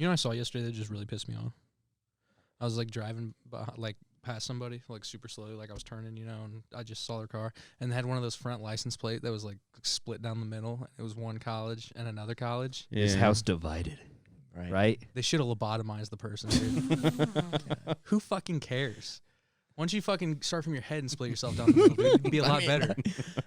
You know what I saw yesterday that just really pissed me off? I was like driving past somebody like super slowly, like I was turning, and I just saw their car and they had one of those front license plate that was like split down the middle. It was one college and another college. Yeah. His house divided. Right? They should have lobotomized the person, dude. Who fucking cares? Once you fucking start from your head and split yourself down the middle, dude, it'd be a lot better.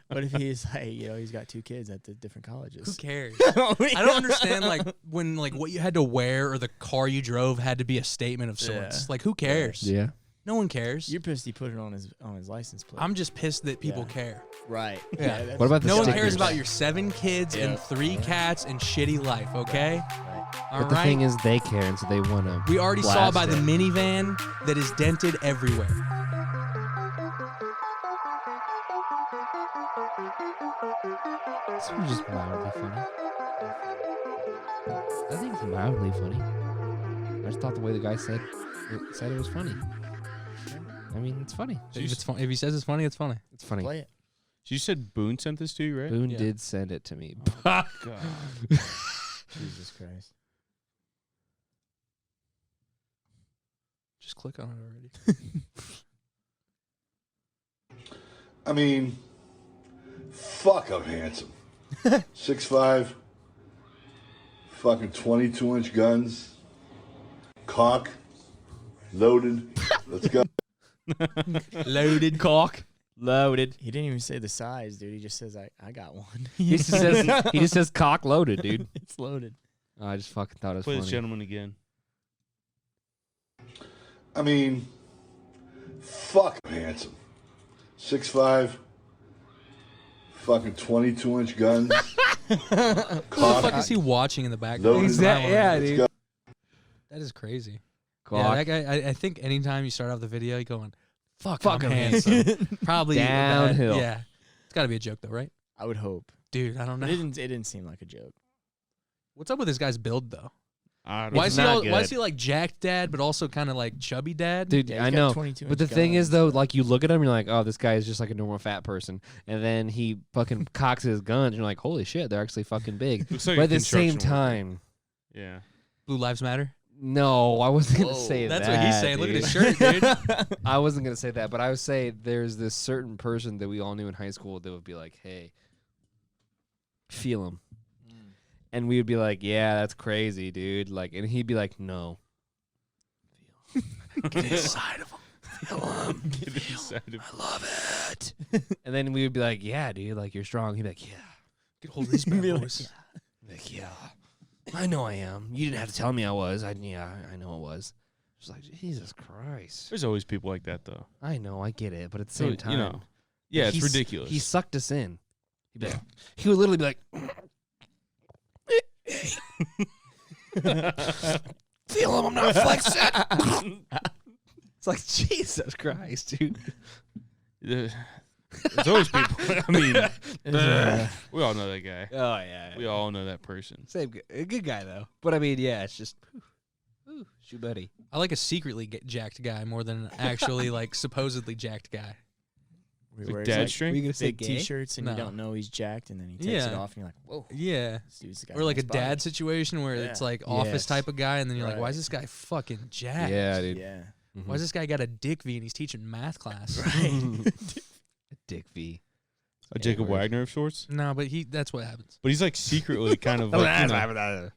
But if he's like, he's got 2 kids at the different colleges. Who cares? I don't understand when what you had to wear or the car you drove had to be a statement of sorts. Yeah. Like, who cares? Yeah. No one cares. You're pissed he put it on his license plate. I'm just pissed that people care. Right. Yeah. What about the no one stickers? cares about your 7 kids and 3 cats and shitty life, okay? All But the thing is, they care, and so they want to. We already saw by the minivan that is dented everywhere. This one's just mildly funny. I think it's mildly funny. I just thought the way the guy said it was funny. I mean, it's funny. If he says it's funny, it's funny. It's funny. Play it. So you said Boone sent this to you, right? Boone did send it to me. God. Jesus Christ. Just click on it already. I mean, fuck, I'm handsome. 6'5", fucking 22-inch guns, cock, loaded. Let's go. Loaded cock. Loaded. He didn't even say the size, dude. He just says, I got one. He just says cock loaded, dude. It's loaded. I just fucking thought it was Play funny. this gentleman again. I mean, fuck, I'm handsome. 6'5", fucking 22-inch guns, What the fuck is he watching in the background? loaded. Yeah, Let's dude. go. That is crazy. Cock. Yeah, that guy, I think anytime you start off the video, you're going, fuck Fuck, I'm I'm handsome. Probably Downhill. Yeah. It's got to be a joke, though, right? I would hope. Dude, I don't know. It didn't seem like a joke. What's up with this guy's build, though? I don't Why know. is he like jacked dad, but also kind of like chubby dad? Dude, Yeah, I he's got know. 22 But the inch thing is, guns. though, like, you look at him, you're like, oh, this guy is just like a normal fat person. And then he fucking cocks his guns, and you're like, holy shit, they're actually fucking big. Looks like But a at the same construction worker. time, Yeah. Blue Lives Matter? no, I wasn't going to say that. That's what he's saying. Look at his shirt, dude. I wasn't going to say that, but I would say there's this certain person that we all knew in high school that would be like, hey, feel him. And we would be like, yeah, that's crazy, dude. Like, and he'd be like, no. Get inside of him. Feel him. Get inside of I love it. And then we would be like, yeah, dude, like, you're strong. He'd be like, yeah. Get hold of these bad boys. Like, yeah. I know I am. You didn't have to tell me I was. I know it was. Just like, Jesus Christ. There's always people like that, though. I know, I get it, but at the So, same time, you know, yeah, it's he's- ridiculous. He sucked us in. He'd be like, he would literally be like, feel him, I'm not flexing. It's like, Jesus Christ, dude. There's always people. I mean, we all know that guy. Oh, yeah. We all know that person. Same, a good guy, though. But I mean, yeah, it's just, ooh, shoot, buddy. I like a secretly jacked guy more than an actually like supposedly jacked guy. Like Wears, dad like, string? Were you going to say big gay? T-shirts and No. you don't know he's jacked, and then he takes it Yeah. off, and you're like, whoa. Yeah. This dude's got Or like a nice body. dad situation where it's Yeah. like office Yes. type of guy, and then you're like, why Right. is this guy fucking jacked? Yeah, dude. Yeah. Mhm. Why does this guy got a dick V and he's teaching math class? Dick V. A Jacob word. Wagner of sorts. No, but that's what happens. But he's like secretly kind of like, you know,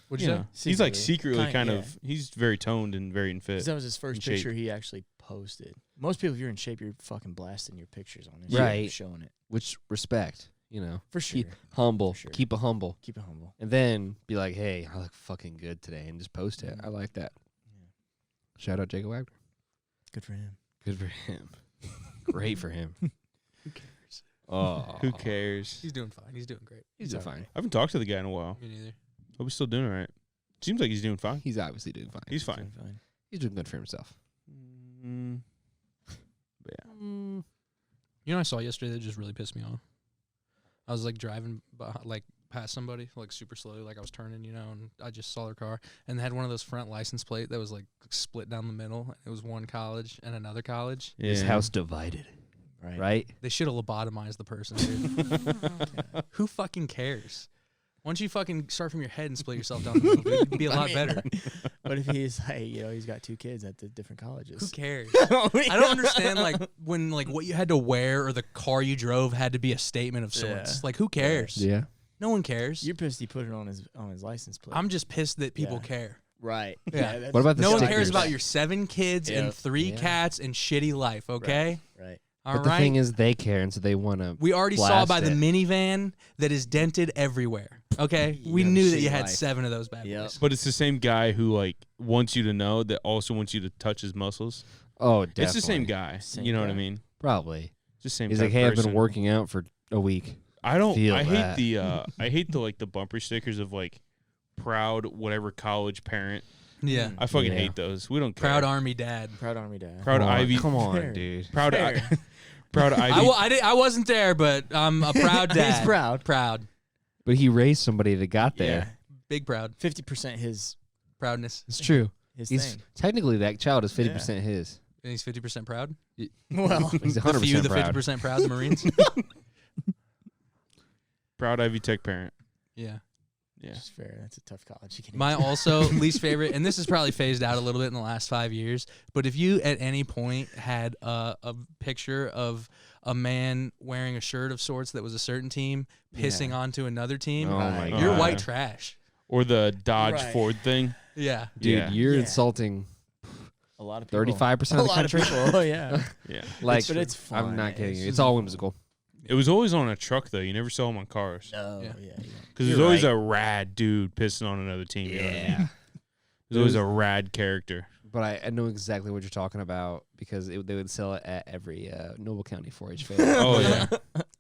What'd you you say? know, he's like Secretly. secretly kind Yeah. of, he's very toned and very in fit. That was his first in shape. picture he actually posted. Most people, if you're in shape, you're fucking blasting your pictures on Instagram, Right. showing it. Which, respect, you know. For sure. Keep humble. For sure. Keep it humble. Keep it humble. And then be like, hey, I look fucking good today, and just post it. I like that. Yeah. Shout out Jacob Wagner. Good for him. Good for him. Great for him. Who cares? Oh. Who cares? He's doing fine. He's doing great. He's doing fine. I haven't talked to the guy in a while. Me neither. Hope he's still doing all right. Seems like he's doing fine. He's obviously doing fine. He's fine. Fine. He's doing good for himself. Mm, but yeah. You know what I saw yesterday that just really pissed me off? I was like driving past somebody like super slowly, like I was turning, and I just saw their car and they had one of those front license plate that was like split down the middle. It was one college and another college. His house divided. Right? They should have lobotomized the person, dude. Who fucking cares? Once you fucking start from your head and split yourself down the middle, dude, it'd be a lot better. What if he's like, he's got 2 kids at the different Who colleges? cares? I don't understand when what you had to wear or the car you drove had to be a statement of sorts. Yeah. Like who cares? Yeah. No one cares. You're pissed he put it on his license plate. I'm just pissed that people Yeah. care. right. Yeah. that's- What about the No one cares stickers? about your 7 kids and Yep. 3 Yeah. cats and shitty life, okay? Right. All But the right. thing is, they care, and so they want to. We already saw blast by the it. minivan that is dented everywhere. Okay? You We have a knew that you shitty had life. 7 of those bad Yep. boys. But it's the same guy who like wants you to know that also wants you to touch his muscles. Oh, definitely. It's the same guy. Same you know what I guy. mean? Probably. It's the same. He's type like, hey, I've been person. working out for a week. I don't. feel I that. hate the like the bumper stickers of like proud whatever college parent. Yeah. Mm. I fucking Yeah. hate those. We don't care. Proud Army dad. Proud Army dad. Proud Come on, Ivy. Come on, Fair. dude. Proud. Fair. Proud Ivy. I wasn't there, but I'm a proud dad. He's proud. Proud. But he raised somebody that got there. Big proud. 50% his Proudness. It's true. his He's thing. technically that child is 50% his. And he's 50% proud. Well, He's The 100% few, the proud. 50% proud, the Marines. Proud Ivy Tech parent. Yeah. Yeah. that's fair. That's a tough college. You can My also least favorite, and this has probably phased out a little bit in the last 5 years, but if you at any point had a picture of a man wearing a shirt of sorts that was a certain team pissing Yeah. onto another team, Oh Right. my you're god. white trash. Or the Dodge Right. Ford thing. Yeah. Dude, Yeah. you're Yeah. insulting a lot of people. 35% A of the lot of country. people. Oh yeah. Yeah. Like, But it's fun. I'm not kidding It's you. It's just- all whimsical. It was always on a truck though. You never saw them on cars. Oh Yeah. yeah. Because there's You're always right. a rad dude pissing on another team. You know what I mean? Yeah. There's always a rad character. But I know exactly what you're talking about because they would sell it at every Noble County 4-H fair. Oh yeah.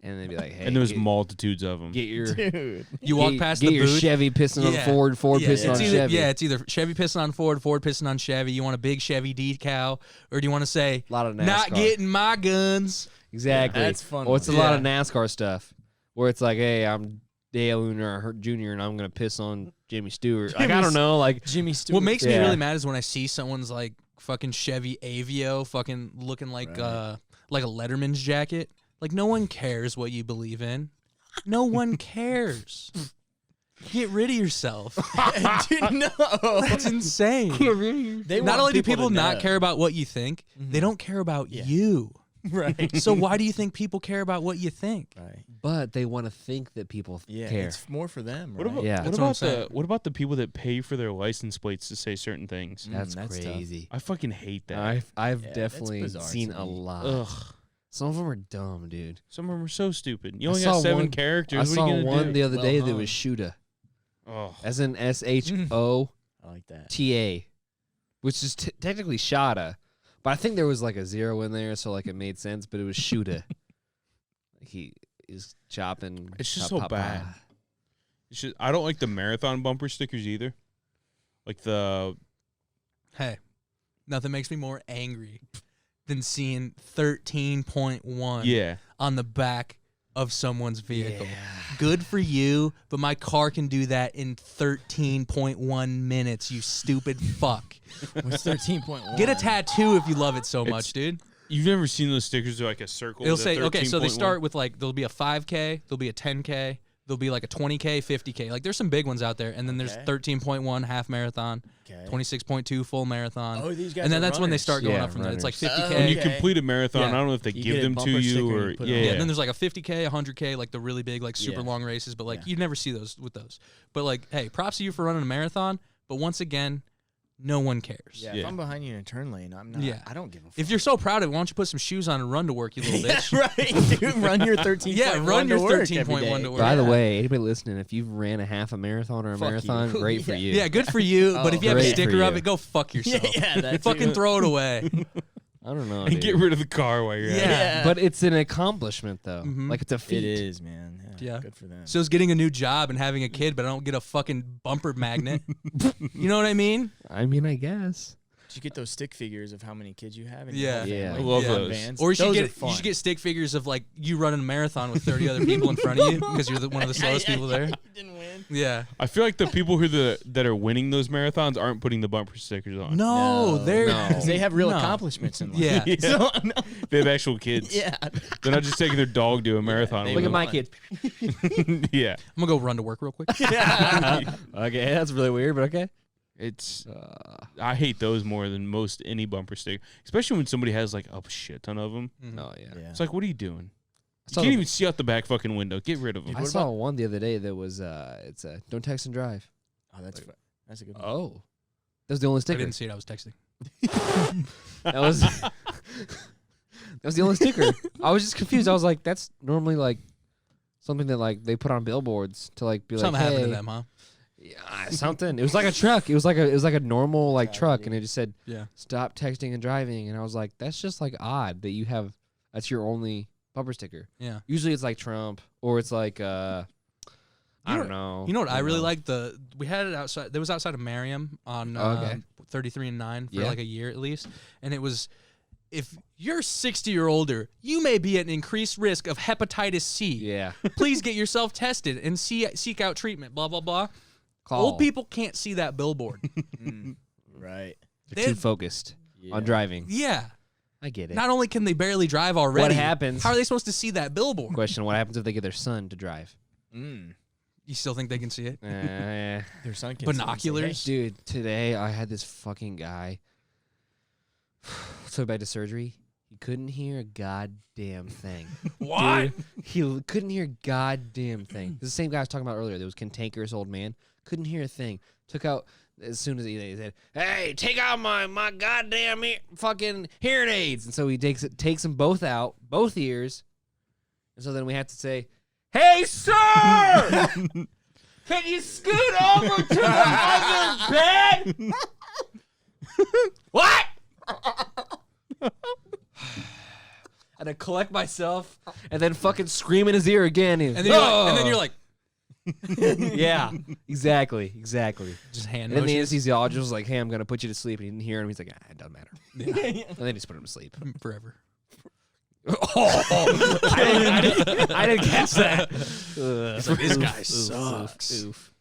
And they'd be like, hey, And there was get, multitudes of them. get your Dude. You walk get- past get the your booth. Chevy pissing on Yeah. Ford, Ford Yeah, pissing on it's either, Chevy. yeah, it's either Chevy pissing on Ford pissing on Chevy. You want a big Chevy decal, or do you want to say, A lot of NASCAR. not getting my guns? Exactly. That's fun. Well, it's a one. lot of Yeah. NASCAR stuff where it's like, hey, I'm Dale Earnhardt Jr. and I'm gonna piss on Jimmy Stewart. Like, I Jimmy don't know, like Jimmy Stewart. What makes me Yeah. really mad is when I see someone's like fucking Chevy Aveo fucking looking like Right. like a Letterman's jacket. Like no one cares what you believe in. No one cares. Get rid of yourself. Dude, no. That's insane. They Not want only do to people not know. care about what you think, they Mhm. don't care about Yeah. you. Right. So why do you think people care about what you think? Right. but they want to think that people Yeah. care. It's more for them. What right? about Yeah. what That's what I'm about saying. what about the people that pay for their license plates to say certain things? That's that's tough. crazy. I fucking hate that. I've Yeah, that's definitely bizarre seen to a me. lot. Ugh. Some of them are dumb, dude. Some of them are so stupid. You I only saw got 7 one- characters. I what saw are you gonna one do? the other Well day that hung. was Shuta, Oh. as in SHOTA, I like that. which is technically Shada, but I think there was like a 0 in there, so like it made sense. But it was Shuta. Like he is chopping. It's just chop, so pop, bad. pop. I don't like the marathon bumper stickers either. Like the Hey, nothing makes me more angry than seeing 13.1 yeah. on the back of someone's vehicle. Good for you, but my car can do that in 13.1 minutes, you stupid fuck. What's 13.1? Get a tattoo if you love it so It's- much, dude. You've never seen those stickers? They're like a circle. It'll with a say, okay, so they 13.1? start with like, there'll be a 5K, there'll be a 10K, there'll be like a 20K, 50K. Like there's some big ones out there. And then there's Okay. 13.1 half marathon, Okay. 26.2 full marathon. Oh, these guys and then are that's when they runners. start going Yeah, up from there. It's like runners. 50K. When you Okay. complete a marathon, Yeah. I don't know if they You give get a them to bumper sticker you and or you put it yeah. on. Yeah, and then there's like a 50K, 100K, like the really big, like super Yeah. long races. But like Yeah. you never see those with those. But like, hey, props to you for running a marathon. But once again, no one cares. Yeah, Yeah. if I'm behind you in a turn lane, I'm not. Yeah. I don't give a fuck. If you're so proud of it, why don't you put some shoes on and run to work, you little bitch? right, dude, run your 13. Yeah, run your 13.1 to work. By the Yeah. way, anybody listening, if you've ran a half a marathon or a Fuck you. marathon, great for Yeah. you. Yeah, good for you. But Oh, if you have a great for sticker of you. it, go fuck yourself. Yeah, that Fucking too. throw it away. I don't know. And dude. get rid of the car while you're at it. Yeah. But it's an accomplishment, though. Mhm. Like it's a feat. It is, man. Yeah. Good for them. So it's getting a new job and having a kid, but I don't get a fucking bumper magnet. You know what I mean? I mean, I guess. You get those stick figures of how many kids you have. And Yeah. your whole Yeah. family. I love Fun those. vans. Or you should Those are get fun. you should get stick figures of like you running a marathon with 30 other people in front of you because you're one of the slowest people there. You didn't win. Yeah. I feel like the people that are winning those marathons aren't putting the bumper stickers on. No, they're No. 'Cause they have real No. accomplishments in life. Yeah. Yeah. So, no. They have actual kids. Yeah. They're not just taking their dog to a marathon. they Look with at will. my them. kid. Yeah. I'm gonna go run to work real quick. Okay, that's really weird, but okay. It's I hate those more than most any bumper sticker, especially when somebody has like a shit ton of them. Oh yeah. Yeah. It's like, what are you doing? You saw can't the- even see out the back fucking window. Get rid of them. I saw one the other day that was it's don't text and drive. Oh, that's a good one. Oh, that was the only I sticker. didn't see it. I was texting. That was that was the only sticker. I was just confused. I was like, that's normally like something that like they put on billboards to like be Something like, happened hey, to them, huh? yeah, something. It was like a truck. It was like a normal like truck, Tragedy. and it just said Yeah. stop texting and driving. And I was like, that's just like odd that you have that's your only bumper sticker. Yeah. Usually it's like Trump or it's like I don't know. You know what I really know. like? We had it outside. There was outside of Merriam on Okay. 33 and 9 for Yeah. like a year at least, and it was. If you're 60 or older, you may be at an increased risk of hepatitis C. Yeah. Please get yourself tested and seek out treatment. Blah blah blah. Call. Old people can't see that billboard. Right. They're too focused on driving. Yeah. I get it. Not only can they barely drive already, What happens? How are they supposed to see that billboard? Question: what happens if they get their son to drive? You still think they can see it? Eh. Their son can Binoculars? Dude, today I had this fucking guy. So back to surgery. He couldn't hear a goddamn thing. What? Dude, he couldn't hear a goddamn thing. This is the same guy I was talking about earlier. There was cantankerous old man. Couldn't hear a thing. Took out as soon as he said, "Hey, take out my goddamn fucking hearing aids." And so he takes them both out, both ears. And so then we have to say, "Hey, sir, can you scoot over to the other bed?" What? And I collect myself and then fucking scream in his ear again. And then you're like, yeah, exactly. just hand And then the motions anesthesiologist was like, "Hey, I'm gonna put you to sleep." And he didn't hear him. He's like, "It doesn't matter." And then he just put him to sleep. forever. I didn't catch that. This guy sucks. Oof.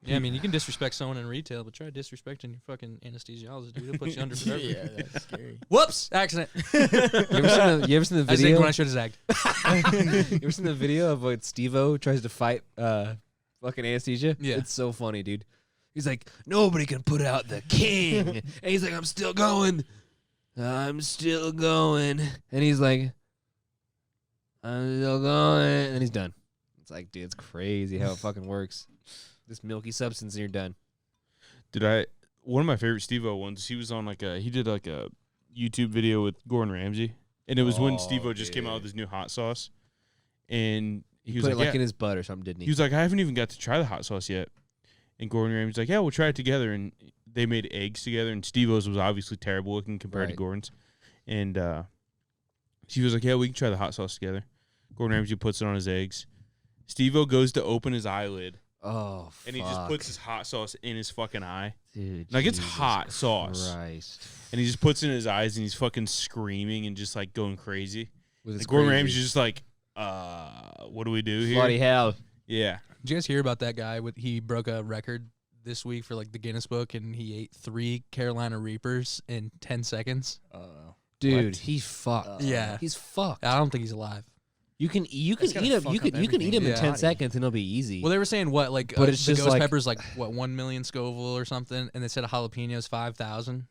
Yeah, I mean, you can disrespect someone in retail, but try disrespecting your fucking anesthesiologist, dude. It'll put you under forever. Yeah, that's scary. Whoops, accident. You ever seen the I zigged video? when I should have zagged. You ever seen the video of when Steve-O tries to fight fucking anesthesia? Yeah. It's so funny, dude. He's like, "Nobody can put out the king." And he's like, "I'm still going. I'm still going." And he's like, "I'm still going." And then he's done. It's like, dude, it's crazy how it fucking works. This milky substance and you're done. One of my favorite Steve-O ones, he was on he did like a YouTube video with Gordon Ramsay. And it was when Steve-O just came out with his new hot sauce. And he was Put like, it in his butt or something, didn't he? he was like, I haven't even got to try the hot sauce yet. And Gordon Ramsay's like, yeah, we'll try it together. And they made eggs together. And Steve-O's was obviously terrible looking compared to Right. Gordon's. And she was like, yeah, we can try the hot sauce together. Gordon Ramsay puts it on his eggs. Steve-O goes to open his eyelid. Oh, fuck. And he just puts his hot sauce in his fucking eye. Dude, Like, it's Jesus hot sauce. Christ. And he just puts it in his eyes and he's fucking screaming and just like going crazy. With his And Gordon crazy- Ramsay's just like, what do we do here? Bloody hell. Yeah. Did you guys hear about that guy? He broke a record this week for like the Guinness Book, and he ate 3 Carolina Reapers in 10 seconds. Dude, What? he's fucked. Yeah. He's fucked. I don't think he's alive. You can eat That's gotta him. fuck You up can eat him everything. in Yeah. 10 seconds and it'll be easy. Well, they were saying what, like, But it's the just ghost like- pepper's like what 1 million Scoville or something, and they said a jalapeno's 5,000.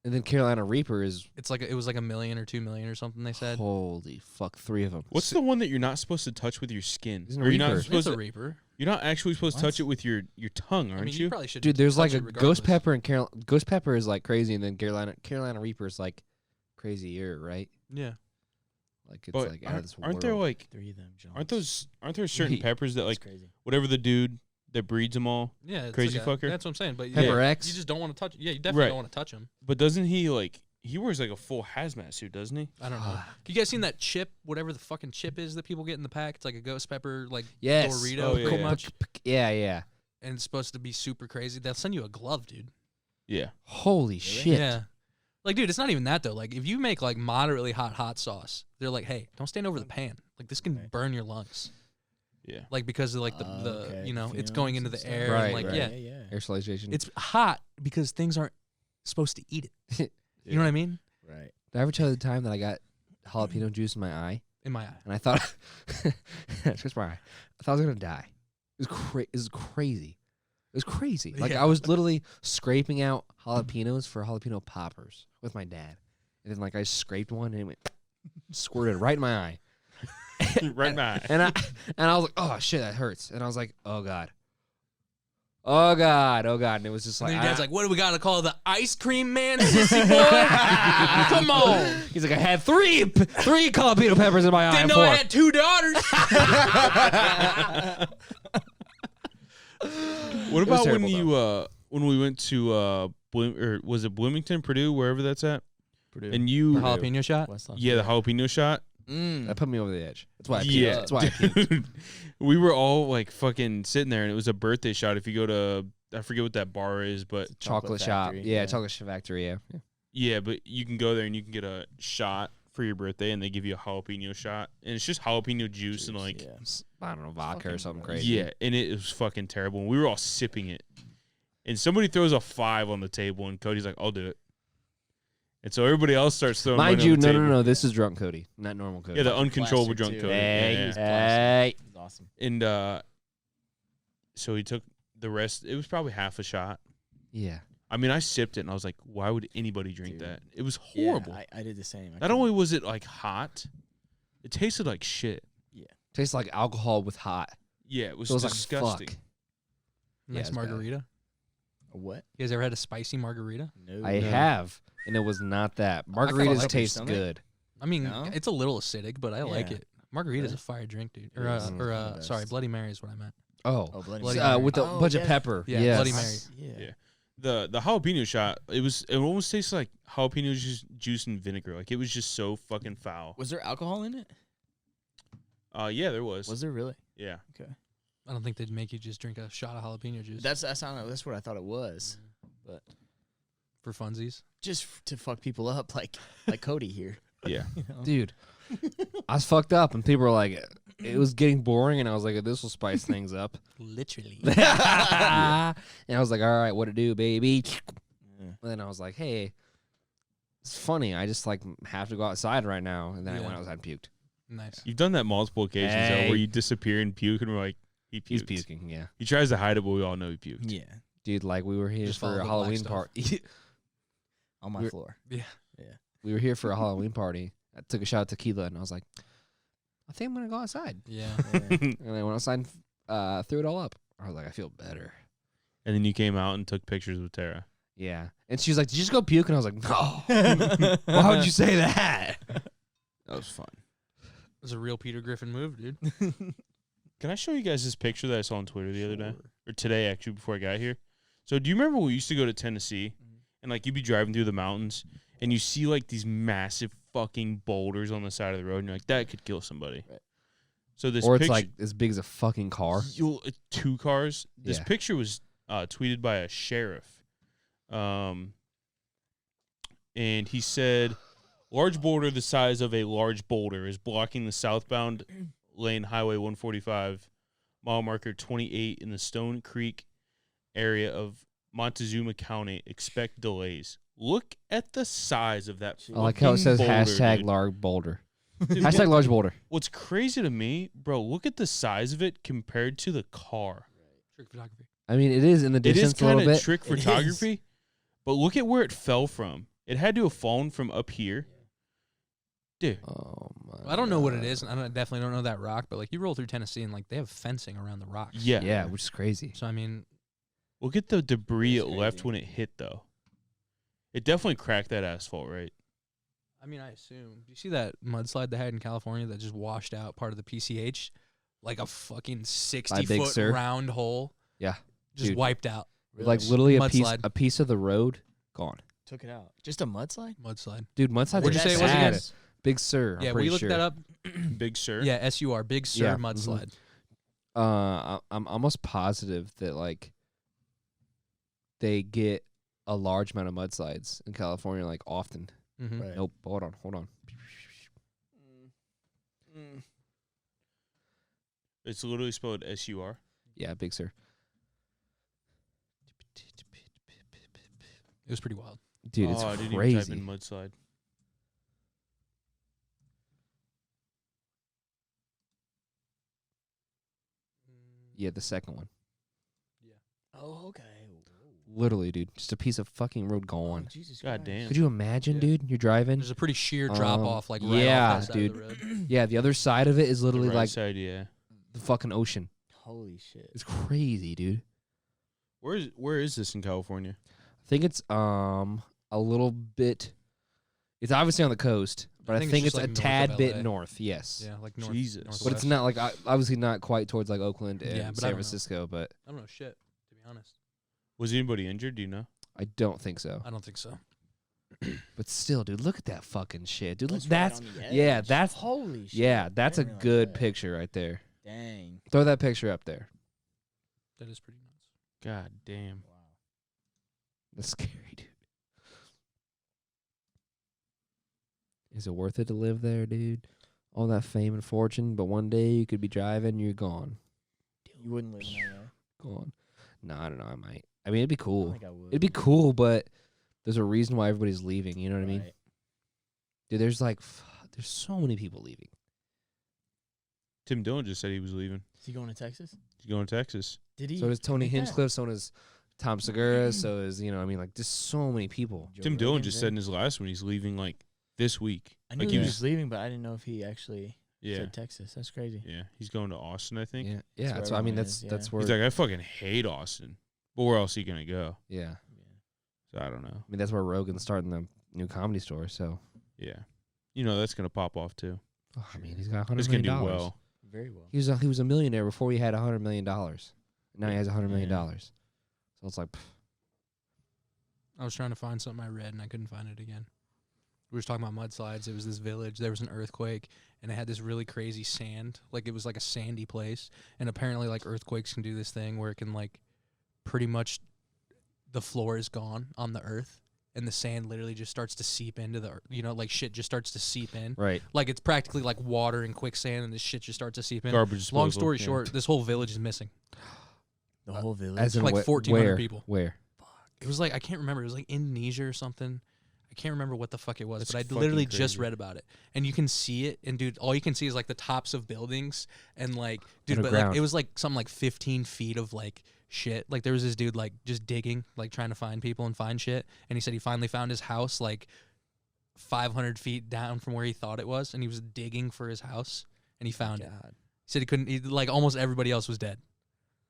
And then Carolina Reaper is It's like it was like 1 million or 2 million or something. They said holy fuck, 3 of them. What's the one that you're not supposed to touch with your skin? Isn't a Or you're not Reaper. supposed it's a to, Reaper. you're not actually supposed to touch it with your tongue, aren't I mean, you? you probably should. Dude, there's like touch a it ghost regardless. pepper and ghost pepper is like crazy, and then Carolina Reaper is like crazier, right? Yeah. Like it's But like out of this aren't there world. like 3 of them, John. aren't there certain He- peppers that That's like crazy. whatever the dude that breeds them all? Yeah. It's Crazy like fucker? That's what I'm saying. But Pepper yeah, X? you just don't want to touch. Yeah, you definitely Right. don't want to touch him. But doesn't he he wears like a full hazmat suit, doesn't he? I don't know. You guys seen that chip? Whatever the fucking chip is that people get in the pack. It's like a ghost pepper, like Yes. Dorito, Oh, yeah, pretty yeah. much. Yeah, yeah. And it's supposed to be super crazy. They'll send you a glove, dude. Yeah. Holy shit. Yeah. Like, dude, it's not even that though. Like, if you make like moderately hot sauce, they're like, hey, don't stand over the pan. Like, this can burn your lungs. Yeah. Like, because of like the Okay, you know, the it's going into fumes the and air. stuff. And, Right, like, right. yeah. Aerosolization. It's hot because things aren't supposed to eat it. You know what I mean? Right. Did I ever tell you the time that I got jalapeno juice in my eye? In my eye. And I thought, it's just my eye. I thought I was going to die. It was crazy. It was crazy. Like, Yeah. I was literally scraping out jalapenos for jalapeno poppers with my dad. And then, like, I scraped one and it went, squirted right in my eye. Right back. And I was like, oh, shit, that hurts. And I was like, oh, God. Oh, God. Oh, God. And it was just And like, then your dad's like, what do we got to call the ice cream man, sissy boy? Come on. he's like, I had three jalapeno peppers in my eye. Didn't know I had 2 daughters. What about when terrible, you when we went to or was it Bloomington, Purdue, wherever that's at? Purdue. And The you jalapeno shot? West yeah, the jalapeno shot. That put me over the edge. That's why I puked. Yeah. That's why I puked. Dude, we were all like fucking sitting there, and it was a birthday shot. If you go to, I forget what that bar is, but Chocolate shop. Factory, Yeah, chocolate factory, yeah. yeah, but you can go there and you can get a shot for your birthday, and they give you a jalapeno shot, and it's just jalapeno juice and like yeah. I don't know, vodka or fucking something gross. crazy. yeah, and it was fucking terrible. And we were all sipping it, and somebody throws a 5 on the table, and Cody's like, "I'll do it." And so everybody else starts throwing. Mind money you, on the no, table. no. This is drunk Cody, not normal Cody. Yeah, the Fucking uncontrollable plastic, drunk too. Cody. Hey, Yeah, yeah. He's hey. He's awesome. And so he took the rest. It was probably half a shot. Yeah. I mean, I sipped it, and I was like, "Why would anybody drink Dude. that?" It was Yeah, horrible. I did the same. Not only was it like hot, it tasted like shit. Tastes like alcohol with hot. Yeah, it was So it was disgusting. like, fuck. Nice Yeah, it's bad. margarita. A what? You guys ever had a spicy margarita? No. I have, and it was not that. Margaritas like it, taste don't they? good. I mean, No? it's a little acidic, but I like Yeah. it. Margarita's Really? a fire drink, dude. It Or, is. The sorry, best. Bloody Mary is what I meant. Oh, Oh, Bloody Bloody Mary. Mary. with the Oh, bunch of yeah. pepper. Yeah, Yes. Bloody Mary. Yeah. Yeah. The jalapeno shot, it almost tastes like jalapeno juice and vinegar. Like it was just so fucking foul. Was there alcohol in it? Yeah, there was. Was there really? Yeah. Okay. I don't think they'd make you just drink a shot of jalapeno juice That's what I thought it was. But for funsies. just to fuck people up, like Cody here. Yeah. You know? Dude, I was fucked up, and people were like, it was getting boring, and I was like, this will spice things up. Literally. And I was like, all right, what to do, baby? Yeah. And then I was like, hey, it's funny. I just like have to go outside right now. And then I Yeah. went outside and puked. Nice. You've done that multiple occasions though, Hey. where you disappear and puke, and we're like, He's puked. puking, yeah. He tries to hide it, but we all know he puked. Yeah. Dude, like we were here Just for follow a the black Halloween stuff. party. On my We're- floor. We were here for a Halloween party. I took a shot of tequila, and I was like, I think I'm going to go outside. Yeah. Yeah. And I went outside and threw it all up. I was like, I feel better. And then you came out and took pictures with Tara. Yeah. And she was like, did you just go puke? And I was like, no. Why would you say that? That was fun. It was a real Peter Griffin move, dude. Can I show you guys this picture that I saw on Twitter the other day? Or today, actually, before I got here. So do you remember when we used to go to Tennessee? And, like, you'd be driving through the mountains, and you see, like, these massive fucking boulders on the side of the road, and you're like, that could kill somebody. Right. So this Or it's picture, like as big as a fucking car. two cars. This Yeah. picture was tweeted by a sheriff. And he said, large boulder the size of a large boulder is blocking the southbound lane Highway 145, mile marker 28 in the Stone Creek area of Montezuma County. Expect delays. Look at the size of that. I like how it says fucking boulder, hashtag dude. large boulder. Dude, Hashtag large boulder. What's crazy to me, bro, look at the size of it compared to the car. Trick photography. I mean, it is in the It is distance a kind little of bit. trick It is. photography, but look at where it fell from. It had to have fallen from up here. Dude, Oh my I don't know what it God. is. And I definitely don't know that rock, but like you roll through Tennessee and like they have fencing around the rocks. yeah. Yeah, which is crazy. So I mean, Look at the debris it It's left crazy. when it hit, though. It definitely cracked that asphalt, right? I assume. Do you see that mudslide they had in California that just washed out part of the PCH? Like a fucking 60 Big foot Sur? round hole. Yeah. Just Dude. wiped out. Like literally Mudslide. a piece of the road gone. Took it out. Just a mudslide? Mudslide. Dude, mudslides What'd are you say it was bad. again? Big Sur. Yeah, I'm we pretty looked sure. that up. Big Sur. Yeah, SUR, Big Sur Yeah, mudslide. I'm almost positive that like they get a large amount of mudslides in California, like often. Mm-hmm. Right. Nope. Hold on. It's literally spelled SUR. Yeah, Big Sur. It was pretty wild. Dude, I it's didn't even type crazy. in mudslide. Yeah, the second one. Oh, okay. Literally, dude, just a piece of fucking road gone. Jesus God Christ. damn. Could you imagine, Yeah. dude? You're driving. There's a pretty sheer drop off, like right yeah, off that side dude. of the road. Yeah, the other side of it is The literally right like side, yeah. the fucking ocean. Holy shit. It's crazy, dude. Where is this in California? I think it's a little bit. It's obviously on the coast, but I think it's it's just, a like, north tad of bit LA. north. Yes, Yeah, like north. Jesus. Northwest. but it's not like obviously not quite towards like Oakland and Yeah, but I San don't know. Francisco. But I don't know shit, to be honest. Was anybody injured? Do you know? I don't think so. I don't think so. But still, dude, look at that fucking shit, dude. That's right That's on the yeah, edge. that's Holy shit. yeah, that's I a didn't realize good that. picture right there. Dang. Throw that picture up there. That is pretty nuts. God damn. Wow. That's scary, dude. Is it worth it to live there, dude? All that fame and fortune, but one day you could be driving, you're gone. You wouldn't live in LA? Gone. No, I don't know. I might. I mean, it'd be I cool. don't think I would. It'd be cool, but there's a reason why everybody's leaving. You know what I mean? Right. Dude, there's like, there's so many people leaving. Tim Dillon just said he was leaving. Is he going to Texas? He's going to Texas. Did he? So does Tony make that? Hinchcliffe. So does Tom Segura. So is, you know, I mean, like, just so many people. Joe Tim Dillon Rogan just did? said in his last one he's leaving like this week. I knew like he he was leaving, but I didn't know if he actually Yeah. said Texas. That's crazy. Yeah. He's going to Austin, I think. Yeah, yeah. where So I mean, everyone that's is, that's yeah. where. He's like, I fucking hate Austin. But where else are you gonna go? Yeah, So I don't know. I mean, that's where Rogan's starting the new comedy store. So, Yeah. You know that's gonna pop off too. oh, I mean, he's got $100 It's gonna million. do well. Very well. He was a millionaire before he had $100 million. Now he has $100 million. Yeah. So it's like, pff, I was trying to find something I read and I couldn't find it again. We were just talking about mudslides. It was this village. There was an earthquake, and it had this really crazy sand. Like, it was like a sandy place. And apparently, like, earthquakes can do this thing where it can, like, pretty much the floor is gone on the earth, and the sand literally just starts to seep into the, you know, like, shit just starts to seep in. right. Like, it's practically like water and quicksand, and this shit just starts to seep in. Garbage disposal. Long story yeah. short, this whole village is missing. The whole village. As in like wh- 1,400 where? people. Where? It was like, I can't remember. It was like Indonesia or something. I can't remember what the fuck it was, That's but I fucking literally just crazy. read about it. And you can see it, and dude, all you can see is like the tops of buildings, and like, dude, but like, Underground. it was like something like 15 feet of like shit. Like, there was this dude like just digging, like trying to find people and find shit. And he said he finally found his house like 500 feet down from where he thought it was, and he was digging for his house, and he found it. God. He said he couldn't, like almost everybody else was dead.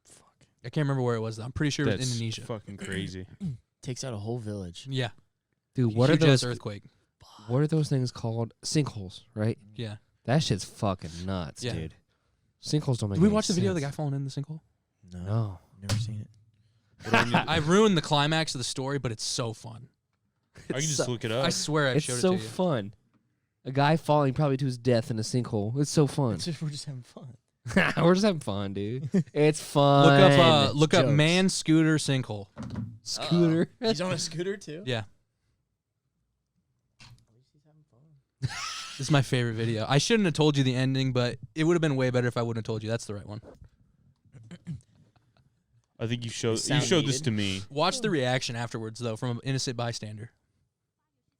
Fuck. I can't remember where it was though. I'm pretty sure it was That's Indonesia. fucking crazy. Takes out a whole village. Yeah. Dude, what are Huge ass those? earthquake. What are those things called? Sinkholes, right? Yeah. That shit's fucking nuts, Yeah. dude. Sinkholes don't make. Did we any watch the video of the guy sense. falling in the sinkhole? No. Never seen it. What do I need- I ruined the climax of the story, but it's so fun. I can It's just so- look it up. I swear I It's showed so it to you. fun. A guy falling probably to his death in a sinkhole. It's so fun. We're just having fun. We're just having fun, dude. It's fun. Look up Jokes. man scooter sinkhole. Scooter. He's on a scooter too. Yeah. This is my favorite video. I shouldn't have told you the ending, but it would have been way better if I wouldn't have told you. That's the right one. I think you showed Sound this needed. to me. Watch the reaction afterwards, though, from an innocent bystander.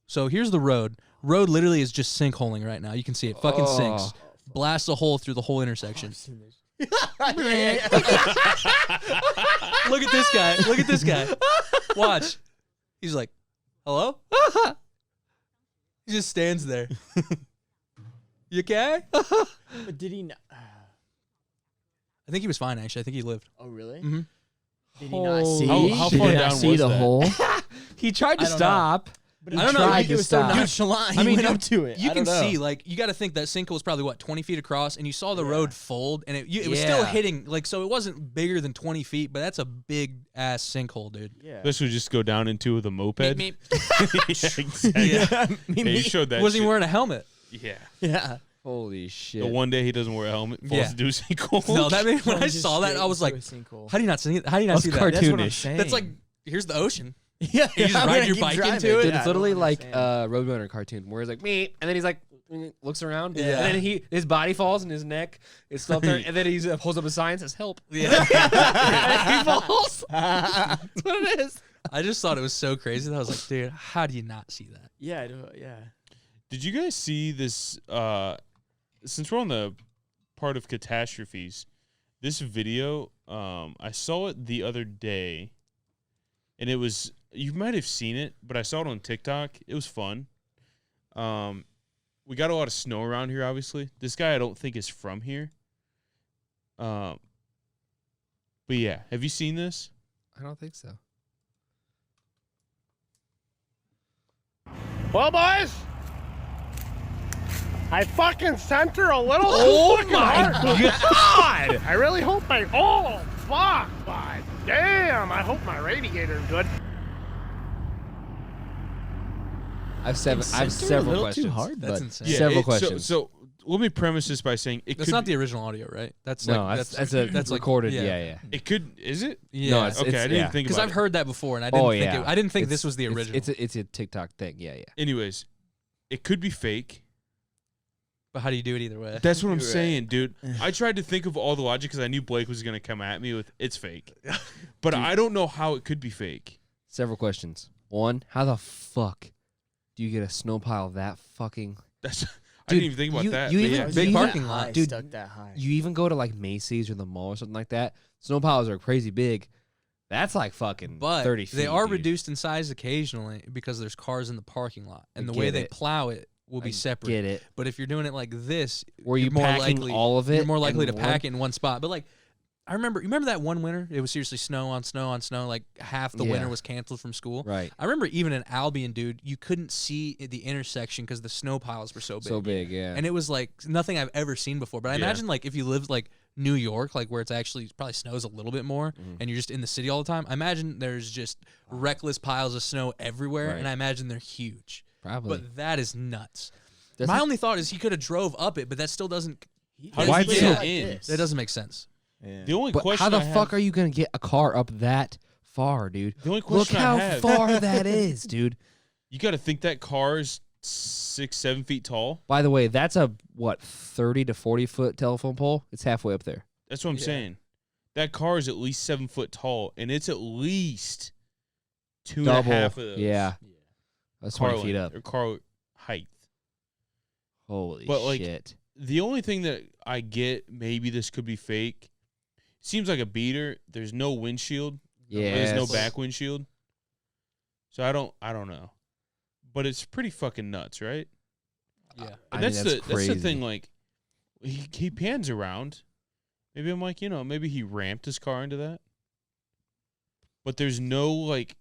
So here's the road. Road literally is just sinkholing right now. You can see it. Fucking sinks. Oh. Blasts a hole through the whole intersection. Look at this guy. Look at this guy. Watch. He's like, hello? He just stands there. You okay? But did he? I think he was fine, actually. I think he lived. Oh, really? Mm-hmm. Did he not Holy see? How Did far he not down see was the that? hole? He tried to I don't know. stop. But I don't know. Like to it was so stop. nonchalant. He I mean, went dude, up to it. You I can don't know. see, like, you got to think that sinkhole was probably, what, 20 feet across, and you saw the Yeah. road fold, and it was still Yeah. hitting, like, so it wasn't bigger than 20 feet, but that's a big-ass sinkhole, dude. Yeah. This would just go down into with a moped. Meep, yeah, exactly. Yeah. Yeah, you showed that. Wasn't even shit. wearing a helmet. Yeah. Yeah. Holy shit. The one day he doesn't wear a helmet, falls Yeah. into a sinkhole. No, that made, when I Just saw that, straight I was like, into a sinkhole. how do you not see that? How do you not That's see that? cartoonish. That's what I'm saying. That's like, here's the ocean. Yeah, You just I'm ride gonna your keep bike driving. into it? Dude, Yeah, it's I don't literally like understand. Roadrunner cartoon where he's like me, and then he's like looks around, Yeah. and then his body falls and his neck is still up there, and then he holds up a sign and says help. Yeah. And he falls. That's what it is. I just thought it was so crazy that I was like, dude, how do you not see that? Yeah, I do- yeah. Did you guys see this? Since we're on the part of catastrophes, this video, I saw it the other day, and it was, you might have seen it, but I saw it on TikTok. It was fun. We got a lot of snow around here, obviously. This guy I don't think is from here. But yeah, have you seen this? I don't think so. Well, boys, I fucking sent her a little Oh fucking my hard. God! I really hope oh, fuck, bud. Damn, I hope my radiator's good. I have several a little questions. too hard, That's but insane. Several so- questions. So, let me premise this by saying it That's could not the original audio, right? That's No, like that's a that's like recorded. yeah. Yeah. it could is it? Yeah. No, it's- Okay, I didn't yeah. think Because about I've it. heard that before, and I didn't think yeah. I didn't think It's- this was the original. It's a TikTok thing. Yeah. Anyways, it could be fake. But how do you do it either way? That's what I'm You're right. saying, dude. I tried to think of all the logic because I knew Blake was gonna come at me with it's fake, but I don't know how it could be fake. Several questions. One, how the fuck do you get a snow pile that fucking? That's I Dude, didn't even think about you- that. you but even- yeah. Big you parking even- lot. Dude, stuck that high. You even go to like Macy's or the mall or something like that. Snow piles are crazy big. That's like fucking But 30 feet. they are dude. reduced in size occasionally because there's cars in the parking lot, and I the way get they it. plow it will be I separate. Get it? But if you're doing it like this, Were you're you more packing likely all of it? You're more likely to in pack one? it in one spot. But like, I remember. You remember that one winter? It was seriously snow on snow on snow. Like half the winter Yeah. was canceled from school. Right. I remember even in Albion, dude, you couldn't see the intersection because the snow piles were so big. So big, yeah. And it was like nothing I've ever seen before. But I Yeah. imagine like if you lived like New York, like where it's actually probably snows a little bit more, Mm-hmm. and you're just in the city all the time. I imagine there's just reckless piles of snow everywhere, Right. and I imagine they're huge. Probably. But that is nuts. Doesn't- My only thought is he could have drove up it, but that still doesn't. How Why did you do get it in? That doesn't make sense. The only But question how the I fuck have, are you gonna get a car up that far, dude? The only Look question how I have, far that is, dude. you got to think that car is 6-7 feet tall. By the way, that's a 30 to 40 foot telephone pole. It's halfway up there. That's what I'm Yeah. saying. That car is at least 7 foot tall, and it's at least two and Double. a half of those. Yeah. That's car 20 feet length up. or car height. Holy But, like, shit. The only thing that I get, maybe this could be fake. Seems like a beater. There's no windshield. Yeah. There's no back windshield. So I don't know. But it's pretty fucking nuts, right? Yeah. And I mean, that's the crazy. thing. Like, he pans around. Maybe I'm like, maybe he ramped his car into that. But there's no like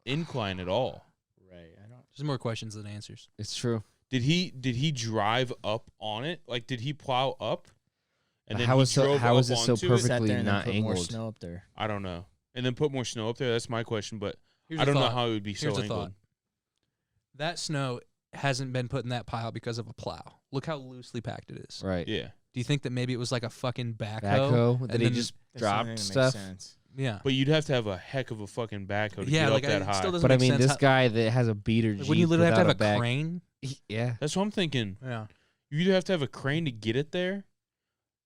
incline at all. Right. I don't. There's more questions than answers. It's true. Did he drive up on it? Like, did he plow up? And then How he is so- drove how up is it so onto perfect- Sat there and then not put more angled. snow up there. I don't know. And then put more snow up there. That's my question. But Here's I a don't know thought. how it would be Here's so a thought. angled. That snow hasn't been put in that pile because of a plow. Look how loosely packed it is. Right. Yeah. Do you think that maybe it was like a fucking backhoe? Backhoe. That and he then just That's the only dropped thing that stuff. Makes sense. Yeah. But you'd have to have a heck of a fucking backhoe to Yeah, get like up that it high. still doesn't But I make mean, sense this how- guy that has a beater Like, Jeep when you literally have to without have a back, crane. Yeah. That's what I'm thinking. Yeah. You'd have to have a crane to get it there,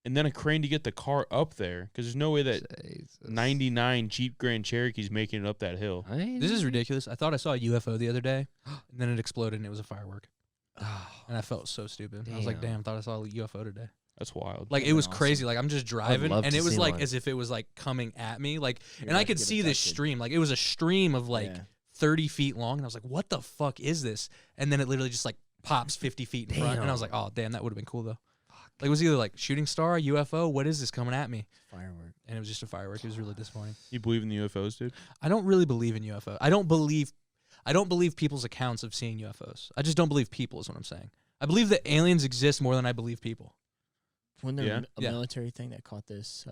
and then a crane to get the car up there. Because there's no way that Jesus. 99 Jeep Grand Cherokee's making it up that hill. This is ridiculous. I thought I saw a UFO the other day, and then it exploded and it was a firework. Oh, And I felt so stupid. I was like, Damn. damn, thought I saw a UFO today. That's wild. Like, it Would've was been crazy. awesome. Like, I'm just driving, love and to it was see like one. as if it was like coming at me. Like, You're and I about to could get see this abducted. stream. Like, it was a stream of like Yeah. 30 feet long. And I was like, what the fuck is this? And then it literally just like pops 50 feet in front. And I was like, oh, damn, that would have been cool though. Like, it was either like shooting star, UFO. What is this coming at me? Firework. And it was just a firework. It was really disappointing. You believe in the UFOs, dude? I don't really believe in UFO. I don't believe people's accounts of seeing UFOs. I just don't believe people is what I'm saying. I believe that aliens exist more than I believe people. When there Yeah. a Yeah. military thing that caught this.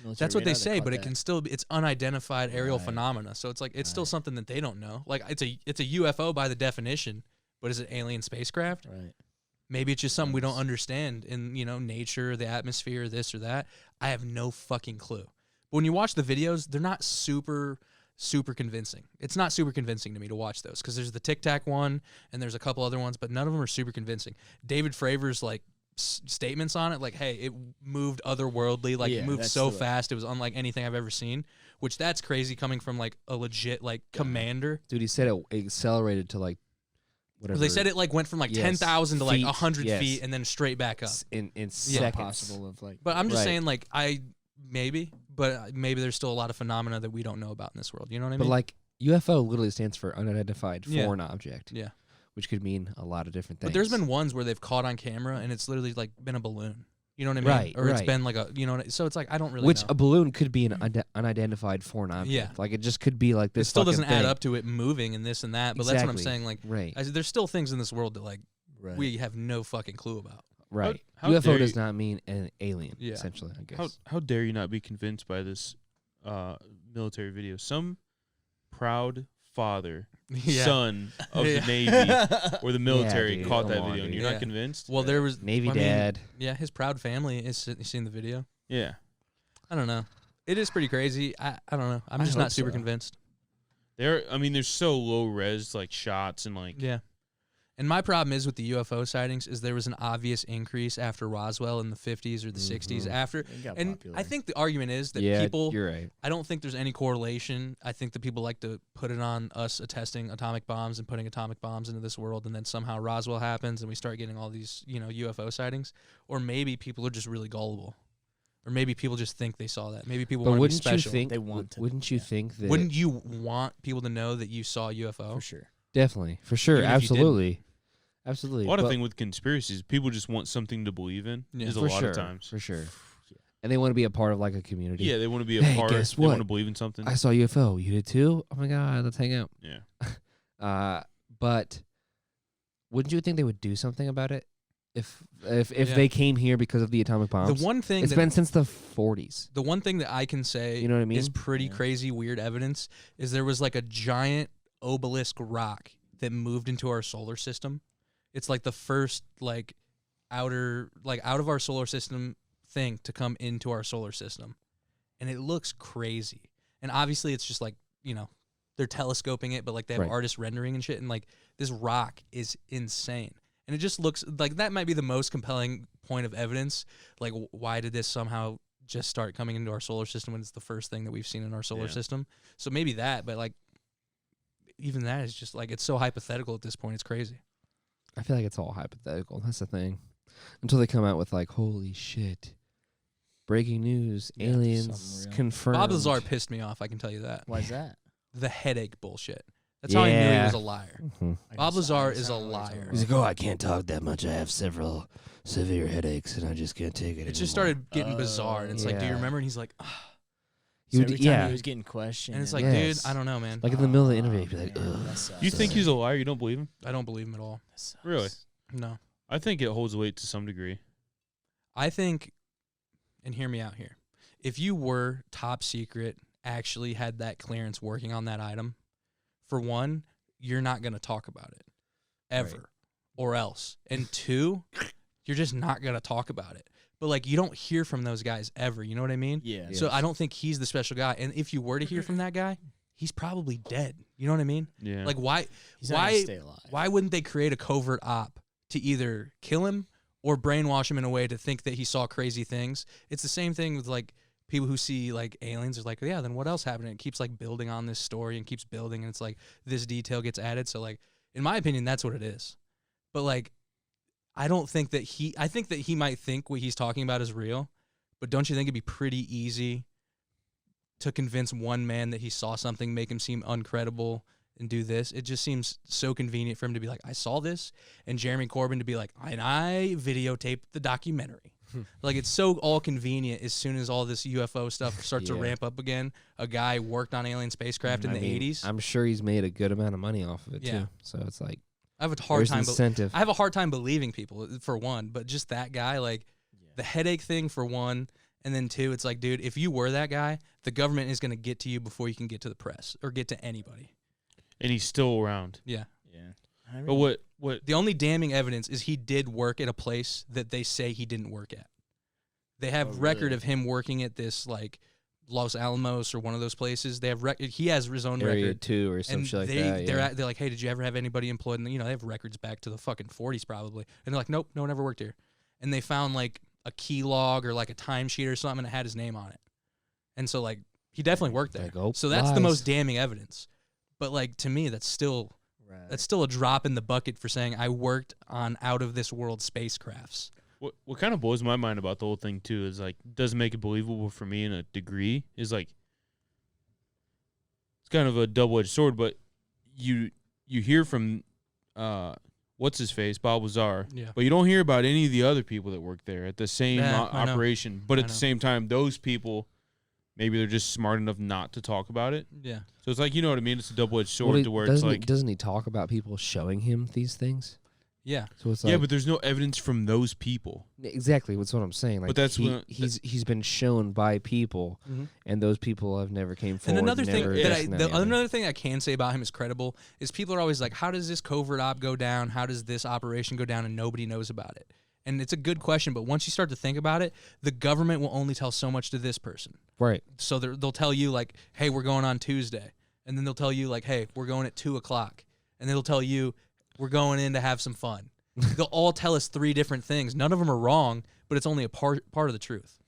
Military That's what they radar that say, caught but it that. can still be, it's unidentified aerial Right. phenomena. So it's like it's still Right. something that they don't know. Like it's a UFO by the definition, but is it alien spacecraft? Right. Maybe it's just something we don't Yes. understand in, nature, the atmosphere, this or that. I have no fucking clue. But when you watch the videos, they're not super super convincing. It's not super convincing to me to watch those because there's the Tic Tac one and there's a couple other ones, but none of them are super convincing. David Fravor's like statements on it, like, hey, it moved otherworldly, like it moved so fast, it was unlike anything I've ever seen, which that's crazy coming from like a legit like commander. Dude, he said it accelerated to like whatever. They said it like went from like 10,000 to like feet, 100 feet and then straight back up in Yeah. seconds. Possible of like. But I'm just Right. saying, like, maybe there's still a lot of phenomena that we don't know about in this world. You know what I But mean? like UFO literally stands for unidentified Yeah. foreign object. Yeah. Which could mean a lot of different things. But there's been ones where they've caught on camera and it's literally like been a balloon. You know what I mean? Right, Or it's right. been like a, you know, so it's like, I don't really which know. a balloon could be an unidentified foreign object. Yeah. Like it just could be like It this. still fucking doesn't add thing. up to it moving and this and that. But that's what I'm Exactly. saying. Like, Right. there's still things in this world that like Right. we have no fucking clue about. Right. How UFO dare does you- not mean an alien. Yeah. Essentially, I guess. How dare you not be convinced by this military video? Some proud father, Yeah. son of Yeah. the Navy or the military dude, caught come that on, video, and dude. you're Yeah. not convinced? Well, there was Navy I mean, dad. yeah, his proud family is you seen the video. Yeah. I don't know. It is pretty crazy. I don't know. I'm I just hope not super so. convinced. There's so low res like shots and like Yeah. And my problem is with the UFO sightings is there was an obvious increase after Roswell in the 50s or the 60s after. It got And popular. I think the argument is that Yeah, people, you're right. I don't think there's any correlation. I think that people like to put it on us testing atomic bombs and putting atomic bombs into this world, and then somehow Roswell happens and we start getting all these, UFO sightings. Or maybe people are just really gullible. Or maybe people just think they saw that. Maybe people But want to be wouldn't you special. think? They want to, Wouldn't you yeah. think that? Wouldn't you want people to know that you saw a UFO? for sure. Definitely, for sure, Even if you didn't. absolutely, absolutely. a lot of But- thing with conspiracies. People just want something to believe in. Yeah. Is a for lot sure, of times. for sure. And they want to be a part of like a community. Yeah, they want to be a Hey, part. guess They want what? to believe in something. I saw UFO. You did too? Oh my god, let's hang out. Yeah. But wouldn't you think they would do something about it if Yeah. they came here because of the atomic bombs? The one thing It's that been since the 40s. the one thing that I can say You know what I mean? is pretty Yeah. crazy weird evidence is there was like a giant obelisk rock that moved into our solar system. It's like the first like out of our solar system thing to come into our solar system. And it looks crazy. And obviously it's just like, they're telescoping it, but like they have Right. artists rendering and shit, and like this rock is insane. And it just looks like that might be the most compelling point of evidence. Like, why did this somehow just start coming into our solar system when it's the first thing that we've seen in our solar Yeah. system? So maybe that, but like, even that is just like, it's so hypothetical at this point. It's crazy. I feel like it's all hypothetical. That's the thing. Until they come out with like, holy shit, breaking news, Yeah, aliens something real. confirmed. Bob Lazar pissed me off. I can tell you that. Why is that? The headache bullshit. That's how I knew he Yeah. was a liar. Mhm. Bob Lazar is a liar. He's like, oh, I can't talk that much. I have several severe headaches, and I just can't take it. It just anymore." started getting bizarre, and it's like, do you Yeah. remember? And he's like, ah. He So would- every time yeah. he was getting questioned, And it's like, Yes. dude, I don't know, man. Like in the middle of the interview, he'd be like, man, ugh. that sucks. You think he's a liar? You don't believe him? I don't believe him at all. That sucks. Really? No. I think it holds weight to some degree. I think, and hear me out here, if you were top secret, actually had that clearance working on that item, for one, you're not going to talk about it ever, Right. or else. And two, you're just not going to talk about it. But like, you don't hear from those guys ever. You know what I mean? Yeah. So I don't think he's the special guy. And if you were to hear from that guy, he's probably dead. You know what I mean? Yeah. Like, why? He's not gonna why? stay alive. Why wouldn't they create a covert op to either kill him or brainwash him in a way to think that he saw crazy things? It's the same thing with like people who see like aliens. Are like, yeah, then what else happened? And it keeps like building on this story and keeps building, and it's like this detail gets added. So like, in my opinion, that's what it is. But like, I don't think that I think that he might think what he's talking about is real, but don't you think it'd be pretty easy to convince one man that he saw something, make him seem uncredible, and do this? It just seems so convenient for him to be like, I saw this, and Jeremy Corbyn to be like, and I videotaped the documentary. Like, it's so all convenient. As soon as all this UFO stuff starts to Yeah. ramp up again, a guy worked on alien spacecraft in I the mean, 80s. I'm sure he's made a good amount of money off of it Yeah. too. So it's like I have a hard there's time. incentive. I have a hard time believing people, for one, but just that guy, like the headache thing for one, and then two, it's like, dude, if you were that guy, the government is going to get to you before you can get to the press or get to anybody. and he's still around. Yeah. Yeah. But what The only damning evidence is he did work at a place that they say he didn't work at. They have Oh, record really? of him working at this like Los Alamos or one of those places. They have he has his own Area record. 2 or some And shit like that. Yeah. they're like, hey, did you ever have anybody employed? And they have records back to the fucking 40s probably. And they're like, nope, no one ever worked here. And they found like a key log or like a timesheet or something that had his name on it. And so like he definitely worked there. Like, oh, so that's the lies. most damning evidence. But like to me, that's still a drop in the bucket for saying I worked on out of this world spacecrafts. What kind of blows my mind about the whole thing too is like doesn't make it believable for me in a degree is like it's kind of a double-edged sword, but you hear from what's his face, Bob Lazar, Yeah. but you don't hear about any of the other people that work there at the same Yeah, I know. operation. But at I the know. same time, those people maybe they're just smart enough not to talk about it. Yeah. So it's like, you know what I mean? It's a double-edged sword to where it's doesn't like doesn't he talk about people showing him these things? Yeah. So it's yeah, like, but there's no evidence from those people. exactly, that's what I'm saying. Like, But that's he's been shown by people, Mhm. and those people have never came forward. And another thing never that this and that and the other. another thing I can say about him is credible is people are always like, how does this covert op go down? How does this operation go down? And nobody knows about it. And it's a good question, but once you start to think about it, the government will only tell so much to this person. Right. So they'll tell you like, hey, we're going on Tuesday. And then they'll tell you like, hey, we're going at 2:00. And they'll tell you we're going in to have some fun. They'll all tell us 3 different things. None of them are wrong, but it's only a part of the truth.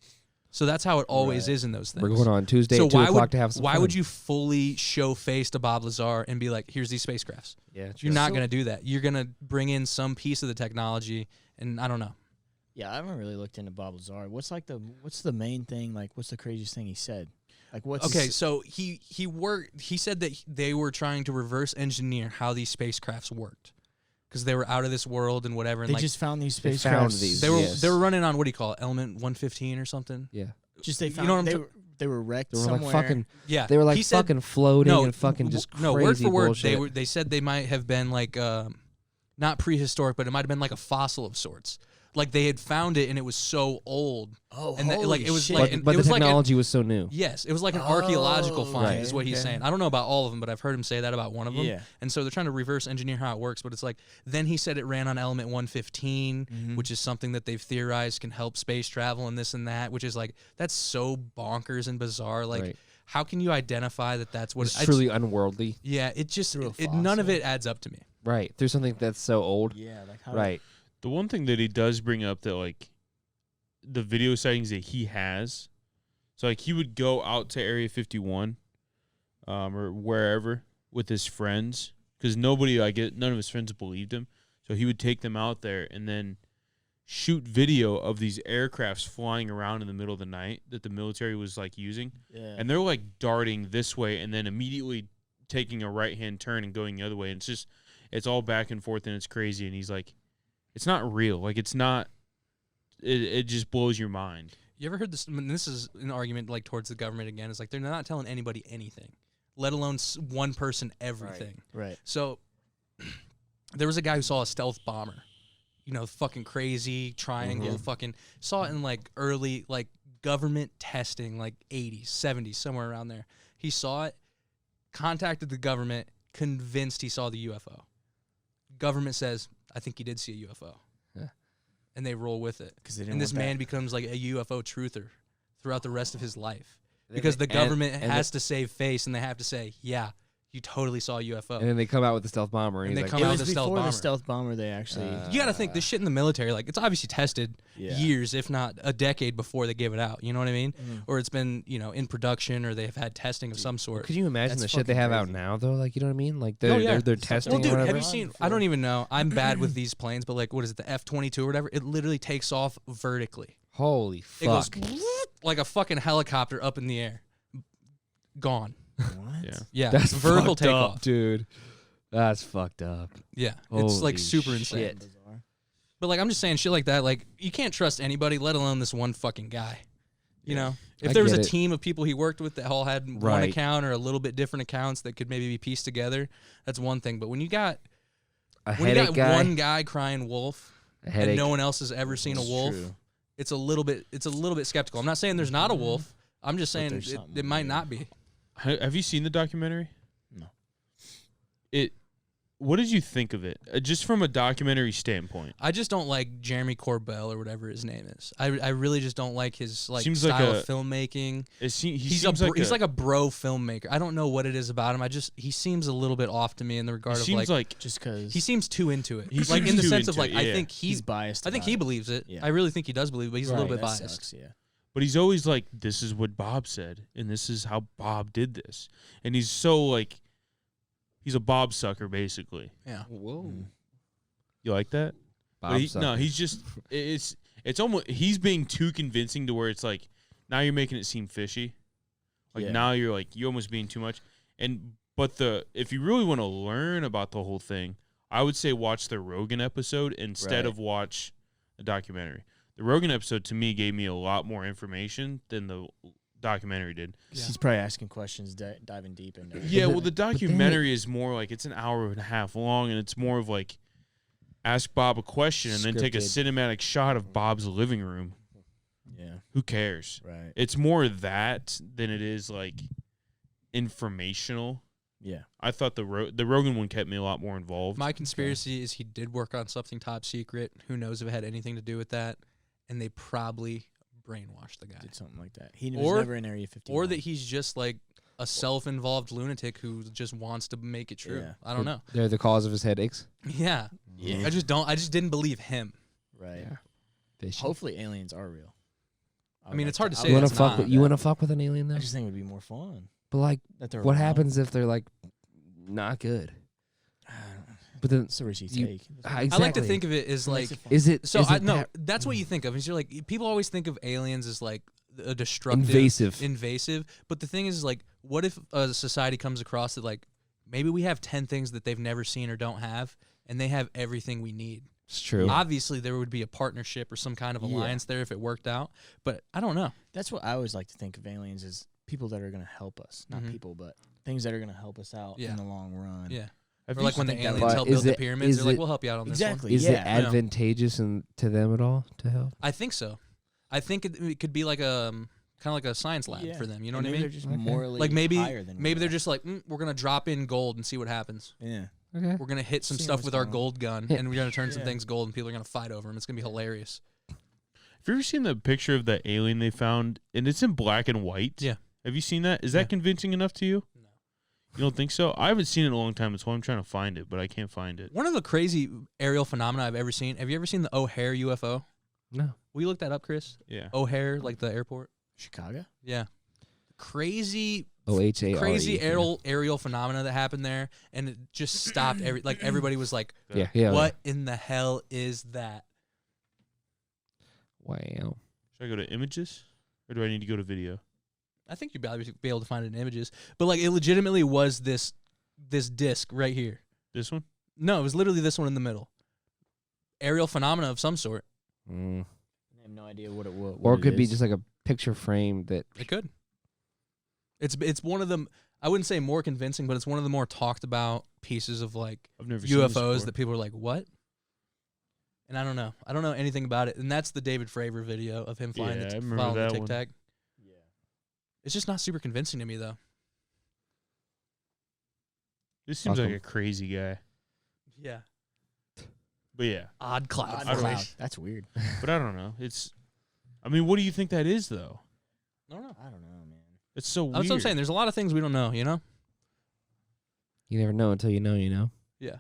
So that's how it always is in those things. We're going on Tuesday So at 2 why o'clock would to have some why fun. would you fully show face to Bob Lazar and be like, here's these spacecrafts? Yeah, You're not going to do that. You're going to bring in some piece of the technology, and I don't know. Yeah, I haven't really looked into Bob Lazar. What's the main thing? Like, what's the craziest thing he said? Like, what's Okay, so he said that they were trying to reverse engineer how these spacecrafts worked because they were out of this world and whatever. And They like just found these They spacecrafts. found these. they were yes. they were running on, what do you call it, element 115 or something? Yeah. Just they You found know what I'm they were wrecked They were somewhere. like fucking. Yeah, They were like he said- fucking floating no, and fucking just crazy no, word for word. bullshit. They said they might have been like not prehistoric, but it might have been like a fossil of sorts. Like they had found it and it was so old. Oh, And that, like, it was shit. like- but and but it the was like a- technology was so new. Yes, it was like an archaeological Oh, find, right, is what he's okay. saying. I don't know about all of them, but I've heard him say that about one of them. Yeah. And so they're trying to reverse engineer how it works, but it's like, then he said it ran on element 115, Mhm. which is something that they've theorized can help space travel and this and that, which is like, that's so bonkers and bizarre. Like, Right. how can you identify that that's what It's I truly unworldly. yeah, it just, Through a none of fossil. it adds up to me. Right. Through something that's so old. Yeah, like how Right. The one thing that he does bring up that like the video sightings that he has, so like he would go out to Area 51, or wherever with his friends because none of his friends believed him, so he would take them out there and then shoot video of these aircrafts flying around in the middle of the night that the military was like using, Yeah. and they're like darting this way and then immediately taking a right-hand turn and going the other way, and it's all back and forth and it's crazy, and he's like, it's not real. Like, it's not. It just blows your mind. You ever heard this? I mean, this is an argument like towards the government again. It's like they're not telling anybody anything, let alone one person everything. Right. So there was a guy who saw a stealth bomber, fucking crazy triangle, fucking saw it in like early like government testing, like 80s, 70s, somewhere around there. He saw it, contacted the government, convinced he saw the UFO. Government says, I think he did see a UFO. Yeah. And they roll with it. 'Cause they didn't And this want that. man becomes like a UFO truther throughout the rest of his life. Because the government has to save face, and they have to say, yeah, you totally saw a UFO. And then they come out with the stealth bomber, and And he's they like, come It out was with a stealth before the bomber. stealth bomber. They actually. You got to think this shit in the military, like it's obviously tested Yeah. years, if not a decade before they give it out. You know what I mean? Mhm. Or it's been, in production, or they've had testing of some sort. Could you imagine That's the shit they fucking have out crazy. now, though? Like, you know what I mean? Like, Oh, yeah. they're testing Well, or dude, whatever. have you seen? I don't even know. I'm bad with these planes, but like, what is it, the F-22 or whatever? It literally takes off vertically. Holy It goes fuck. like a fucking helicopter up in the air. Gone. What? Yeah. Yeah, That's vertical fucked up, takeoff. dude. That's fucked up. Yeah, it's like Holy super insane. shit. Bizarre. But like, I'm just saying shit like that. Like, you can't trust anybody, let alone this one fucking guy. You know, if I there was a get it. team of people he worked with that all had one Right. account or a little bit different accounts that could maybe be pieced together, that's one thing. But when you got A headache guy. one guy crying wolf a and headache. no one else has ever seen a It's wolf, true. it's a little bit skeptical. I'm not saying there's not a wolf. I'm just saying there's it something might weird. not be. Have you seen the documentary? No. What did you think of it? Just from a documentary standpoint. I just don't like Jeremy Corbell or whatever his name is. I really just don't like his Seems style like of filmmaking. He's He's like a bro filmmaker. I don't know what it is about him. He seems a little bit off to me in the regard of like just because he seems too into it. He Like seems in the too sense of into like it, I yeah. think he's biased. I think about he it. believes it. Yeah. I really think he does believe it, but he's a little bit that biased. sucks, yeah. But he's always like, this is what Bob said, and this is how Bob did this. And he's so like, he's a Bob sucker, basically. Yeah. Whoa. You like that? But he's just, it's almost, he's being too convincing to where it's like, now you're making it seem fishy. Like now you're like, you're almost being too much. But if you really want to learn about the whole thing, I would say watch the Rogan episode instead of watch a documentary. The Rogan episode, to me, gave me a lot more information than the documentary did. He's probably asking questions, diving deep into it. Yeah, well, the documentary is more like, it's an hour and a half long, and it's more of like, ask Bob a question and then take a cinematic shot of Bob's living room. Yeah. Who cares? Right. It's more that than it is like informational. Yeah. I thought the Rogan one kept me a lot more involved. My conspiracy is he did work on something top secret. Who knows if it had anything to do with that? And they probably brainwashed the guy. Did something like that. He was never in Area 51. Or that he's just like a self-involved lunatic who just wants to make it true. Yeah. I don't know. They're the cause of his headaches. Yeah. I just didn't believe him. Right. Yeah. Fishy. Hopefully aliens are real. I mean, it's hard to say. You want it's to fuck? not. You want to fuck with an alien though? I just think it would be more fun. But like, That they're what around. happens if they're like not good? But then It's a risky you- take. I like to think of it as like. is it? So is it no, that that's what you think of. Is you're like people always think of aliens as like a destructive, invasive. But the thing is like, what if a society comes across that like maybe we have 10 things that they've never seen or don't have, and they have everything we need. It's true. Obviously, there would be a partnership or some kind of alliance there if it worked out. But I don't know. That's what I always like to think of aliens as people that are going to help us. Not people, but things that are going to help us out in the long run. Yeah. Have Or you like when the think that aliens would- help But build is the it- pyramids, is they're like, it- we'll help you out on Exactly. Is yeah. it advantageous to them at all to help? I think so. I think it could be like a kind of like a science lab for them. You know what I mean? They're just morally Like maybe higher than we they're are. just like we're gonna drop in gold and see what happens. Yeah. Okay. We're gonna hit some See stuff what's with our going on. gold gun, Yeah. and we're gonna turn some Yeah. things gold, and people are gonna fight over them. It's gonna be hilarious. Have you ever seen the picture of the alien they found? And it's in black and white. Yeah. Have you seen that? Is that convincing enough to you? No. You don't think so? I haven't seen it in a long time. That's why I'm trying to find it, but I can't find it. One of the crazy aerial phenomena I've ever seen. Have you ever seen the O'Hare UFO? No. Will you look that up, Chris? Yeah. O'Hare, like the airport. Chicago? Yeah. Crazy OHARE. crazy aerial phenomena that happened there, and it just stopped. Everybody was like, Yeah. Yeah. "What in the hell is that?" Wow. Should I go to images? Or do I need to go to video? I think you'd be able to find it in images, but like it legitimately was this disc right here. This one? No, it was literally this one in the middle. Aerial phenomena of some sort. Mm. I have no idea what it was. Or it could be just like a picture frame that. It could. It's one of them. I wouldn't say more convincing, but it's one of the more talked about pieces of like I've never seen this UFOs before. that people are like, "What?" And I don't know. I don't know anything about it. And that's the David Fravor video of him flying Yeah, I the remember following the that Tic one. Tac. Yeah. It's just not super convincing to me though. This seems Fuck like him. a crazy guy. Yeah. But yeah. Odd cloud. Odd I don't cloud. know. That's weird. But I don't know. I mean, what do you think that is, though? I don't know. I don't know, man. It's so weird. That's what I'm saying. There's a lot of things we don't know, you know? You never know until you know, you know? Yeah.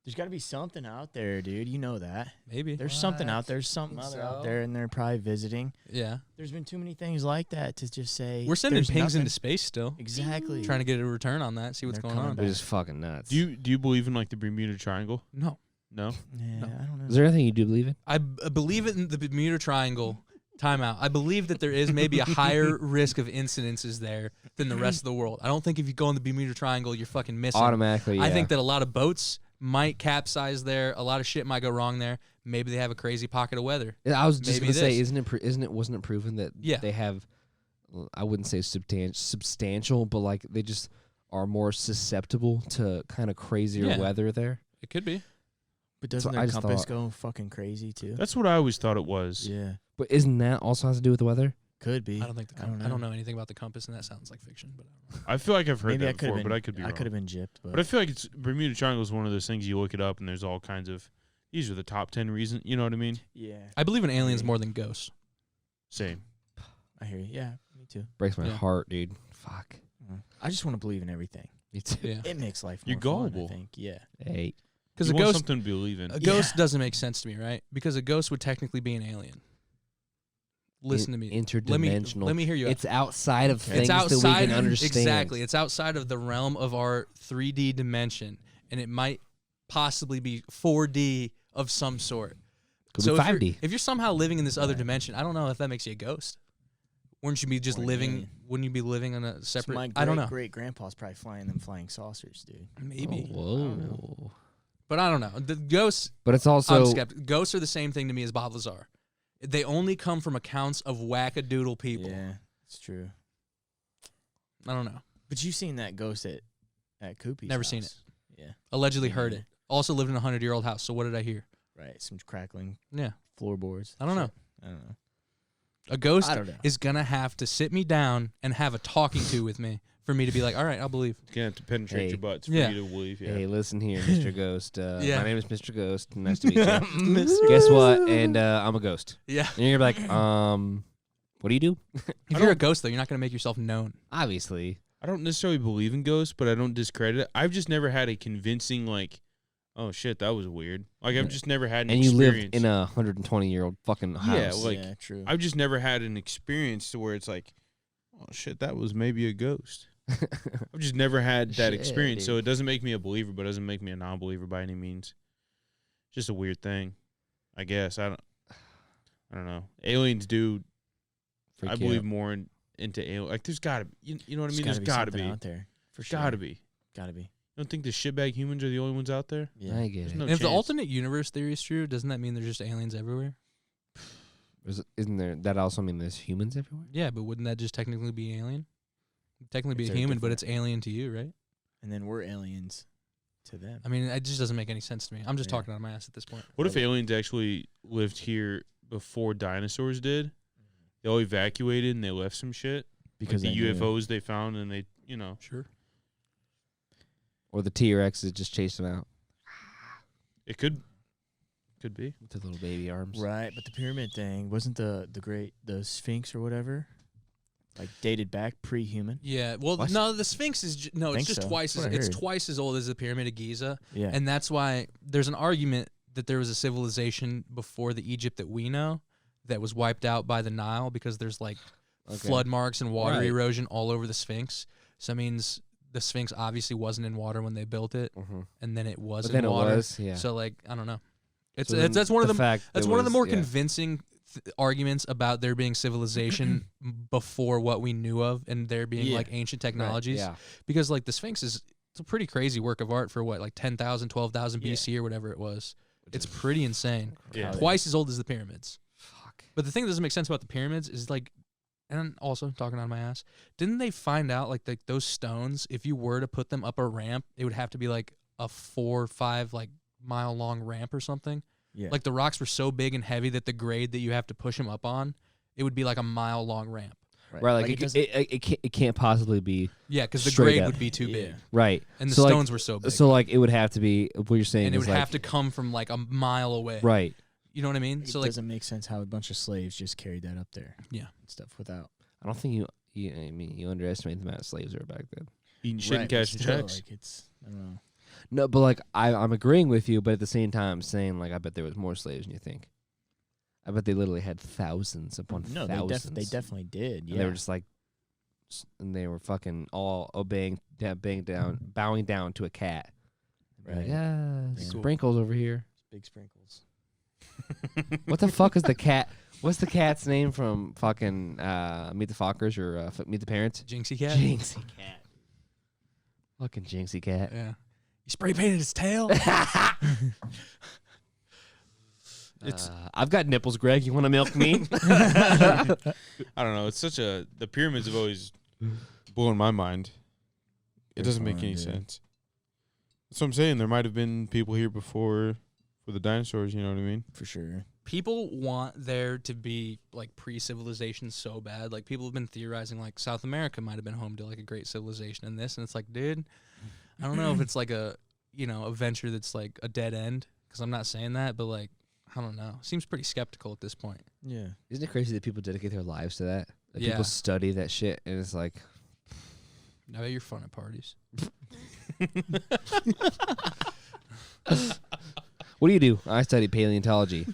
There's got to be something out there, dude. You know that. Maybe. There's something What? out there. There's something Think other out so? there, and they're probably visiting. Yeah. There's been too many things like that to just say. We're sending there's pings nothing. into space still. Exactly. Trying to get a return on that, see what's They're going coming on. back. They're just fucking nuts. Do you believe in like the Bermuda Triangle? No. No. Yeah, No. I don't know. Is there anything you do believe in? I believe it in the Bermuda Triangle. Timeout. I believe that there is maybe a higher risk of incidences there than the rest of the world. I don't think if you go in the Bermuda Triangle, you're fucking missing. Automatically, yeah. I think that a lot of boats might capsize there. A lot of shit might go wrong there. Maybe they have a crazy pocket of weather. I was just maybe going to say, this. wasn't it proven that Yeah. they have, I wouldn't say substantial, but like they just are more susceptible to kind of crazier Yeah. weather there? It could be. But doesn't So their I just compass thought- go fucking crazy too? That's what I always thought it was. Yeah. But isn't that also has to do with the weather? Could be. I don't think the I don't know anything about the compass, and that sounds like fiction. But I don't know. I feel like I've heard Maybe that before, but I could be wrong. I could have been gypped. But I feel like it's Bermuda Triangle is one of those things you look it up and there's all kinds of. These are the top 10 reasons. You know what I mean? Yeah. I believe in aliens more than ghosts. Same. I hear you. Yeah, me too. Breaks my heart, dude. Fuck. I just want to believe in everything. Me too. Yeah. It makes life You're more gullible. fun, I think. Yeah. Hey. Because you a want ghost, something to believe in. a ghost doesn't make sense to me, right? Because a ghost would technically be an alien. Listen to me. Interdimensional. Let me hear you. It's outside of things It's outside that we can understand. Exactly. It's outside of the realm of our 3D dimension, and it might possibly be 4D of some sort. Could so be 5D. if you're somehow living in this other dimension, I don't know if that makes you a ghost. Wouldn't you be just living? Wouldn't you be living on a separate? So I don't know. Great grandpa's probably flying them flying saucers, dude. Maybe. Whoa. But I don't know. The ghosts. But it's also I'm skeptical. Ghosts are the same thing to me as Bob Lazar. They only come from accounts of wackadoodle people. Yeah, it's true. I don't know. But you've seen that ghost at Koopy's Never house. seen it. Yeah. Allegedly heard it. Also lived in a 100-year-old house. So what did I hear? Right. Some crackling Yeah. floorboards. I don't know. I don't know. A ghost I don't know. is gonna have to sit me down and have a talking to with me for me to be like, all right, I'll believe. You're going to have to penetrate your butts for Yeah. you to believe. Yeah. Hey, listen here, Mr. Ghost. Yeah. My name is Mr. Ghost. Nice to meet you. Guess what? And I'm a ghost. Yeah. And you're gonna be like, what do you do? If you're a ghost, though, you're not gonna make yourself known. Obviously. I don't necessarily believe in ghosts, but I don't discredit it. I've just never had a convincing, like, oh, shit, that was weird. Like, I've just never had an And you experience. live in a 120-year-old fucking house. Yeah, like, Yeah, true. I've just never had an experience to where it's like, oh, shit, that was maybe a ghost. I've just never had that Shit, experience, so dude. it doesn't make me a believer, but it doesn't make me a non-believer by any means. Just a weird thing, I guess. I don't know. Aliens do. Freak I you believe out. more into alien. Like, there's gotta be. You know what I mean? There's There's gotta something be. out there for sure. Gotta be. Gotta be. You don't think the shitbag humans are the only ones out there? Yeah. I get There's it. no And if the chance. alternate universe theory is true, doesn't that mean there's just aliens everywhere? Isn't there that also mean there's humans everywhere? Yeah, but wouldn't that just technically be alien? Technically be If a they're human, but different. it's alien to you, right? And then we're aliens to them. I mean, it just doesn't make any sense to me. I'm just Yeah. talking out of my ass at this point. What if aliens actually lived here before dinosaurs did? They all evacuated and they left some shit. Because Like the they knew. UFOs they found and they, Sure. Or the T-Rexes just chased them out it could be. with their little baby arms. Right, but the pyramid thing wasn't the Sphinx or whatever, like dated back pre-human. Yeah. Well, What? no, the Sphinx is no. It's Think just so. twice. That's what I It's heard. twice as old as the Pyramid of Giza, Yeah, and that's why there's an argument that there was a civilization before the Egypt that we know that was wiped out by the Nile because there's like flood marks and water Right. erosion all over the Sphinx. So that means the Sphinx obviously wasn't in water when they built it, Mhm. and then it was But in then it water. was, yeah. So like I don't know. It's So then that's one of the fact that's there one of the was- more yeah. convincing arguments about there being civilization before what we knew of, and there being Yeah. like ancient Right, technologies. Yeah. Because like the Sphinx it's a pretty crazy work of art for what, like 10,000, 12,000 Yeah. BC or whatever it was. It's pretty insane. Yeah. Twice as old as the pyramids. Fuck. But the thing that doesn't make sense about the pyramids is like, and also talking on my ass, didn't they find out like those stones, if you were to put them up a ramp, it would have to be like a 4 or 5 like mile long ramp or something? yeah. Like the rocks were so big and heavy that the grade that you have to push them up on, it would be like a mile long ramp. Right, like, doesn't- it can't possibly be Yeah, because the Straight grade up. would be too Yeah. big, right. and the So, like, stones were so big, So like it would have to be what you're saying and it is would like, have to come from like a mile away. right. You know what I mean? It So like, doesn't make sense how a bunch of slaves just carried that up there. Yeah. and stuff without. I don't think you underestimate the amount of slaves there were back then. Eating shit Right, and but cashing still, checks. Like it's I don't know. No, but like I'm agreeing with you, but at the same time I'm saying like I bet there was more slaves than you think. I bet they literally had thousands upon No, thousands. they definitely did. And Yeah, they were just like, and they were fucking all bowing down to a cat. Like, Right. yeah, Yeah. sprinkles over here. big sprinkles. What the fuck is the cat? What's the cat's name from fucking Meet the Fockers or Meet the Parents? Jinxie cat. Jinxie cat. Fucking Jinxie cat. Yeah. He spray painted his tail. It's I've got nipples, Greg. You want to milk me? I don't know. It's such a the pyramids have always blown my mind. It They're doesn't make fun, any dude. sense. That's what I'm saying. There might have been people here before for the dinosaurs. You know what I mean? For sure. People want there to be like pre-civilization so bad. Like people have been theorizing like South America might have been home to like a great civilization in this, and it's like, dude, I don't know if it's like a a venture that's like a dead end, because I'm not saying that, but like I don't know. Seems pretty skeptical at this point. Yeah. Isn't it crazy that people dedicate their lives to that? Like Yeah. people study that shit, and it's like, I bet you're fun at parties. what do you do? I study paleontology.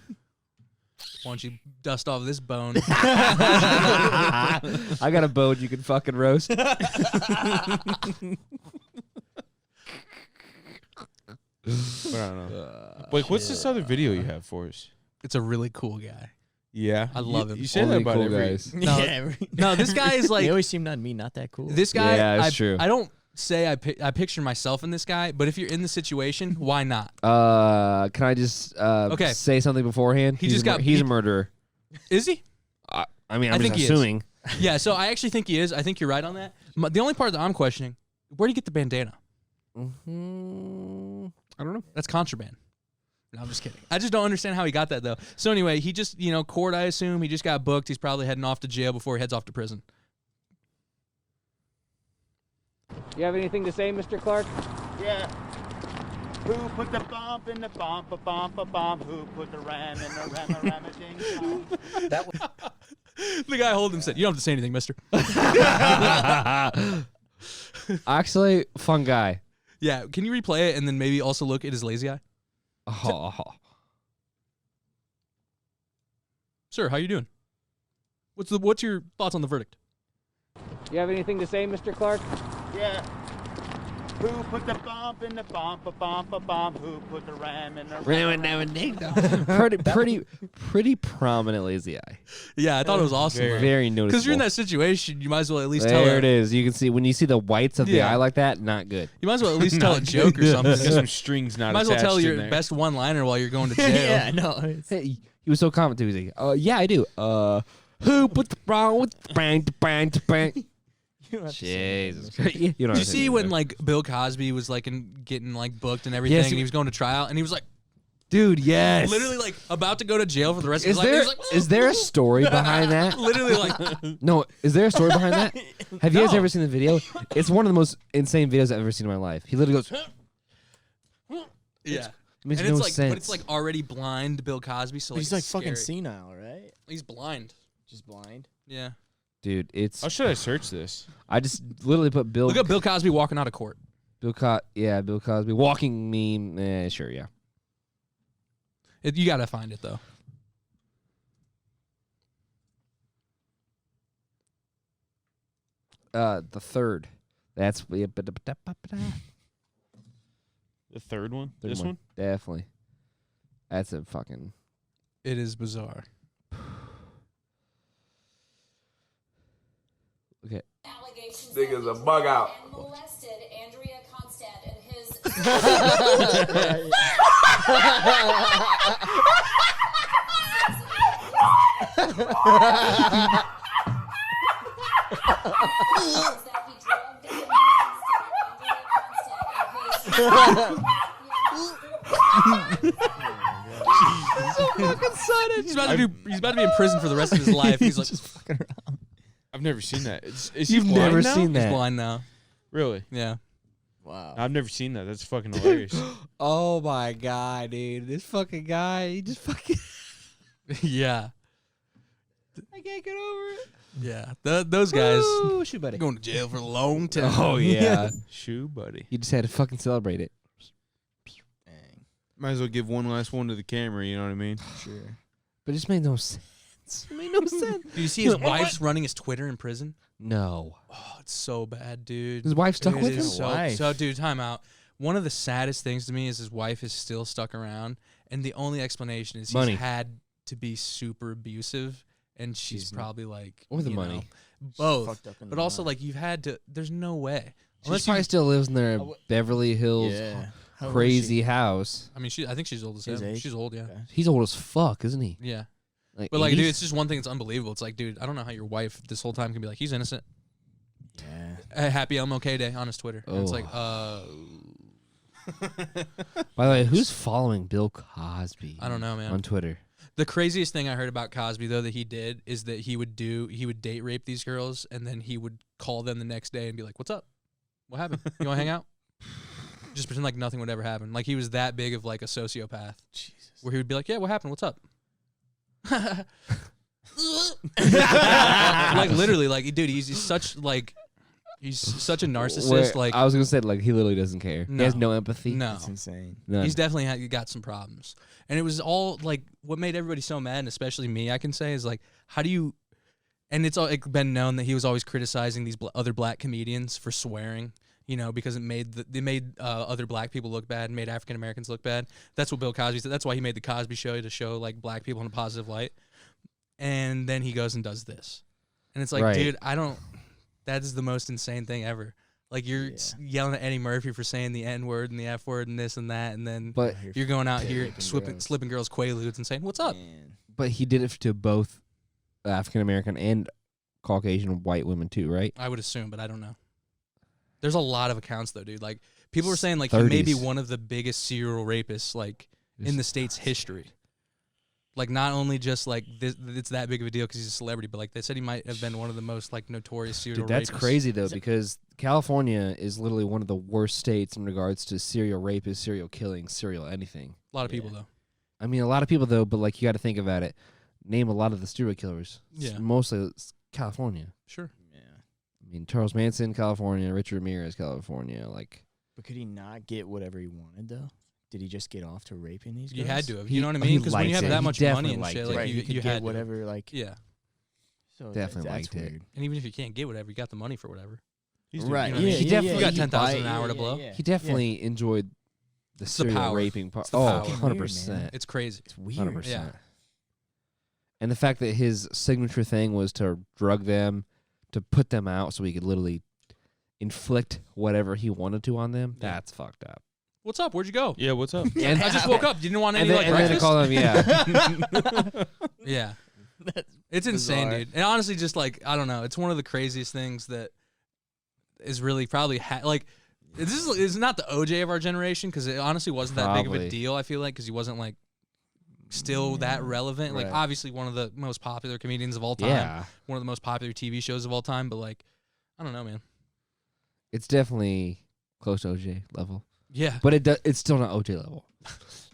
Why don't you dust off this bone? I got a bone you can fucking roast. But I don't know. Like, what's this other video you have for us? It's a really cool guy. Yeah, I love him. You say Only that about cool every guys. No, Yeah. no, this guy is like They always seem to me not that cool. this guy. Yeah, it's true. I don't say I picture myself in this guy, but if you're in the situation, why not? Can I just Okay. say something beforehand? He just got he's a beat. murderer. Is he? I mean, I I'm think just he is. assuming. Yeah. So I actually think he is. I think you're right on that. The only part that I'm questioning, where do you get the bandana? Mm-hmm. I don't know. That's contraband. No, I'm just kidding. I just don't understand how he got that though. So anyway, he just court. I assume he just got booked. He's probably heading off to jail before he heads off to prison. You have anything to say, Mr. Clark? Yeah. Who put the bump in the bump, a bump, a bump? Who put the ram in the ram, a ram, a ding dong? The guy holding him said, "You don't have to say anything, mister." Actually, fun guy. Yeah. Can you replay it and then maybe also look at his lazy eye? Oh. Sir, how you doing? What's your thoughts on the verdict? You have anything to say, Mr. Clark? Yeah. Who put the bump in the bump, a bump, a bump? Who put the ram in the ram, a ram, a ding dong? pretty prominent lazy eye. Yeah, I thought it was awesome. Very noticeable. Because you're in that situation, you might as well at least tell There it. it is. You can see when you see the whites of the Yeah. eye like that, not good. You might as well at least tell a joke or something. Got some strings not Might as well attached tell in your there. best one-liner while you're going to jail. Yeah, no. Hey, he was so confident. He was like, yeah, I do. Who put the wrong with the bang, bang, bang? You don't have to say Jesus anything. Christ. You don't Did you have to see say when that. like Bill Cosby was like getting like booked and everything, Yes, and he was going to trial, and he was like Dude, yes. literally like about to go to jail for the rest of Is his life. there He was like, is there a story behind that? literally like No, is there a story behind that? Have you guys No. ever seen the video? It's one of the most insane videos I've ever seen in my life. He literally goes, yeah. it makes And no it's like, sense. but it's like already blind Bill Cosby, so But like he's like it's fucking scary. senile, right? He's blind. Just blind. Yeah. Dude, it's How should I search this? I just literally put Bill Look up Bill Cosby walking out of court. Bill Cosby walking meme. Sure, yeah. You gotta find it though. The third. That's The third one? This one? Definitely. That's a fucking It is bizarre. okay. Nigga's a bug out. Molested Andrea Constant and his. He's about to be in prison for the rest of his life. He's like, Just fucking around. I've never seen that. Is You've he blind never now? seen he's that. blind now. Really? Yeah. Wow. I've never seen that. That's fucking hilarious. Oh my god, dude. This fucking guy, he just fucking Yeah. I can't get over it. Yeah. Those guys Woo, shoot, buddy. going to jail for a long time. Oh yeah. Shoe buddy. You just had to fucking celebrate it. Dang. Might as well give one last one to the camera, you know what I mean? Sure. But it just made no sense. It made no sense. Do you see his wife's running his Twitter in prison? No. Oh, it's so bad, dude. His wife stuck It with him? is Wife. So, dude, time out. One of the saddest things to me is his wife is still stuck around, and the only explanation is Money. he's had to be super abusive, and she's She's probably like, Or the you money. know, both. fucked up in But the also, mind. like, you've had to. There's no way. She Unless probably you, still lives in their Beverly Hills Yeah. How old is crazy she? house. I mean, I think she's old as His hell. age? She's old, yeah. Okay. He's old as fuck, isn't he? Yeah. Like, But, like, dude, 80s? it's just one thing that's unbelievable. It's like, dude, I don't know how your wife this whole time can be like, he's innocent. Yeah. A happy MLK Day on his Twitter. And it's like, By the way, who's following Bill Cosby? I don't know, man. On Twitter. The craziest thing I heard about Cosby, though, that he did is that he would date rape these girls, and then he would call them the next day and be like, "What's up? What happened? You want to hang out?" Just pretend like nothing would ever happen. Like he was that big of like a sociopath. Jesus. Where he would be like, "Yeah, what happened? What's up?" Like literally, like dude, he's such a narcissist. Like I was gonna say, like he literally doesn't care. No. He has no empathy. no, That's insane. None. he's definitely got some problems. And it was all like what made everybody so mad, and especially me, I can say, is like, how do you? And it's all been known that he was always criticizing these other black comedians for swearing. You know, because it made other black people look bad and made African Americans look bad. That's what Bill Cosby said. That's why he made the Cosby Show, to show like black people in a positive light. And then he goes and does this, and it's like, Right. dude, that is the most insane thing ever. Like you're yelling at Eddie Murphy for saying the N word and the F word and this and that, and then But you're going out here Raping slipping girls quaaludes and saying, "What's up?" Man. but he did it to both African American and Caucasian white women too, right? I would assume, but I don't know. There's a lot of accounts though, dude. Like people were saying, like he may be 30s. one of the biggest serial rapists like in the state's history. Like not only just like this, it's that big of a deal because he's a celebrity, but like they said he might have been one of the most like notorious serial Dude, that's rapists. crazy though, because California is literally one of the worst states in regards to serial rapists, serial killing, serial anything. A lot of people though. I mean, a lot of people though, but like you got to think about it. Name a lot of the serial killers. Yeah. Mostly it's California. Sure. Yeah. I mean, Charles Manson, California. Richard Ramirez, California. Like, But could he not get whatever he wanted though? Did he just get off to raping these girls? You had to have. He- You know what I he mean? Because when you liked have it. that He much money definitely and liked shit, it. like Right, you, he could you get had whatever. Like, To. Yeah. so Definitely that's liked it. weird. And even if you can't get whatever, you got the money for whatever. He's doing Right. you know what I Yeah. mean? He yeah, definitely yeah, got he 10,000 buy- an hour to yeah, blow. yeah, he definitely enjoyed the the serial power. raping part. It's the Oh, power. 100%. It's crazy. It's weird. 100%. Yeah. And the fact that his signature thing was to drug them, to put them out so he could literally inflict whatever he wanted to on them, Yeah. that's fucked up. What's up? Where'd you go? Yeah, what's up? And I just woke up. You didn't want any and then, like and then to breakfast? call him, yeah. Yeah. That's It's insane, bizarre. dude. And honestly, just like, I don't know. It's one of the craziest things that is really probably, like, this is not the OJ of our generation because it honestly wasn't that big of a Probably. deal, I feel like, because he wasn't, like, still that relevant. Like, Right. obviously, one of the most popular comedians of all time. Yeah. One of the most popular TV shows of all time. But, like, I don't know, man. It's definitely close to OJ level. Yeah. But it's still not OJ level.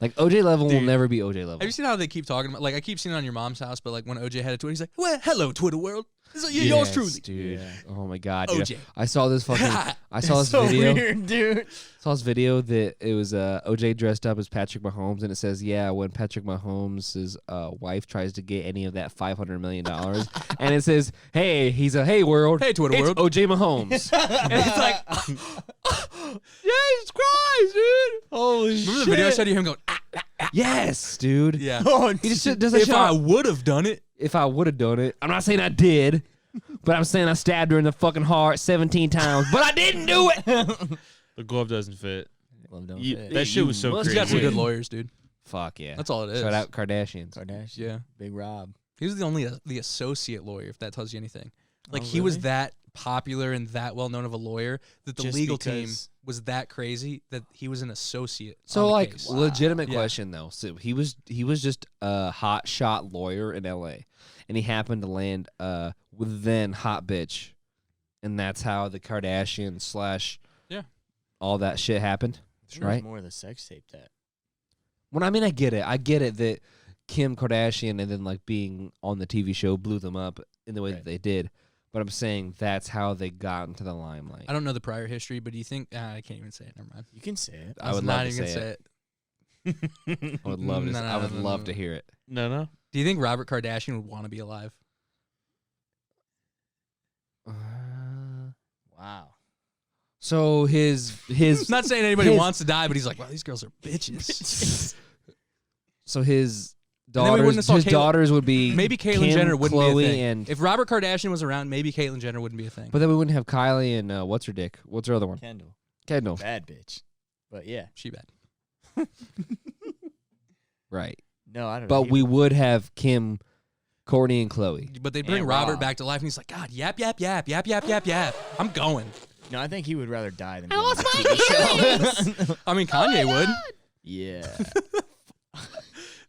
Like, OJ level will Dude. never be OJ level. Have you seen how they keep talking about, like, I keep seeing it on your mom's house, but, like, when OJ had a Twitter, he's like, well, hello, Twitter world. It's like, yours Yes, truly. dude. Yeah. Oh my god, dude. OJ. I saw this fucking. I saw this so video. weird, dude. Saw this video that it was OJ dressed up as Patrick Mahomes, and it says, "Yeah, when Patrick Mahomes' wife tries to get any of that $500 million," and it says, "Hey, he's a hey world, Hey, Twitter it's world. OJ Mahomes," and it's like, Jesus Christ, dude! Holy Remember the video I showed you him going, Yes, dude. yeah. He just does that If shit. I would have done it. If I would have done it, I'm not saying I did, but I'm saying I stabbed her in the fucking heart 17 times, but I didn't do it. The glove doesn't fit. Love don't You- fit. that shit was so must He's crazy. got some good lawyers, dude. Fuck yeah. That's all it is. Shout out Kardashians. Kardashian. Yeah. Big Rob. He was the associate lawyer, if that tells you anything. Like Oh, he was really? that popular and that well known of a lawyer that the Just legal team because- was that crazy that he was an associate. So on the like case. legitimate Yeah. question though. So he was just a hot shot lawyer in LA, and he happened to land with then hot bitch, and that's how the Kardashian / Yeah. all that shit happened. Sure, Right? it's more of the sex tape that. Well, I mean, I get it that Kim Kardashian and then like being on the TV show blew them up in the way that Right. they did. But I'm saying that's how they got into the limelight. I don't know the prior history, but do you think I can't even say it. Never mind. You can say it. I was would not love to even say gonna it. say it. I would love to. No, I would no, love no. to hear it. No. Do you think Robert Kardashian would want to be alive? Wow. So his Not saying anybody his- wants to die, but he's like, wow, these girls are bitches. so his And then we wouldn't daughters have saw his Caitlyn- daughters would be Maybe Caitlyn Kim, Jenner wouldn't Khloe, be a thing. and If Robert Kardashian was around, maybe Caitlyn Jenner wouldn't be a thing. but then we wouldn't have Kylie and what's her dick? What's her other one? Kendall. Kendall. Bad bitch. But yeah. She bad. Right. No, I don't know. But we would have Kim Courtney and Chloe. But they bring And Robert Rob. back to life, and he's like, God, yap, yap, yap, yap, yap, yap, yap. I'm going. No, I think he would rather die than be on the TV show. I mean, Kanye would. Yeah.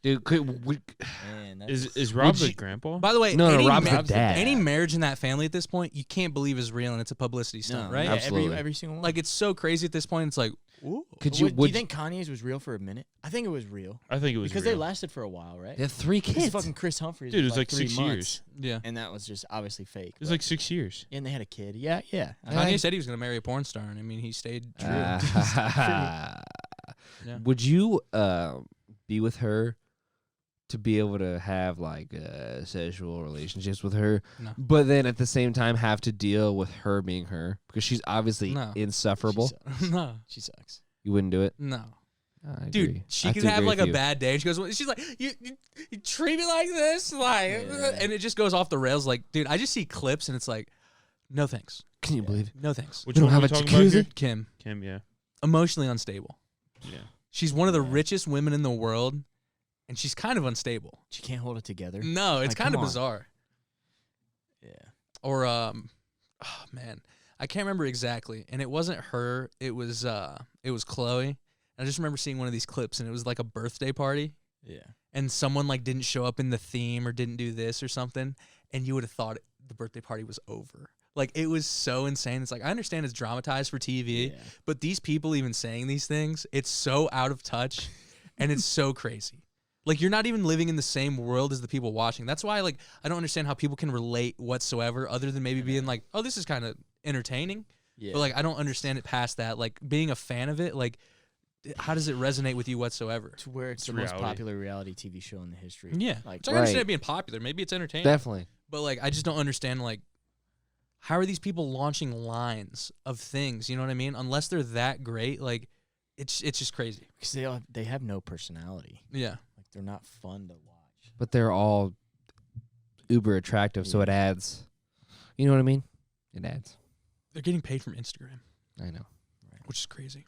Dude, Man, Is Rob the grandpa? By the way, No, any, Rob's the dad. any marriage in that family at this point, you can't believe is real, and it's a publicity stunt, right? Yeah, Absolutely. every single one. Like, it's so crazy at this point. It's like, ooh. could you? do Would you think Kanye's was real for a minute? I think it was real. I think it was because real. they lasted for a while, right? They have 3 Because kids. fucking Chris Humphries. Dude, it was like 3 6 months, years. Yeah. and that was just obviously fake. It was but- like 6 years. and they had a kid. Yeah. Kanye said he was going to marry a porn star, and I mean, he stayed true. Yeah. Would you be with her to be able to have like sexual relationships with her, No. but then at the same time have to deal with her being her because she's obviously No. insufferable? No. She sucks. You wouldn't do it, No. I Dude, agree. she I could have to have agree like with a you. bad day. She's like, you treat me like this, like, and it just goes off the rails. Like, dude, I just see clips and it's like, no thanks, Can you believe it? no thanks. Which You don't one have are we a talking about here? jacuzzi? Kim, Kim, yeah. emotionally unstable. Yeah. She's one of the richest women in the world, and she's kind of unstable. She can't hold it together. No, it's Like, kind of come on. bizarre. Yeah. Or oh man, I can't remember exactly. And it wasn't her. It was Chloe. I just remember seeing one of these clips, and it was like a birthday party, Yeah. and someone like didn't show up in the theme or didn't do this or something, and you would have thought the birthday party was over. Like, it was so insane. It's like, I understand it's dramatized for TV, Yeah. but these people even saying these things, it's so out of touch, and it's so crazy. Like, you're not even living in the same world as the people watching. That's why, like, I don't understand how people can relate whatsoever, other than maybe being like, oh, this is kind of entertaining. Yeah. But, like, I don't understand it past that. Like, being a fan of it, like, how does it resonate with you whatsoever? to where it's It's the most reality. popular reality TV show in the history. Yeah. Like, So I understand Right. it being popular. Maybe it's entertaining. Definitely. But, like, I just don't understand, like, how are these people launching lines of things? You know what I mean? Unless they're that great, like, it's just crazy. because they have no personality. Yeah. Like, they're not fun to watch. But they're all uber attractive, so Yeah. it adds. You know what I mean? It adds. They're getting paid from Instagram, I know. which is crazy.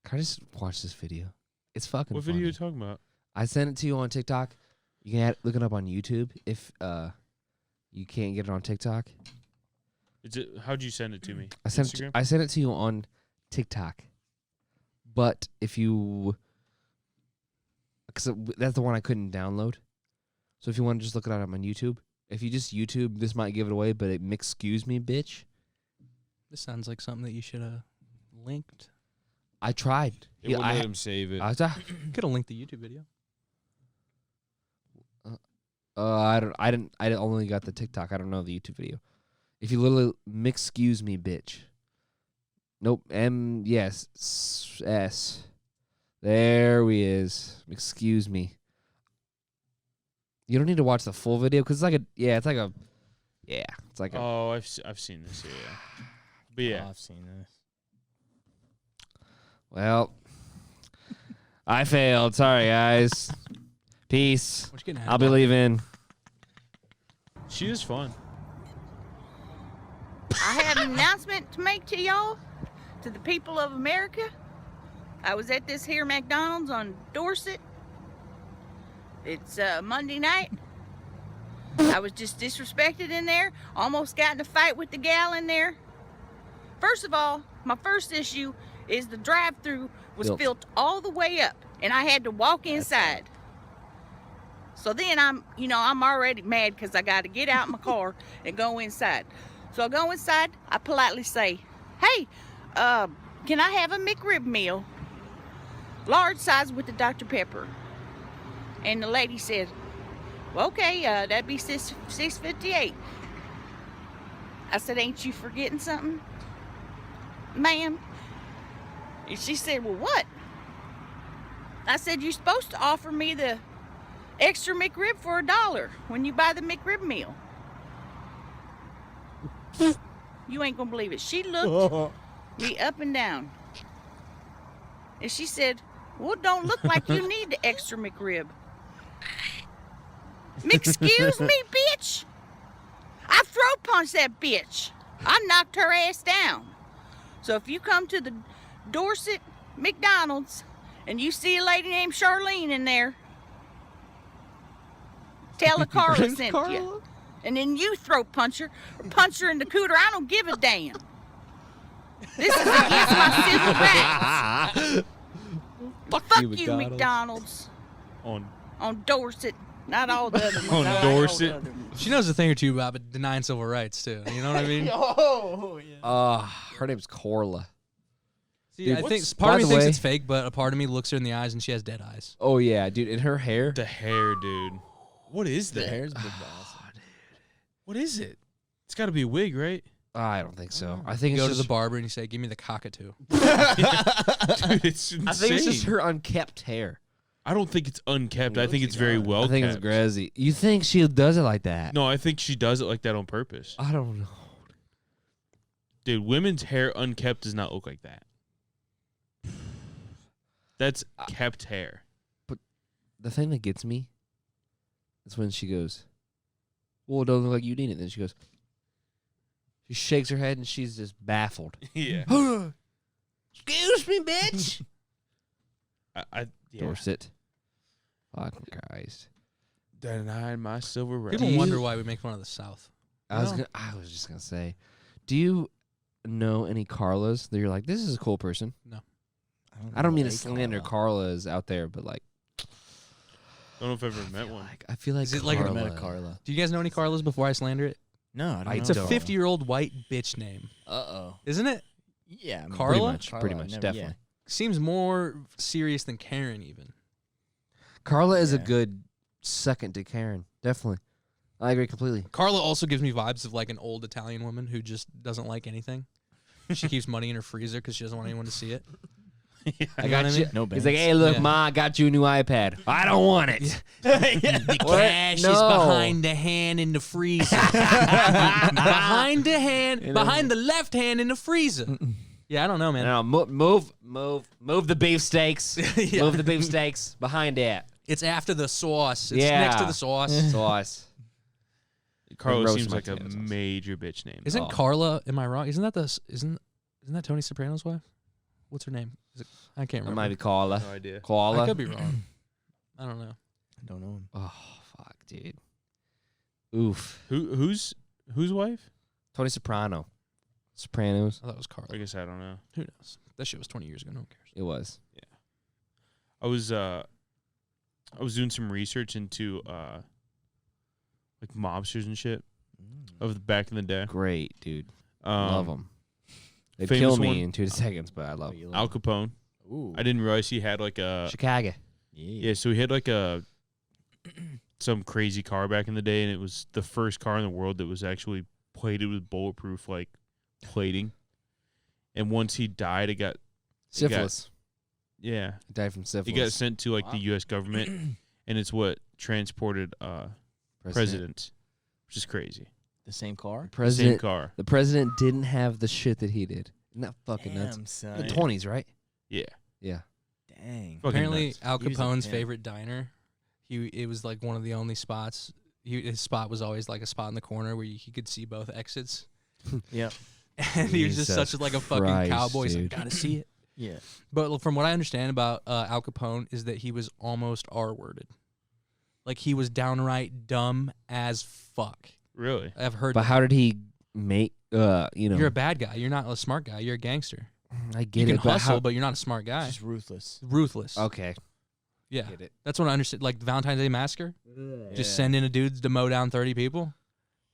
Can I just watch this video? It's fucking What funny. video are you talking about? I sent it to you on TikTok. You can look it up on YouTube if you can't get it on TikTok. How'd you send it to me? I sent Instagram? it to you on TikTok. But if you, because that's the one I couldn't download. So if you want to just look it up on YouTube, if you just YouTube, this might give it away. But excuse me, bitch. This sounds like something that you should have linked. I tried. It Yeah, wouldn't I let him save it. Could have linked the YouTube video. I only got the TikTok. I don't know the YouTube video. If you literally excuse me, bitch. Nope. Yes. S. There he is. Excuse me. You don't need to watch the full video because it's like a. Oh, I've seen this. Yeah. But yeah. Oh, I've seen this. Well, I failed. Sorry, guys. Peace. What you getting at? I'll be leaving. She is fun. I have an announcement to make to y'all, to the people of America. I was at this here McDonald's on Dorset. It's Monday night. I was just disrespected in there. Almost got in a fight with the gal in there. First of all, my first issue is the drive-thru was Yep. filled all the way up, and I had to walk inside. So then I'm already mad because I got to get out my car and go inside. So I go inside, I politely say, hey, can I have a McRib meal? Large size with the Dr. Pepper. And the lady said, well, okay, that'd be $6.58. I said, ain't you forgetting something, ma'am? And she said, well, what? I said, you're supposed to offer me the extra McRib for $1 when you buy the McRib meal. You ain't gonna believe it. She looked me up and down. And she said, well, it don't look like you need the extra McRib. Excuse me, bitch. I throat punched that bitch. I knocked her ass down. So if you come to the Dorset McDonald's and you see a lady named Charlene in there, Tell her Carla Bring sent Carla? you. And then you throat punch her or punch her in the cooter. I don't give a damn. This is against my civil rights. Fuck you, McDonald's. On Dorset. Not all the other ones. On Dorset. She knows a thing or two about denying civil rights too. You know what I mean? Oh, yeah. Her name's Corla. See, Dude, I think by part of me the thinks way- it's fake, but a part of me looks her in the eyes and she has dead eyes. Oh yeah, dude, and her hair. The hair, dude. What is that? The hair's big awesome. What is it? It's got to be a wig, right? I don't think so. I think You it's go to just the barber and you say, "Give me the cockatoo." Dude, it's insane. I think it's just her unkept hair. I don't think it's unkept. I think it's very well I think kept. it's grassy. You think she does it like that? No, I think she does it like that on purpose. I don't know. Dude, women's hair unkept does not look like that. That's kept hair. The thing that gets me is when she goes, "Well, it doesn't look like you need it." Then she goes, she shakes her head and she's just baffled. Yeah. Excuse me, bitch. Yeah. Dorset. Fucking Christ. Denying my silver rights. People wonder why we make fun of the South. I was just gonna say, do you know any Carlas that you're like, this is a cool person? No. I don't mean to Hey, slander Carlas out there, but like, I don't know if I've ever met one. I feel like Is it like Carla, a met a Carla. Do you guys know any Carlas before I slander it? No, I don't I know. It's a don't. 50-year-old white bitch name, Uh-oh. isn't it? Yeah. I mean, Carla? pretty much, never- definitely. Seems more serious than Karen even. Carla is a Yeah. good second to Karen. Definitely. I agree completely. Carla also gives me vibes of like an old Italian woman who just doesn't like anything. She keeps money in her freezer because she doesn't want anyone to see it. I You know got what I you. mean? No He's bangs. like, hey, look, Yeah. Ma, I got you a new iPad. I don't want it. The What? cash No. is behind the hand in the freezer. Behind the hand, behind the left hand in the freezer. Yeah, I don't know, man. No, move the beefsteaks. Yeah. Move the beefsteaks behind that. It's after the sauce. It's Yeah. next to the sauce. Sauce. Carla roast seems my like a potatoes also. major bitch name. Isn't Oh. Carla? Am I wrong? Isn't that Tony Soprano's wife? What's her name? I can't It remember. might be Carla. No idea. Carla. I could be wrong. I don't know. I don't know him. Oh, fuck, dude. Oof. Whose wife? Tony Soprano. Sopranos. I thought it was Carla. I guess I don't know. Who knows? That shit was 20 years ago. No one cares. It was. I was doing some research into like mobsters and shit of the back in the day. Great, dude. Um, Love them. They'd famous kill me one? in 2 seconds, but I love them. Al Capone. Ooh. I didn't realize he had like a Chicago. yeah. So he had like a some crazy car back in the day, and it was the first car in the world that was actually plated with bulletproof like plating. And once he died, it got Syphilis. yeah. He died from It syphilis. got sent to like the U.S. government, and it's what transported presidents, which is crazy. The same car? Same President. car. The president didn't have the shit that he did. Isn't that fucking nuts? Damn, son. The 20s, right? Yeah. Yeah. Dang. Fucking Apparently, nuts. Al He was a Capone's pimp. favorite diner, it was like one of the only spots. His spot was always like a spot in the corner where he could see both exits. Yep. And he was just Jesus such like a fucking Christ, cowboy. He's like, dude. gotta see it. Yeah. But from what I understand about Al Capone is that he was almost R-worded. Like he was downright dumb as fuck. Really? I've heard. But that. how did he make, You're a bad guy. You're not a smart guy. You're a gangster. I You get can it, but hustle, how? but you're not a smart guy. Just ruthless. Ruthless. Okay. Yeah. Get it. That's what I understood. Like the Valentine's Day Massacre. Just send in a dude to mow down 30 people.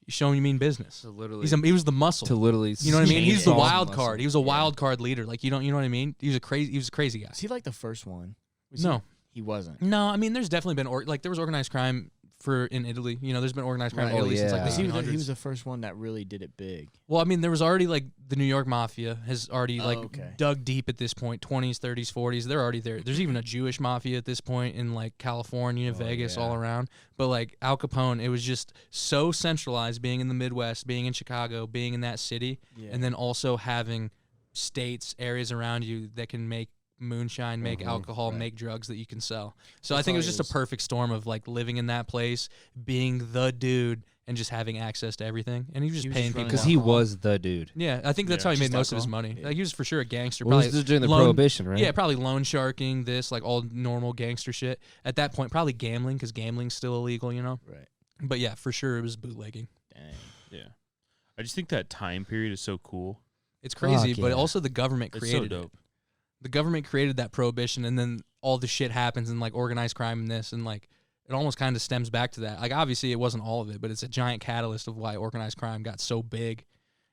You show him you mean business. So literally. He was the muscle. to literally. You know what I mean? He's the chainsaw wild muscle. card. He was a Yeah. wild card leader. Like you know what I mean? He was a crazy guy. Was he like the first one? Was No. He wasn't. No, I mean there's definitely been there was organized crime in Italy. You know, there's been organized crime Right. in Oh, Italy since like yeah. the He 1800s. was the first one that really did it big. Well, I mean, there was already like the New York Mafia has already Oh, like okay. dug deep at this point. 20s, 30s, 40s. They're already there. There's even a Jewish Mafia at this point in like California, Vegas, yeah. all around. But like Al Capone, it was just so centralized being in the Midwest, being in Chicago, being in that city, Yeah. and then also having states, areas around you that can make moonshine, make alcohol, right. make drugs that you can sell. So I That's think it all was he just was. a perfect storm of like living in that place, being the dude, and just having access to everything. And he was just He was paying just running people. Because he alcohol. was the dude. Yeah, I think that's Yeah. how he made Just most of his alcohol? money. Yeah. Like he was for sure a gangster. Well, Probably this was during the loan- Prohibition, right? Yeah, probably loan sharking, this like all normal gangster shit. At that point, probably gambling because gambling's still illegal. You know. Right. But yeah, for sure it was bootlegging. Dang. Yeah. I just think that time period is so cool. It's crazy, Fuck but yeah. also the government It's created so it. dope. The government created that prohibition, and then all the shit happens and like organized crime and this, and like it almost kind of stems back to that. Like obviously it wasn't all of it, but it's a giant catalyst of why organized crime got so big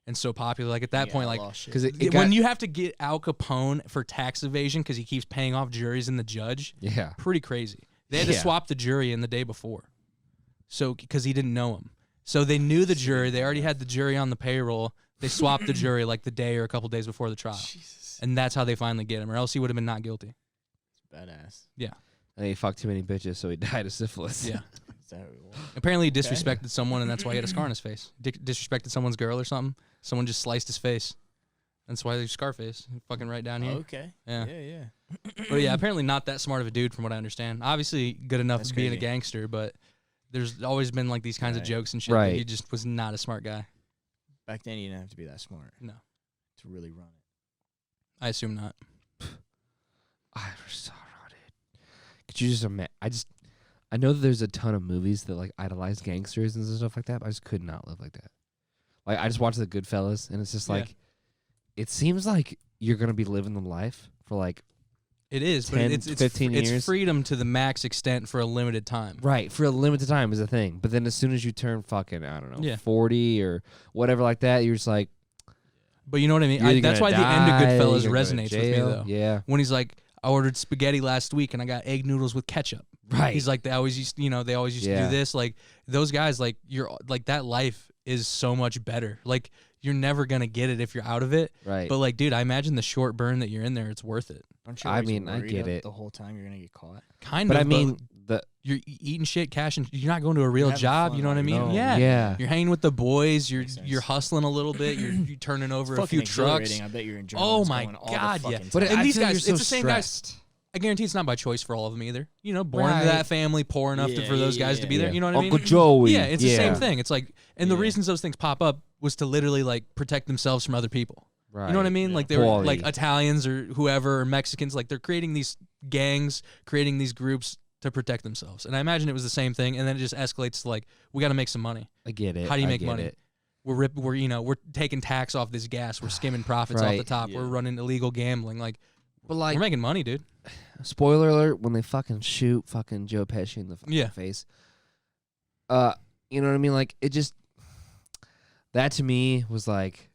and so popular. Like at that point, like because when you have to get Al Capone for tax evasion because he keeps paying off juries and the judge, yeah, pretty crazy. They had to swap the jury in the day before, so because he didn't know him. So they knew the jury. They already had the jury on the payroll. They swapped the jury like the day or a couple days before the trial. Jesus. And that's how they finally get him, or else he would have been not guilty. Badass. Yeah. and he fucked too many bitches, so he died of syphilis. Yeah. Is that what it was? Apparently he disrespected someone, and that's why he had a scar on his face. Disrespected someone's girl or something. Someone just sliced his face. That's why there's Scarface. Fucking right down here. Okay. Yeah. Yeah. But yeah, apparently not that smart of a dude from what I understand. Obviously good enough That's to being a crazy. gangster, but there's always been like these kinds of Right. jokes and shit. Right. That he just was not a smart guy. Back then, you didn't have to be that smart No. to really run it. I assume not. I saw it. Could you just imagine? I know that there's a ton of movies that like idolize gangsters and stuff like that, but I just could not live like that. Like I just watched The Goodfellas, and it's just like, it seems like you're gonna be living the life for like It is, 10, but it's 15 it's years. freedom to the max extent for a limited time. right for a limited time is a thing. But then as soon as you turn fucking I don't know Yeah. 40 or whatever like that, you're just like, But you know what I mean? you're either That's why gonna the end of die, Goodfellas you're gonna go to resonates with me, jail. though. Yeah, When he's like, I ordered spaghetti last week and I got egg noodles with ketchup. right. He's like, they always used to Yeah. do this. Like, those guys, like, you're like, that life is so much better. Like, you're never going to get it if you're out of it. right. But, like, dude, I imagine the short burn that you're in there, it's worth it. Aren't you I always mean, I worried get of it. the whole time you're gonna get caught. Kind but of. I mean the you're eating shit, cashing. You're not going to a real having job. fun You know what I on mean? your own. Yeah. yeah. You're hanging with the boys. You're Makes sense. you're hustling a little bit. You're turning over a few Fucking trucks. exhilarating. I bet you're enjoying. Oh what's my going all the God, yeah. fucking But time. And I these feel guys, you're so it's the same guys. stressed. I guarantee it's not by choice for all of them either. You know, born Right. into that family, poor enough Yeah, for those yeah, guys yeah, to be there. yeah. You know what I mean? Uncle Joey. Yeah, it's the same Yeah. thing. It's like, and the Yeah. reasons those things pop up was to literally like protect themselves from other people. Right. You know what I mean? Yeah. Like they were Quality. like Italians or whoever or Mexicans. Like they're creating these gangs, creating these groups to protect themselves. And I imagine it was the same thing. And then it just escalates to like, we got to make some money. I get it. How do you I make get money? it. We're taking tax off this gas. We're skimming profits off the Right. top. Yeah. We're running illegal gambling. Like But like, we're making money, dude. spoiler alert, when they fucking shoot fucking Joe Pesci in the fucking Yeah. face. You know what I mean? Like it just that to me was like,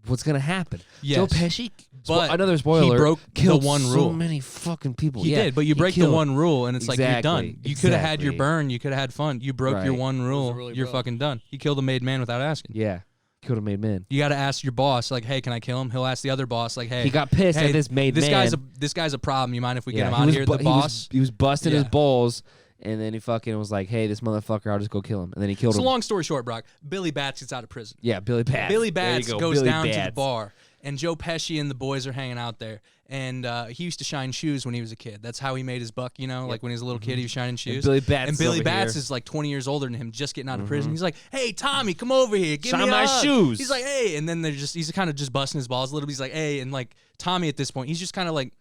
what's gonna happen? Yes. Joe Pesci, But another spoiler, he broke killed the one so rule. many fucking people. He Yeah, did, but you he break the killed- one rule, and it's like you're done. Exactly, You could have had your exactly. burn. You could have had fun. You broke your Right. one rule. really You're broke. fucking done. He killed a made man without asking. Yeah, could have made men. You got to ask your boss, like, hey, can I kill him? He'll ask the other boss, like, hey, He got pissed hey, at this made this man. guy's a problem. You mind if we get him he out of was here? bu- The he was- boss. he was busting his Yeah. balls, and then he fucking was like, "Hey, this motherfucker, I'll just go kill him." And then he killed So him. long story short, Brock, Billy Bats gets out of prison. Yeah, Billy Bats. Billy There you Bats go, goes Billy down to the Bats. bar, and Joe Pesci and the boys are hanging out there. And he used to shine shoes when he was a kid. That's how he made his buck, you know? Like when he was a little kid, he was shining shoes. Billy Bats And is Billy over Bats here. is like 20 years older than him, just getting out of prison. He's like, hey, Tommy, come over here. Give Shine me a my hug." shoes. He's like, hey. And then he's kind of just busting his balls a little bit. He's like, hey. And like Tommy at this point, he's just kind of like,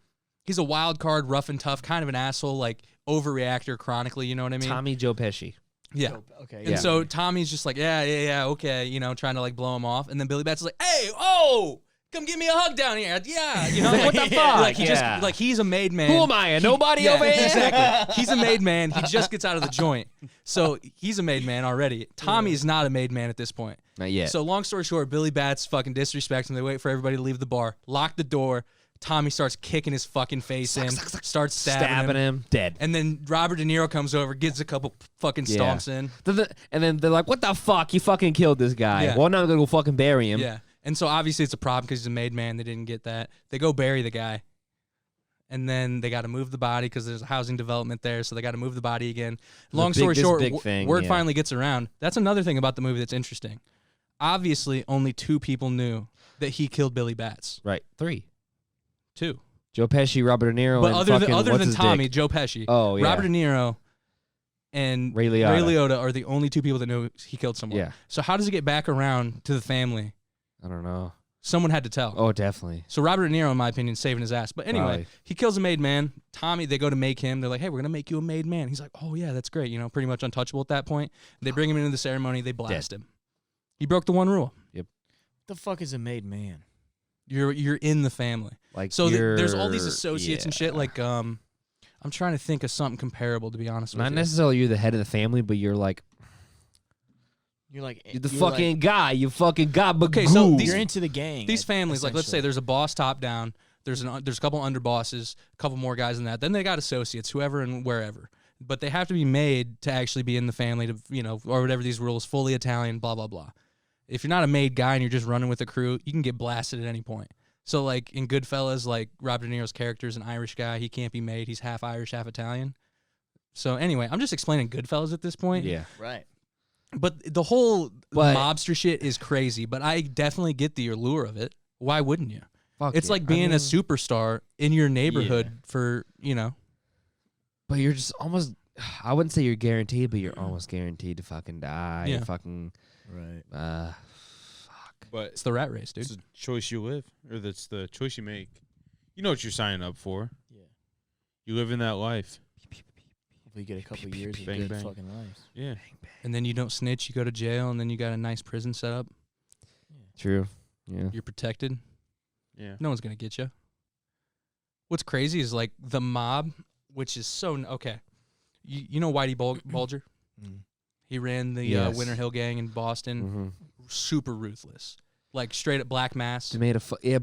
he's a wild card, rough and tough, kind of an asshole, like overreactor chronically, you know what I mean? Tommy Joe Pesci. Yeah. Okay. And so Tommy's just like, yeah, okay, you know, trying to like blow him off. And then Billy Bats is like, hey, oh, come give me a hug down here. Yeah, you know, What the fuck? Like, he just, Yeah. like he's a made man. Who am I? A nobody Yeah, over here? Exactly. He's a made man. He just gets out of the joint. So he's a made man already. Tommy is not a made man at this point. Not yet. So long story short, Billy Bats fucking disrespects him. They wait for everybody to leave the bar, lock the door. Tommy starts kicking his fucking face in, starts stabbing him. dead. And then Robert De Niro comes over, gives a couple fucking Yeah. stomps in. And then they're like, "What the fuck? You fucking killed this guy." Yeah. Well, now I'm gonna go fucking bury him. Yeah. And so obviously it's a problem because he's a made man. They didn't get that. They go bury the guy. And then they got to move the body because there's a housing development there. So they got to move the body again. Long story short, thing, word yeah. finally gets around. That's another thing about the movie that's interesting. Obviously, only 2 people knew that he killed Billy Bats. Right. 3. 2. Joe Pesci, Robert De Niro, But and other fucking, than what's his Tommy, dick? Joe Pesci, Oh, yeah. Robert De Niro, and Ray Liotta. are the only 2 people that know he killed someone. Yeah. So how does it get back around to the family? I don't know. Someone had to tell. Oh, definitely. So Robert De Niro, in my opinion, saving his ass. But anyway, Probably. he kills a made man. Tommy, they go to make him. They're like, hey, we're going to make you a made man. He's like, oh, yeah, that's great. You know, pretty much untouchable at that point. They bring him into the ceremony. They blast him. He broke the one rule. Yep. The fuck is a made man? You're in the family. Like, so there's all these associates and shit. yeah. Like, I'm trying to think of something comparable, to be honest with Not you. necessarily you're the head of the family, but you're like, You're like you're the fucking guy. You fucking got Okay, so you're into the gang. These families, like, let's say there's a boss top down. There's a couple underbosses, a couple more guys than that. Then they got associates, whoever and wherever. But they have to be made to actually be in the family, to or whatever these rules, fully Italian, blah blah blah. If you're not a made guy and you're just running with a crew, you can get blasted at any point. So like in Goodfellas, like Robert De Niro's character is an Irish guy. He can't be made. He's half Irish, half Italian. So anyway, I'm just explaining Goodfellas at this point. Yeah. Right. But the whole mobster shit is crazy, but I definitely get the allure of it. Why wouldn't you? It's like being a superstar in your neighborhood for, But you're just almost, I wouldn't say you're guaranteed, but you're almost guaranteed to fucking die. Yeah. You're fucking, right. Fuck. But it's the rat race, dude. It's the choice you live, or that's the choice you make. You know what you're signing up for. Yeah. You live in that life. Hopefully you get a couple of years of Bang, good bang. fucking life. Yeah. And then you don't snitch, you go to jail, and then you got a nice prison set up. True. Yeah. You're protected. Yeah. No one's going to get you. What's crazy is like the mob, which is so, okay. You know Whitey Bulger? He ran the Winter Hill gang in Boston. Mm-hmm. Super ruthless. Like straight up Black Mass.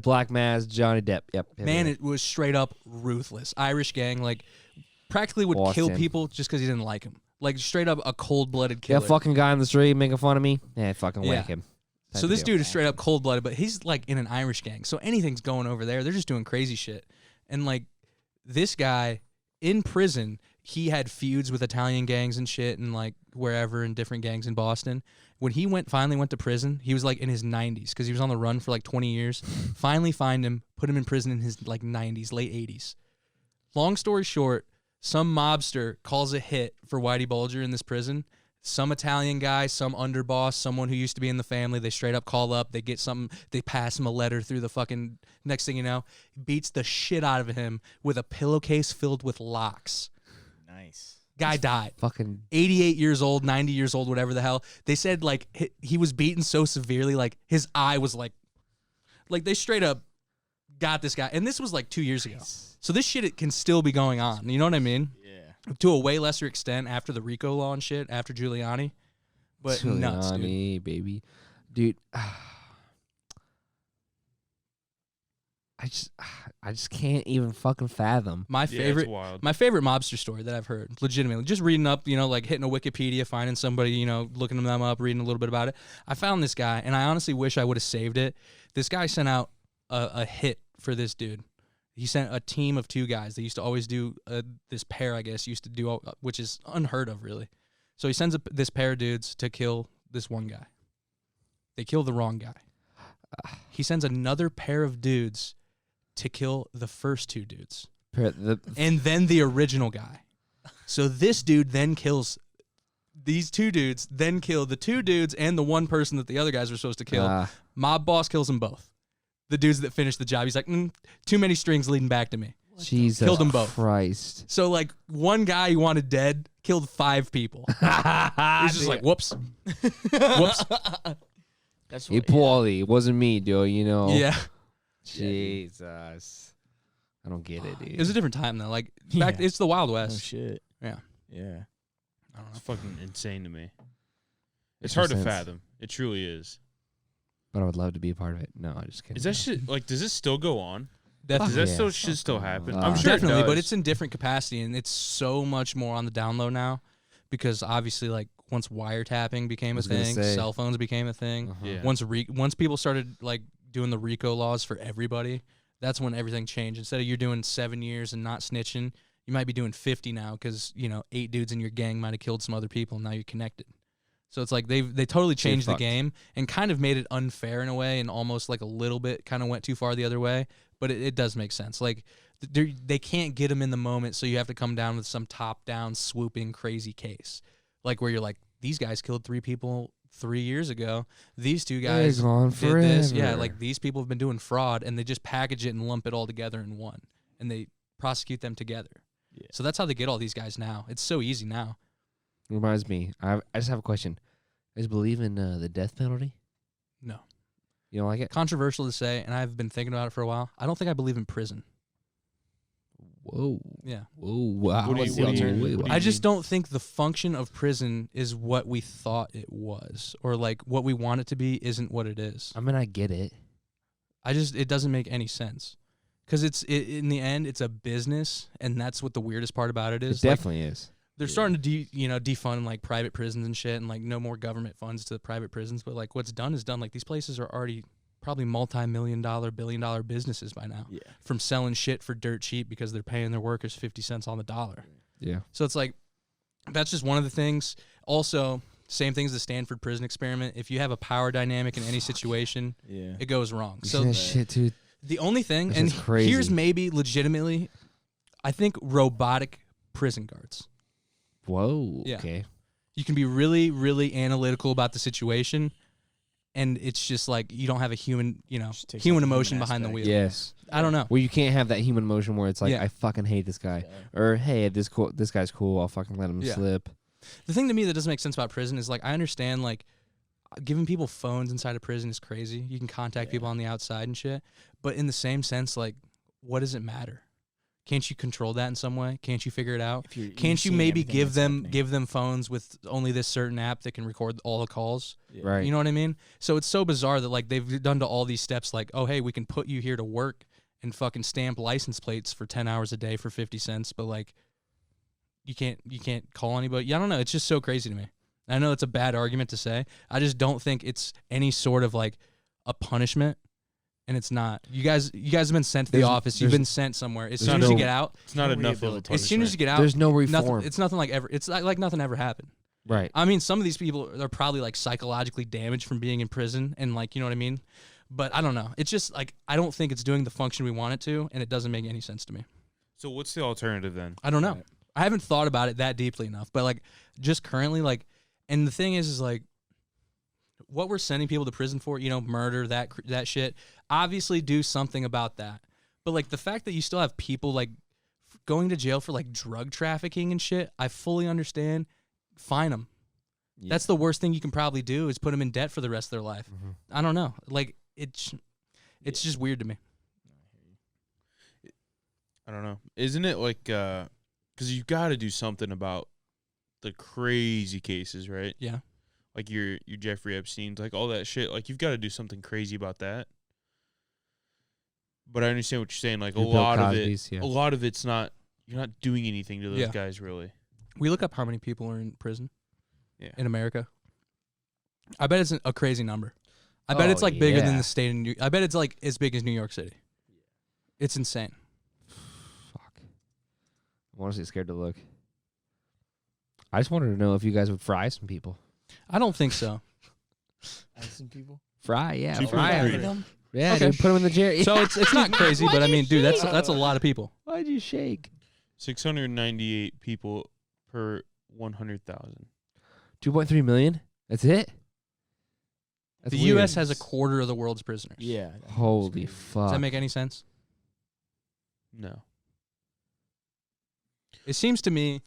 Black Mass, Johnny Depp. Yep. Man, it was straight up ruthless. Irish gang, like practically would kill people just because he didn't like him. Like straight up a cold-blooded killer. Yeah, fucking guy on the street making fun of me. Yeah, fucking whack him. So this dude is straight up cold-blooded, but he's like in an Irish gang. So anything's going over there. They're just doing crazy shit. And like this guy in prison, he had feuds with Italian gangs and shit and like wherever in different gangs in Boston. When he finally went to prison, he was like in his 90s because he was on the run for like 20 years. Finally find him, put him in prison in his like 90s, late 80s. Long story short, some mobster calls a hit for Whitey Bulger in this prison. Some Italian guy, some underboss, someone who used to be in the family, they straight up call up, they get something, they pass him a letter through the fucking, next thing you know, beats the shit out of him with a pillowcase filled with locks. Nice. Guy died. Fucking 88 years old, 90 years old, whatever the hell. They said like he was beaten so severely, like his eye was like they straight up got this guy. And this was like 2 years ago. So this shit, it can still be going on. You know what I mean? Yeah. To a way lesser extent after the RICO law and shit, after Giuliani. But nuts, dude. Baby. Dude. I just can't even fucking fathom. My favorite mobster story that I've heard, legitimately, just reading up, like hitting a Wikipedia, finding somebody, looking them up, reading a little bit about it. I found this guy, and I honestly wish I would have saved it. This guy sent out a hit for this dude. He sent a team of 2 guys. They used to always do this pair, I guess, used to do, which is unheard of, really. So he sends this pair of dudes to kill this one guy. They kill the wrong guy. He sends another pair of dudes to kill the first 2 dudes. And then the original guy. So this dude then kills these 2 dudes, then kill the 2 dudes and the one person that the other guys were supposed to kill. Mob boss kills them both. The dudes that finished the job. He's like, too many strings leading back to me. Jesus killed them both. Christ. So like one guy you wanted dead killed 5 people. He's just like, whoops. Whoops. That's what, Paulie, it wasn't me, dude, Yeah. Jesus. I don't get it, dude. It was a different time though. Like back, it's the Wild West. Oh shit. Yeah. Yeah. I don't know. It's fucking insane to me. It's hard to fathom. It truly is. But I would love to be a part of it. No, I just can't. Is that shit like? Does this still go on? Definitely. Does that still happen? I'm sure definitely, it does. but it's in different capacity, and it's so much more on the down low now, because obviously, like once wiretapping became a thing, cell phones became a thing. Yeah. Once people started like doing the RICO laws for everybody, that's when everything changed. Instead of you're doing 7 years and not snitching, you might be doing 50 now because 8 dudes in your gang might have killed some other people, and now you're connected. So it's like they totally changed the game and kind of made it unfair in a way, and almost like a little bit kind of went too far the other way. But it does make sense. Like they can't get them in the moment, so you have to come down with some top-down swooping crazy case, like where you're like, these guys killed 3 people 3 years ago, these two guys gone did this. Yeah, forever. like these people have been doing fraud, and they just package it and lump it all together in one, and they prosecute them together. Yeah. So that's how they get all these guys now. It's so easy now. Reminds me, I just have a question. You guys believe in the death penalty? No. You don't like it? Controversial to say, and I've been thinking about it for a while. I don't think I believe in prison. Whoa. Yeah. Whoa. Wow. What's the alternative? I just don't think the function of prison is what we thought it was, or like what we want it to be isn't what it is. I mean, I get it. It doesn't make any sense. Because in the end, it's a business, and that's what the weirdest part about it is. It definitely is. They're starting to defund like private prisons and shit, and like no more government funds to the private prisons. But like what's done is done. Like these places are already probably multi-million-dollar, billion-dollar businesses by now. Yeah. From selling shit for dirt cheap because they're paying their workers 50 cents on the dollar. Yeah. So it's like that's just one of the things. Also, same thing as the Stanford prison experiment. If you have a power dynamic in any situation, it goes wrong. You So see that shit, dude. the only thing, That and shit's crazy. here's maybe legitimately, I think robotic prison guards. Whoa. Yeah. Okay. You can be really, really analytical about the situation, and it's just like you don't have a human, Just takes out human the emotion human behind the aspect. wheel. Yes. I don't know. Well, you can't have that human emotion where it's like, Yeah. I fucking hate this guy. Or, hey, this guy's cool. I'll fucking let him Yeah. slip. The thing to me that doesn't make sense about prison is like I understand like giving people phones inside of prison is crazy. You can contact people on the outside and shit, but in the same sense, like, what does it matter? Can't you control that in some way? Can't you figure it out? Can't you seeing maybe everything give that's them happening. give them phones with only this certain app that can record all the calls? Right. You know what I mean? So it's so bizarre that like they've done to all these steps like, oh hey, we can put you here to work and fucking stamp license plates for 10 hours a day for 50 cents, but like you can't call anybody. Yeah, I don't know. It's just so crazy to me. I know it's a bad argument to say. I just don't think it's any sort of like a punishment. And it's not. You guys have been sent to the There's- office. You've there's- been sent somewhere. As there's soon as you no- get out, It's not no enough of a rehabilitation. as soon as you get out, There's no nothing, reform. it's nothing like ever. It's like nothing ever happened. Right. I mean, some of these people are probably like psychologically damaged from being in prison, and like you know what I mean. But I don't know. It's just like I don't think it's doing the function we want it to, and it doesn't make any sense to me. So what's the alternative then? I don't know. I haven't thought about it that deeply enough, but like just currently, like, and the thing is like what we're sending people to prison for, murder, that shit. Obviously, do something about that. But like the fact that you still have people like going to jail for like drug trafficking and shit, I fully understand. Fine them. Yeah. That's the worst thing you can probably do is put them in debt for the rest of their life. I don't know. Like it's just weird to me. I don't know. Isn't it like because you got to do something about the crazy cases, right? Yeah. Like your Jeffrey Epstein's, like all that shit. Like you've got to do something crazy about that. But I understand what you're saying. Like Your Bill Cosby's, yeah. a lot of it's not. You're not doing anything to those Yeah. guys, really. We look up how many people are in prison Yeah. in America. I bet it's a crazy number. I bet it's like bigger than the state of I bet it's like as big as New York City. It's insane. Fuck. I'm honestly scared to look. I just wanted to know if you guys would fry some people. I don't think so. Some people. Fry, yeah. Two for Fry free. 'em. Yeah, Okay. dude, put them in the chair. So it's not crazy, but I mean, dude, that's a lot of people. Why'd you shake? 698 people per 100,000. 2.3 million? That's it? That's The weird. U.S. has a quarter of the world's prisoners. Yeah. Holy fuck. Does that make any sense? No. It seems to me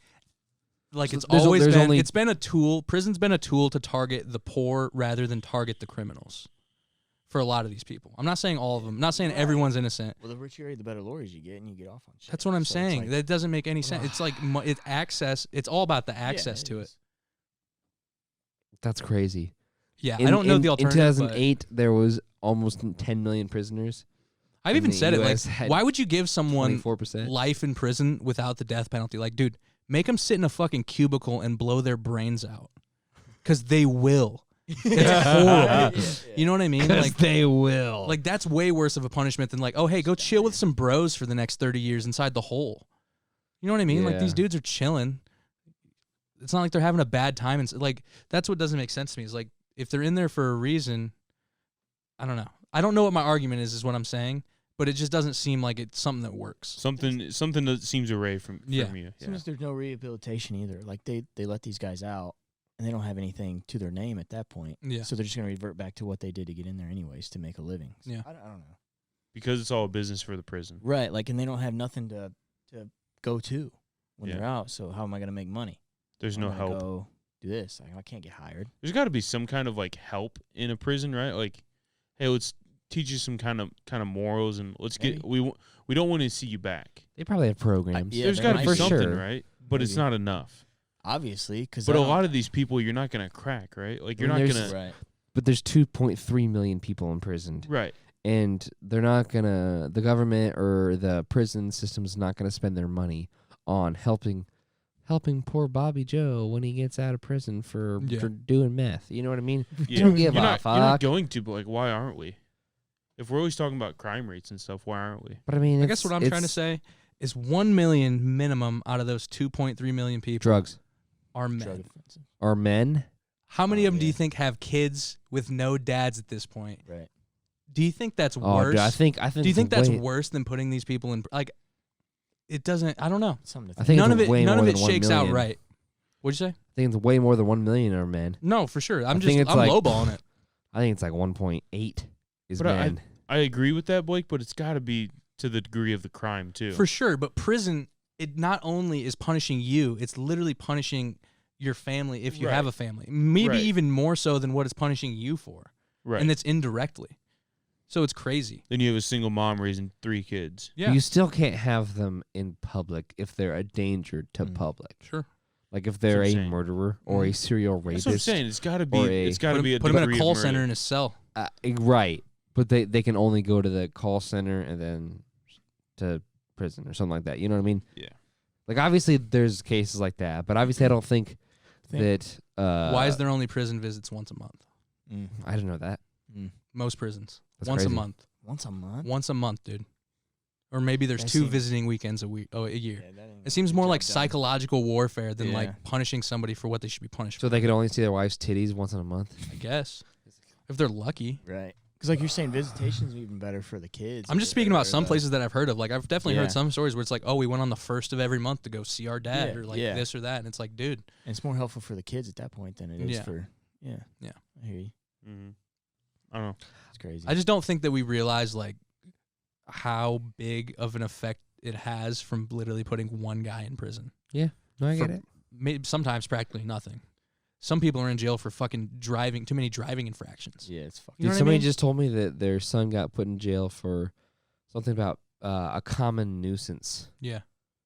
like So it's there's always there's been. only- It's been a tool. Prison's been a tool to target the poor rather than target the criminals. For a lot of these people, I'm not saying all of them. I'm not saying everyone's innocent. Well, the richer you are, the better lawyers you get, and you get off on shit. That's what I'm So it's saying. like- That doesn't make any sense. It's like it's access. It's all about the access to it. is. That's crazy. Yeah, I don't know the In alternative. 2008, there was almost 10 million prisoners. I've and even the said it. Like, US had why would you give someone 24%. life in prison without the death penalty? Like, dude, make them sit in a fucking cubicle and blow their brains out, because they will. It's horrible. You know what I mean? Like they will. Like that's way worse of a punishment than like, oh hey, go chill with some bros for the next 30 years inside the hole. You know what I mean? Like Yeah. these dudes are chilling. It's not like they're having a bad time, and like that's what doesn't make sense to me. Is like if they're in there for a reason, I don't know. I don't know what my argument is what I'm saying, but it just doesn't seem like it's something that works. Something that seems away from Yeah. you. Yeah. Sometimes there's no rehabilitation either. Like they let these guys out, and they don't have anything to their name at that point. Yeah. So they're just going to revert back to what they did to get in there anyways to make a living. So Yeah. I don't know. Because it's all a business for the prison. Right. Like, and they don't have nothing to go to when Yeah. they're out. So how am I going to make money? There's no I'm gonna help. Go do this. Like, I can't get hired. There's got to be some kind of like help in a prison, right? Like, hey, let's teach you some kind of morals, and let's get we don't want to see you back. They probably have programs. Yeah, There's there got to might be be. something, Sure. right? But it's Maybe. not enough. Obviously, because But a lot of these people, you're not gonna crack, right? Like you're I not mean, gonna, right. But there's 2.3 million people imprisoned. right? And they're not gonna, the government or the prison system is not gonna spend their money on helping poor Bobby Joe when he gets out of prison for doing meth. You know what I mean? Yeah. Don't give you're a not, fuck. You're not going to, but like, why aren't we? If we're always talking about crime rates and stuff, why aren't we? But I mean, I guess what I'm trying to say is 1 million minimum out of those 2.3 million people drugs are Drug men. offensive. are men. How many of them do you yeah. think have kids with no dads at this point? Right. Do you think that's Oh, worse? dude, I think. Do you think that's way, worse than putting these people in like? It doesn't. I don't know. Something to I think. think None it's of it. way None more of it than 1 shakes out million. right. What'd you say? I think it's way more than 1 million are men. No, for sure. I'm think it's like- lowballing it. I think it's like 1.8 is But men. I agree with that, Blake. But it's got to be to the degree of the crime too. For sure, but prison, it not only is punishing you, it's literally punishing your family if you have Right. a family. Maybe Right. even more so than what it's punishing you for. Right. And it's indirectly. So it's crazy. Then you have a single mom raising 3 kids. Yeah. You still can't have them in public if they're a danger to public. Sure. Like if they're what I'm a saying. murderer or a serial rapist. That's what I'm saying. It's got to or be. a- It's got to be a Put him in degree a of call murder. center in a cell. Right. But they can only go to the call center and then to prison or something like that. You know what I mean? Yeah. Like obviously there's cases like that, but obviously I don't think that. Why is there only prison visits once a month? I didn't know that. Most prisons. That's once crazy. a month. Once a month? Once a month, dude. Or maybe there's That 2 seems- visiting weekends a year. Yeah, that ain't It seems gonna more get like the job done. psychological warfare than Yeah. like punishing somebody for what they should be punished So for. they could only see their wife's titties once in a month. I guess. If they're lucky. Right. Because like you're saying, visitation's even better for the kids. I'm just or- speaking about or some the- places that I've heard of. Like I've definitely Yeah. heard some stories where it's like, oh, we went on the 1st of every month to go see our dad Yeah, or like yeah. this or that. And it's like, dude. And it's more helpful for the kids at that point than it is Yeah. for. Yeah. Yeah. I hear you. Mm-hmm. I don't know. It's crazy. I just don't think that we realize like how big of an effect it has from literally putting one guy in prison. Yeah. No, I get For it. Maybe sometimes practically nothing. Some people are in jail for fucking driving, too many driving infractions. Yeah, it's fucking. You know Dude, what I somebody mean? just told me that their son got put in jail for something about a common nuisance. Yeah.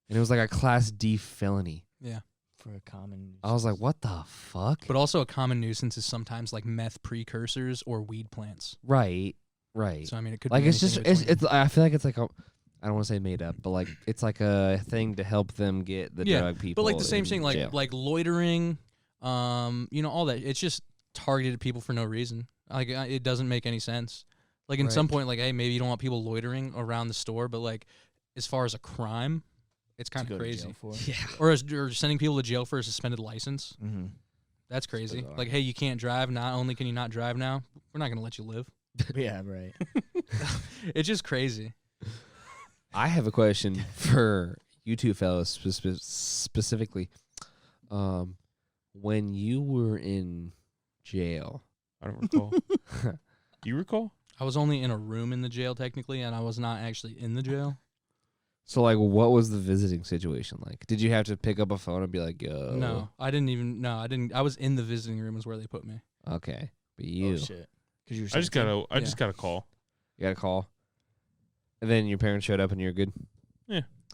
And it was like a class D felony. Yeah. For a common. I was like, what the fuck? But also a common nuisance is sometimes like meth precursors or weed plants. Right. Right. So I mean, it could like be it's anything just in between. it's I feel like it's like I don't want to say made up, but like it's like a thing to help them get the drug people. But like the same in thing, like jail. like loitering, all that. It's just targeted at people for no reason. Like it doesn't make any sense. Like in some Right. point, like hey, maybe you don't want people loitering around the store, but like as far as a crime, it's kind of crazy. Yeah. Or sending people to jail for a suspended license. Mm-hmm. That's crazy. bizarre. Like hey, you can't drive. Not only can you not drive now, we're not gonna let you live. Yeah. Right. It's just crazy. I have a question for you two fellas specifically. When you were in jail, I don't recall. Do you recall? I was only in a room in the jail technically, and I was not actually in the jail. so like, what was the visiting situation like? Did you have to pick up a phone and be like, "Yo"? No, I didn't even. No, I didn't. I was in the visiting room is where they put me. Okay, but you, Oh shit. Because you were. I just 17? got a. I just got a call. you got a call, and then your parents showed up and you're good.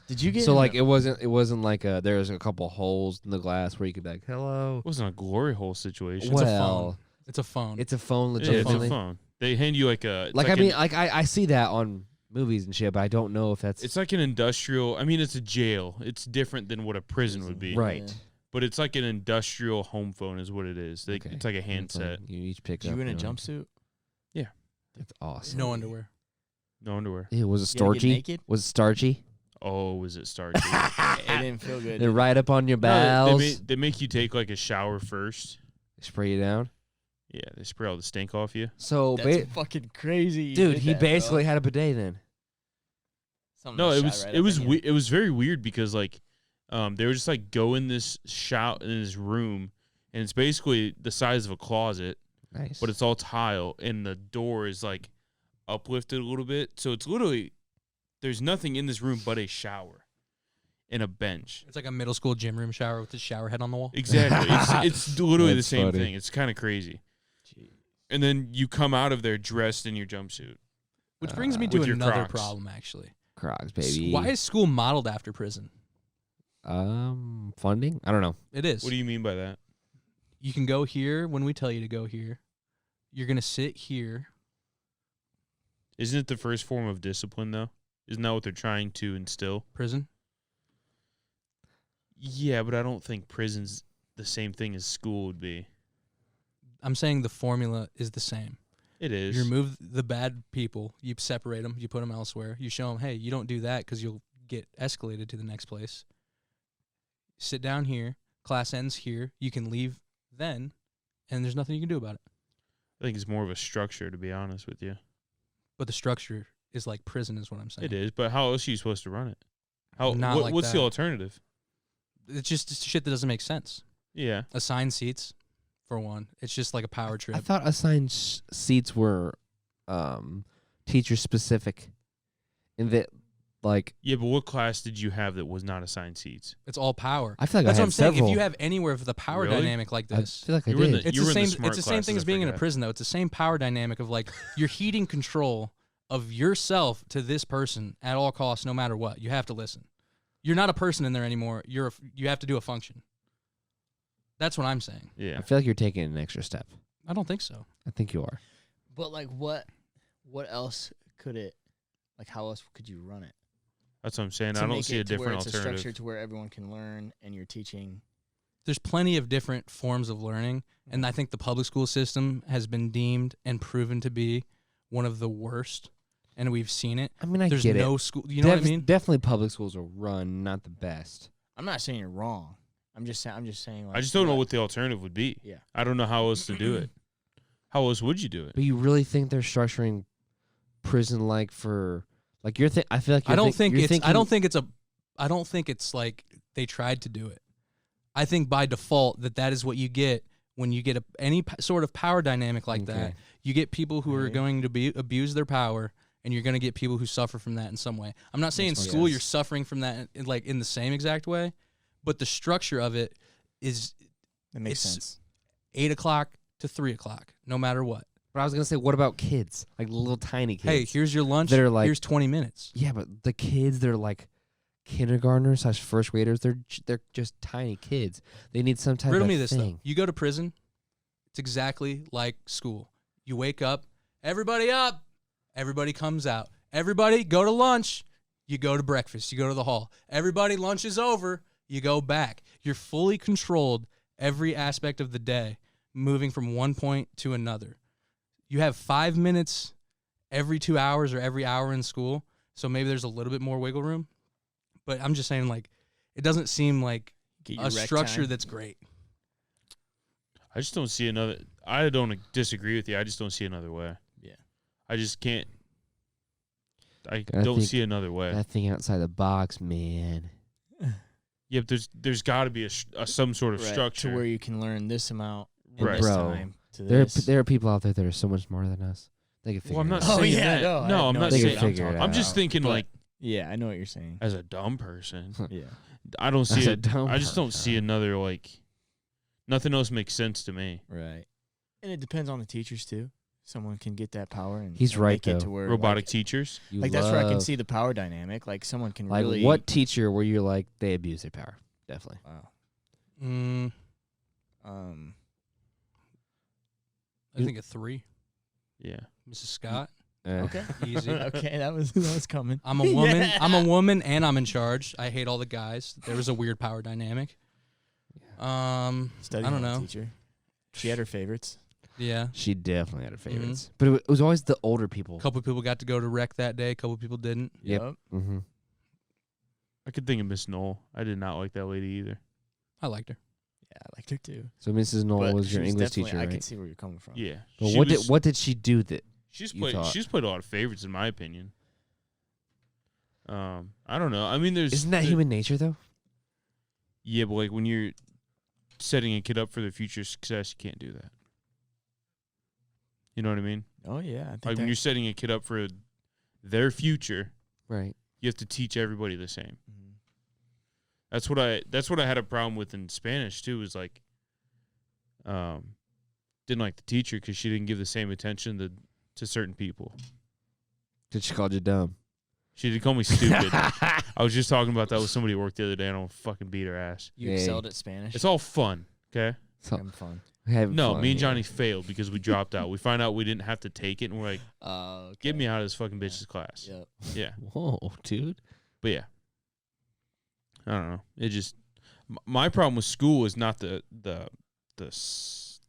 Did you get? So in like, a- it wasn't like there was a couple holes in the glass where you could be like, "Hello." It wasn't a glory hole situation. It's a Well, phone. It's a phone. it's a phone, Yeah, it's legitimately. a phone. They hand you like a. it's Like I an- mean, like I see that on movies and shit, but I don't know if that's it's like an industrial. I mean, it's a jail. It's different than what a prison would be. right. Yeah. But it's like an industrial home phone, is what it is. Okay. It's like a It's handset. like you each pick Did up. you in a know. jumpsuit? That's awesome. no underwear. No underwear. It was it You had to get starchy? naked? Was it starchy? Oh, was it starchy? It didn't feel good. They're did right up on your No, bowels. they make you take like a shower first. Spray you down. Yeah, they spray all the stink off you. So, it? That's fucking crazy. you dude, did he that, bro. basically had a bidet then. Something No, that it shot was right it up was in you. it was very weird because like, they were just like go in this room, and it's basically the size of a closet. Nice. But it's all tile, and the door is like uplifted a little bit. So it's literally, there's nothing in this room but a shower and a bench. It's like a middle school gym room shower with the shower head on the wall. Exactly. it's literally the That's same funny. thing. It's kind of crazy. And then you come out of there dressed in your jumpsuit. Which brings me to with your another Crocs. problem, actually. Crocs, baby. Why is school modeled after prison? Funding? I don't know. It is. What do you mean by that? You can go here when we tell you to go here. You're going to sit here. Isn't it the first form of discipline, though? Isn't that what they're trying to instill? Prison? Yeah, but I don't think prison's the same thing as school would be. I'm saying the formula is the same. It is. You remove the bad people. You separate them. You put them elsewhere. You show them, hey, you don't do that because you'll get escalated to the next place. Sit down here. Class ends here. You can leave then, and there's nothing you can do about it. I think it's more of a structure, to be honest with you. But the structure is like prison is what I'm saying. It is, but how else are you supposed to run it? Not like what's that. the alternative? It's just shit that doesn't make sense. Yeah. Assigned seats, for one. It's just like a power trip. I thought assigned seats were teacher specific. In that, like, Yeah, but what class did you have that was not assigned seats? It's all power. I feel like That's I what had I'm saying. several. If you have anywhere with a power Really? dynamic like this, I feel like I You were in did. the- it's you the were in same. the smart It's the same classes, thing as I being in a forgot. prison, though. It's the same power dynamic of like you're heeding control of yourself to this person at all costs, no matter what. You have to listen. You're not a person in there anymore. You have to do a function. That's what I'm saying. Yeah. I feel like you're taking an extra step. I don't think so. I think you are. But like, what else could it? Like, how else could you run it? That's what I'm saying. To I don't make see a it to where different it's a structure alternative. to where everyone can learn, and you're teaching. There's plenty of different forms of learning, and I think the public school system has been deemed and proven to be one of the worst, and we've seen it. I mean, I There's get no it. school. You know what I mean? Definitely, public schools are run not the best. I'm not saying you're wrong. I'm just saying. Like, I just don't know what the alternative would be. Yeah. I don't know how else to do it. How else would you do it? But you really think they're structuring prison like for like you're? I feel like I don't think you're it's. thinking, I don't think it's a. I don't think it's like they tried to do it. I think by default that is what you get when you get any sort of power dynamic like that. Okay. You get people who are Right. going to abuse their power, and you're going to get people who suffer from that in some way. I'm not saying in Makes more school sense. you're suffering from that in the same exact way, but the structure of it is That makes it's- sense. 8 o'clock to 3 o'clock, no matter what. But I was gonna say, what about kids? Like little tiny kids. Hey, here's your lunch. that are like- Here's 20 minutes. Yeah, but the kids, they're like kindergartners / first graders. They're just tiny kids. They need some type Riddle of me this though. thing. You go to prison, it's exactly like school. You wake up, everybody up, everybody comes out. Everybody go to lunch, you go to breakfast, you go to the hall. Everybody lunch is over, you go back. You're fully controlled every aspect of the day, moving from one point to another. You have 5 minutes every 2 hours or every hour in school, so maybe there's a little bit more wiggle room. But I'm just saying, like, it doesn't seem like Get your a rec structure time. that's great. I just don't see another. I don't disagree with you. I just don't see another way. Yeah. I just can't. I I don't think see another way. That thing outside the box, man. Yeah, but there's got to be some sort of Right, structure. to where you can learn this amount in Right. this Bro, time. To There this. are people out there that are so much smarter than us. They can figure Well, I'm it not out. saying yeah, that. no, I No, have I'm no not They idea can what I'm figure it talking out. I'm just about, thinking but like yeah, I know what you're saying. as a dumb person. Yeah. I don't As see a it. dumb I just don't person. see another like. Nothing else makes sense to me. Right. And it depends on the teachers too. Someone can get that power and He's and right, make it to though. where Robotic like, teachers. You like that's where I can love- see the power dynamic. Like someone can Like really what teacher where you're like they abuse their power? Definitely. Wow. Mm, Um. I think a 3. Yeah. Mrs. Scott. Okay. Easy. Okay, that was coming. I'm a woman. Yeah. I'm a woman, and I'm in charge. I hate all the guys. There was a weird power dynamic. Study I don't hall know. Teacher. She had her favorites. Yeah. She definitely had her Mm-hmm. favorites, but it was always the older people. A couple people got to go to rec that day. A couple people didn't. Yep. Yup. Mm-hmm. I could think of Miss Knoll. I did not like that lady either. I liked her. Yeah, I liked her too. So Mrs. Knoll But was she your English definitely- teacher, I right? can see where you're coming from. Yeah. But She what was- did she do that? She's you played. thought? She's played a lot of favorites in my opinion. I don't know. I mean, there's Isn't that human nature though? Yeah, but like when you're setting a kid up for their future success, you can't do that. You know what I mean? Oh yeah. I think Like when you're setting a kid up for their future, Right. you have to teach everybody the same. Mm-hmm. That's what I had a problem with in Spanish too. Is like, didn't like the teacher because she didn't give the same attention to certain people. Did she call you dumb? She did call me stupid. I was just talking about that with somebody at work the other day, and I'll fucking beat her ass. You excelled at Spanish. It's all fun, okay? Having fun. No, me and Johnny failed because we dropped out. We find out we didn't have to take it, and we're like, okay. get me out of this fucking bitch's class. Yep. Yeah. Whoa, dude. But yeah. I don't know. It just my problem with school is not the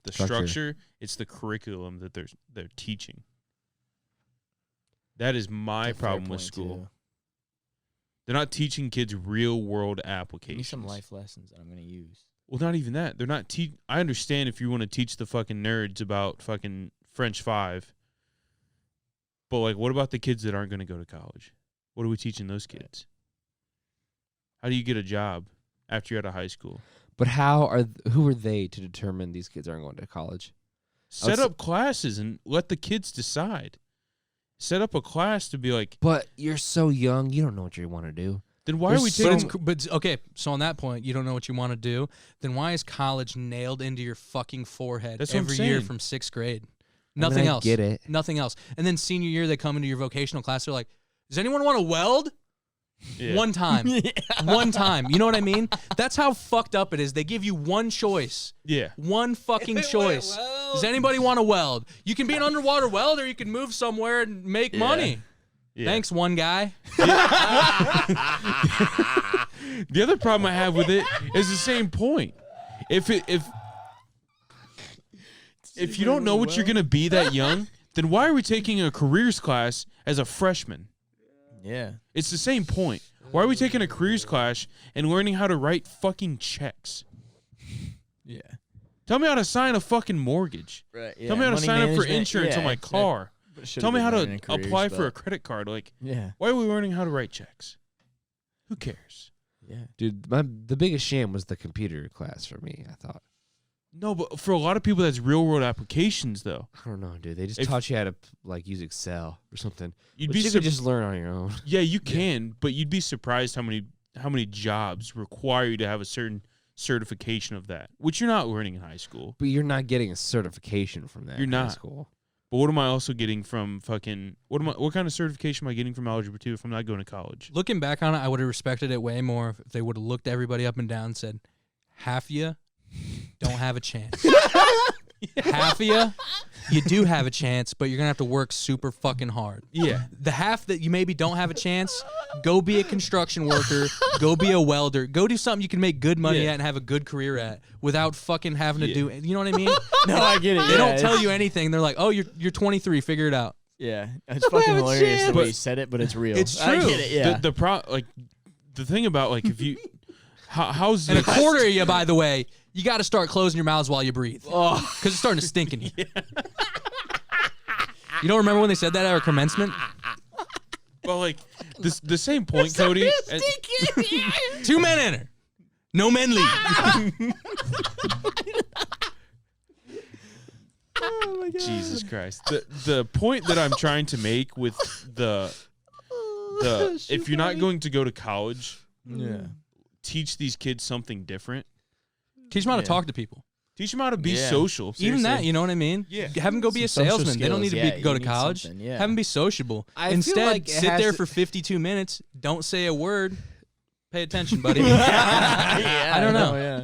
structure. It's the curriculum that they're teaching. That is my problem with school. Too. They're not teaching kids real world Give me applications. some life lessons that I'm going to use. Well, not even that. They're not I understand if you want to teach the fucking nerds about fucking French 5. But like, what about the kids that aren't going to go to college? What are we teaching those kids? How do you get a job after you're out of high school? But who are they to determine these kids aren't going to college? Set up classes and let the kids decide. Set up a class to be like. But you're so young, you don't know what you want to do. Then why are we taking? But okay, so on that point, you don't know what you want to do. Then why is college nailed into your fucking forehead every year from 6th grade? Nothing else. Get it? Nothing else. And then senior year, they come into your vocational class. They're like, "Does anyone want to weld?" Yeah. One time. One time. You know what I mean? That's how fucked up it is. They give you one choice. Yeah. One fucking choice. Does anybody want to weld? You can be an underwater welder. You can move somewhere and make money. Yeah. Thanks, one guy. The other problem I have with it is the same point. If you don't know what you're going to be that young, then why are we taking a careers class as a freshman? Yeah. It's the same point. Why are we taking a careers class and learning how to write fucking checks? Yeah. Tell me how to sign a fucking mortgage. Right. Yeah. Tell me how to Money sign up for management, insurance on my car. Tell me how to apply for a but credit card. Like, yeah. Why are we learning how to write checks? Who cares? Yeah. Dude, the biggest sham was the computer class for me, I thought. No, but for a lot of people, that's real world applications, though. I don't know, dude. They just taught you how to like use Excel or something. You could just learn on your own. Yeah, you can, but you'd be surprised how many jobs require you to have a certain certification of that, which you're not learning in high school. But you're not getting a certification from that. You're in high not. School. But what am I also getting from fucking what kind of certification am I getting from Algebra 2 if I'm not going to college? Looking back on it, I would have respected it way more if they would have looked everybody up and down and said, half of you don't have a chance. Half of you do have a chance, but you're going to have to work super fucking hard. Yeah. The half that you maybe don't have a chance, go be a construction worker, go be a welder, go do something you can make good money at and have a good career at without fucking having to do, you know what I mean? No, I get it. They don't tell you anything. They're like, oh, you're 23, figure it out. Yeah. It's fucking hilarious the way you said it, but it's real. It's true. I get it, yeah. The thing about, like, if you... How's and a quarter of you, by the way, you got to start closing your mouths while you breathe. Because it's starting to stink in you. Yeah. You don't remember when they said that at our commencement? Well, like, the same point, Cody. 2 men enter. No men leave. Oh my God. Jesus Christ. The point that I'm trying to make with the if you're not going to go to college, teach these kids something different. Teach them how to talk to people. Teach them how to be social. Seriously. Even that, you know what I mean? Yeah. Have them go be a salesman. They don't need to go to college. Yeah. Have them be sociable. Instead, like sit there for 52 minutes. Don't say a word. Pay attention, buddy. I don't know. Yeah.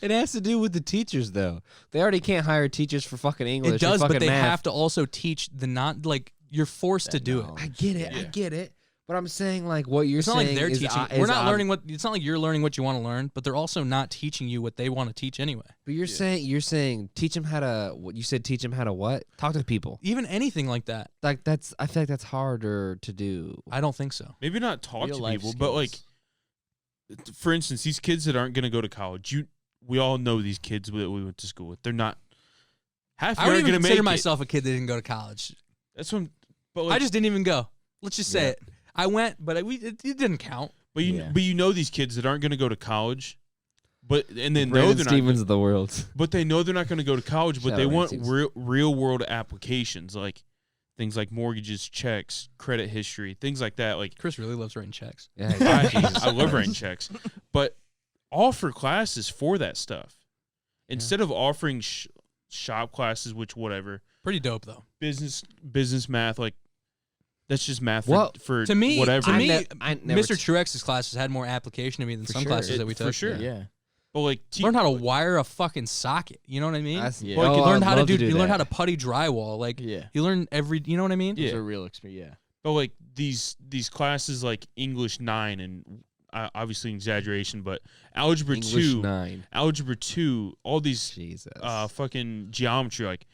It has to do with the teachers, though. They already can't hire teachers for fucking English. It does, or fucking but they math. have to also teach the not like you're forced to do it. I get it. I get it. But I'm saying, like, what you're It's not saying like they're is, teaching. We're not learning what. It's not like you're learning what you want to learn, but they're also not teaching you what they want to teach anyway. But you're saying teach them how to. What you said? Teach them how to what? Talk to people. Even anything like that. Like that's. I feel like that's harder to do. I don't think so. Maybe not talk Real to life people, skills. but like, for instance, these kids that aren't going to go to college. We all know these kids that we went to school with. They're not. Half I aren't don't going even to consider make myself a kid that didn't go to college. That's what. But like, I just didn't even go. Let's just say it. I went, but it didn't count. But you know these kids that aren't going to go to college, and they know Brandon they're Stevens not. of the world. But they know they're not going to go to college. But Shout they out want Stevens. real world applications, like things like mortgages, checks, credit history, things like that. Like Chris really loves writing checks. Yeah, I love writing checks, but offer classes for that stuff instead of offering shop classes, which whatever. Pretty dope though. Business math, like that's just math for to me. whatever. To me, I never Mr. Truex's classes had more application to me than some classes that we took. For sure. Yeah. But like learn how to wire a fucking socket. You know what I mean? Yeah. Or like you Oh, learn I'd how to love do. to do You learn that. how to putty drywall. Like Yeah. you learn you know what I mean? Yeah. It's a real experience. Yeah. But like these classes like English 9 and obviously exaggeration, but algebra English 2, 9. algebra 2, all these Jesus. fucking geometry. Like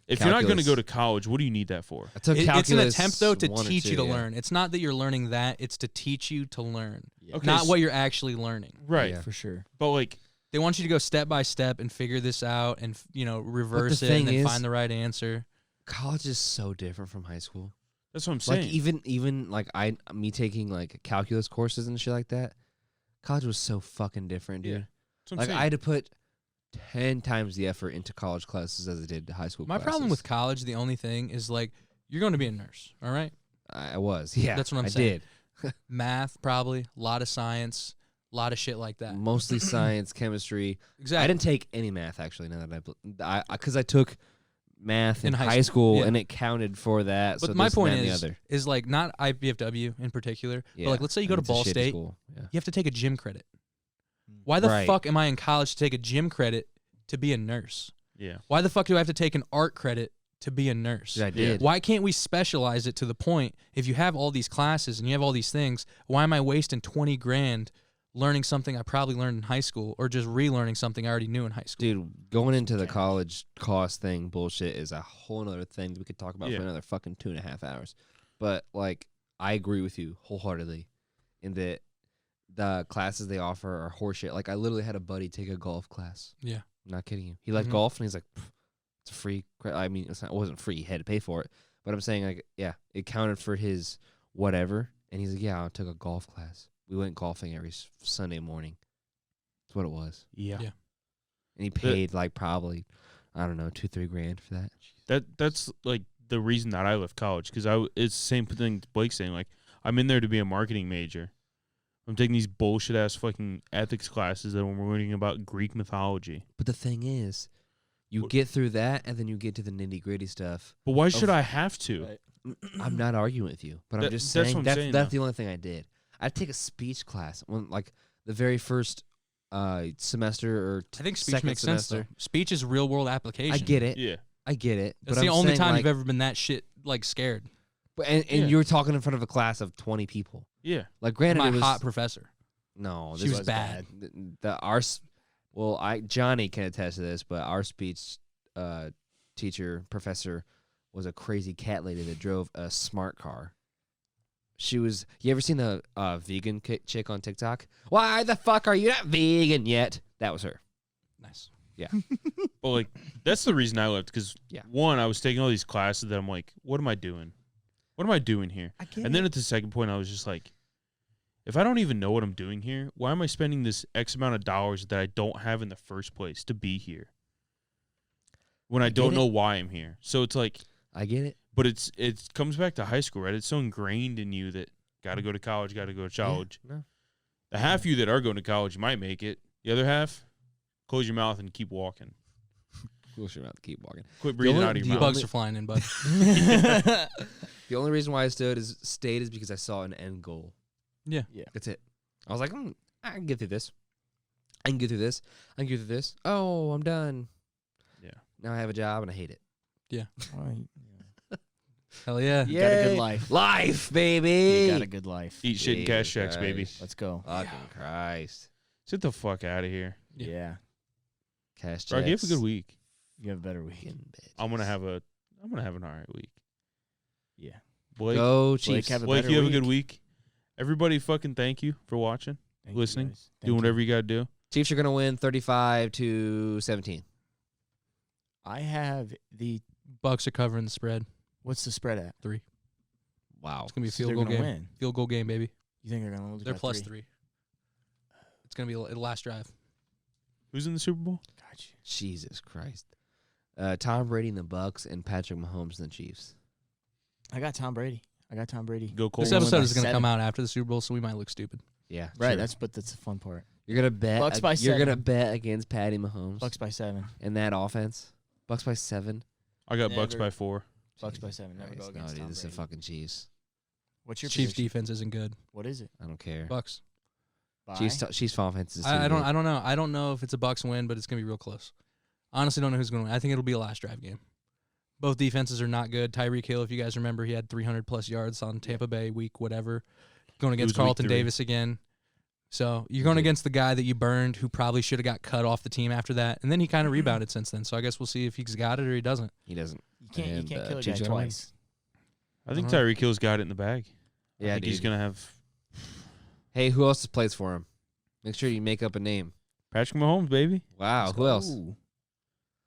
if Calculus. you're not going to go to college, what do you need that for? I took It's an calculus attempt though to 1 or teach 2, you to yeah. learn. It's not that you're learning that. It's to teach you to learn. Yeah. Okay, Not what you're actually learning. Right. Yeah. For sure. But like They want you to go step by step and figure this out and reverse it thing and then is- find the right answer. College is so different from high school. that's what I'm saying. Like even like me taking like calculus courses and shit like that. College was so fucking different, dude. Yeah. That's what I'm Like saying. I had to put 10 times the effort into college classes as I did to high school My classes. problem with college, the only thing is like you're going to be a nurse, all right? I was, yeah. That's what I'm I saying. did. Math, probably, a lot of science, a lot of shit like that. Mostly science, chemistry. Exactly. I didn't take any math actually. Now that because I took math in In high high school yeah. and it counted for that. But so my this and point that and the is, other. like not IBFW in particular, Yeah. but like let's say you go And to it's a Ball shitty State, school. Yeah. you have to take a gym credit. Why the Right. fuck am I in college to take a gym credit to be a nurse? yeah. Why the fuck do I have to take an art credit to be a nurse? Dude, I did. Why can't we specialize it to the point if you have all these classes and you have all these things, why am I wasting 20 grand learning something I probably learned in high school or just relearning something I already knew in high school? Dude, going into the college cost thing bullshit is a whole other thing that we could talk about Yeah. for another fucking 2.5 hours. But like, I agree with you wholeheartedly in that the classes they offer are horseshit. Like, I literally had a buddy take a golf class. Yeah. I'm not kidding you. He liked Mhm. golf, and he's like, it's a free. I mean, it wasn't free. He had to pay for it. But I'm saying, like, yeah, it counted for his whatever. And he's like, yeah, I took a golf class. We went golfing every Sunday morning. That's what it was. Yeah. Yeah. And he paid like probably, I don't know, $2-3 grand for that. That's like the reason that I left college because it's the same thing Blake's saying. Like I'm in there to be a marketing major. I'm taking these bullshit ass fucking ethics classes that we're learning about Greek mythology. But the thing is, you get through that and then you get to the nitty gritty stuff. But why should I have to? I'm not arguing with you, but I'm just That's saying what I'm that's saying, that's though. the only thing I did. I'd take a speech class when like the very first semester or I think speech second makes sense though. semester. Speech is real world application. I get it. Yeah. I get it. That's but the I'm only saying, time like, you've ever been that shit like scared. And Yeah. you were talking in front of a class of 20 people. Yeah. Like, granted, My it was hot professor. no. She This was bad. Johnny can attest to this, but our speech teacher professor was a crazy cat lady that drove a smart car. She was. You ever seen the vegan chick on TikTok? Why the fuck are you not vegan yet? That was her. Nice. Yeah. But like that's the reason I left because Yeah. one, I was taking all these classes that I'm like, what am I doing? What am I doing here? And then at the second point, I was just like, if I don't even know what I'm doing here, why am I spending this X amount of dollars that I don't have in the first place to be here? When I don't get it. know why I'm here. So it's like, I get it. but it comes back to high school, right? It's so ingrained in you that got to go to college, got to go to college. Yeah, no. The half of you that are going to college might make it. The other half, close your mouth and keep walking. We'll sure not keep walking. Quit breathing only- out of the your mouth. Bugs are flying in, bud. The only reason why I stayed is because I saw an end goal. Yeah. That's it. I was like, I can get through this. I can get through this. I can get through this. Oh, I'm done. Yeah. Now I have a job and I hate it. Hell yeah. You got a good life. Life, baby. You got a good life. Eat shit and cash checks, baby. Christ. Let's go. Fucking Christ. Sit the fuck out of here. Yeah. Cash checks. Bro, you have a good week. You have a better week. Fucking bitches. I'm gonna have an all right week. Yeah. Blake, Go Blake, Chiefs. have a Blake, better you have a week. good week. Everybody fucking thank you for watching, Thank you, listening, guys. Thank doing you. whatever you gotta do. Chiefs are going to win 35-17. I have the. Bucks are covering the spread. What's the spread at? Wow. It's gonna be a So field they're goal gonna game. win. Field goal game, baby. You think they're gonna lose? They're by plus 3. It's gonna be the last drive. Who's in the Super Bowl? Gotcha. Jesus Christ. Tom Brady and the Bucks and Patrick Mahomes and the Chiefs. I got Tom Brady. Go Colts. This episode is going to come out after the Super Bowl, so we might look stupid. Yeah. Right. Sure. That's the fun part. You're gonna bet. Bucks by You're 7. gonna bet against Patty Mahomes. Bucks by 7. And that offense. Bucks by 7. I got Bucks Never. by 4. Bucks by 7. Never go No, against dude, Tom this is Brady. a fucking Chiefs. What's your Chiefs prediction? defense isn't good. What is it? I don't care. Bucks. Bye. Chiefs offense is. I don't know. I don't know if it's a Bucks win, but it's going to be real close. Honestly, don't know who's going to win. I think it'll be a last drive game. Both defenses are not good. Tyreek Hill, if you guys remember, he had 300-plus yards on Tampa Bay week whatever. Going against Who's week Carlton 3? Davis again. So you're going against the guy that you burned who probably should have got cut off the team after that. And then he kind of rebounded since then. So I guess we'll see if he's got it or he doesn't. He doesn't. You can't And, kill a guy Chiefs gonna win. twice. I think Tyreek Hill's got it in the bag. Yeah, I think he's dude. going to have Hey, who else plays for him? Make sure you make up a name. Patrick Mahomes, baby. Wow. Who else? Ooh.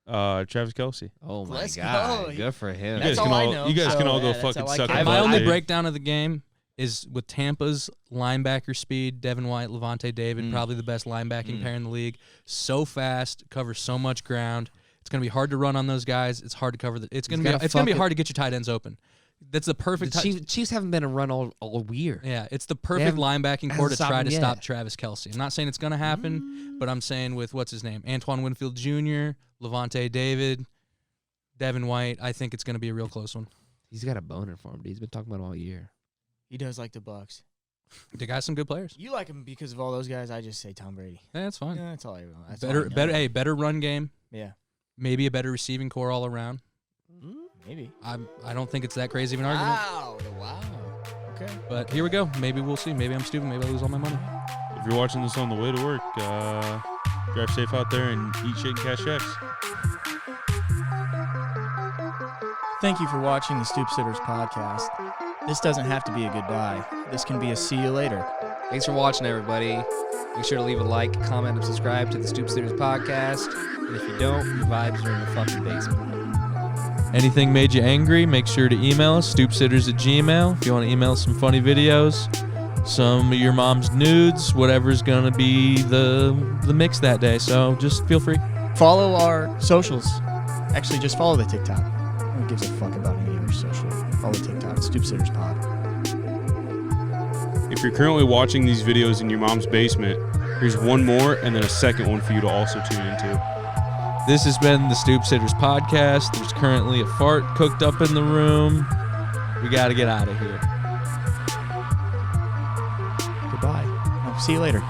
Travis Kelce. Oh my Let's God. go. Good for him. You That's guys can all I all know. you guys So, can all yeah, go that's fucking how I suck count a it. My butt, only dude. breakdown of the game is with Tampa's linebacker speed, Devin White, Levante David, probably the best linebacking pair in the league. So fast, covers so much ground. It's going to be hard to run on those guys. It's hard to cover. It's going to be hard to get your tight ends open. That's the perfect. The Chiefs haven't been a run all year. Yeah, it's the perfect linebacking core to hasn't try to stopped him stop yet. Travis Kelce. I'm not saying it's going to happen, but I'm saying with what's his name, Antoine Winfield Jr., Levante David, Devin White. I think it's going to be a real close one. He's got a boner for him, dude. He's been talking about it all year. He does like the Bucks. They got some good players. You like him because of all those guys. I just say Tom Brady. Yeah, that's fine. Yeah, that's all I know. That's all I know. Better run game. Yeah, Maybe a better receiving core all around. maybe. I don't think it's that crazy of an argument. Wow. Okay. But here we go. Maybe we'll see. Maybe I'm stupid. Maybe I lose all my money. If you're watching this on the way to work, drive safe out there and eat shit and cash checks. Thank you for watching the Stoop Sitters podcast. This doesn't have to be a goodbye. This can be a see you later. Thanks for watching, everybody. Make sure to leave a like, comment, and subscribe to the Stoop Sitters podcast. And if you don't, your vibes are in the fucking basement. Anything made you angry, make sure to email us, stoopsitters@gmail.com. If you want to email some funny videos, some of your mom's nudes, whatever's going to be the mix that day. So just feel free. Follow our socials. Actually, just follow the TikTok. Who gives a fuck about any of your social? Follow TikTok, Stoop Sitters Pod. If you're currently watching these videos in your mom's basement, here's one more and then a second one for you to also tune into. This has been the Stoop Sitters podcast. There's currently a fart cooked up in the room. We got to get out of here. Goodbye. No, see you later.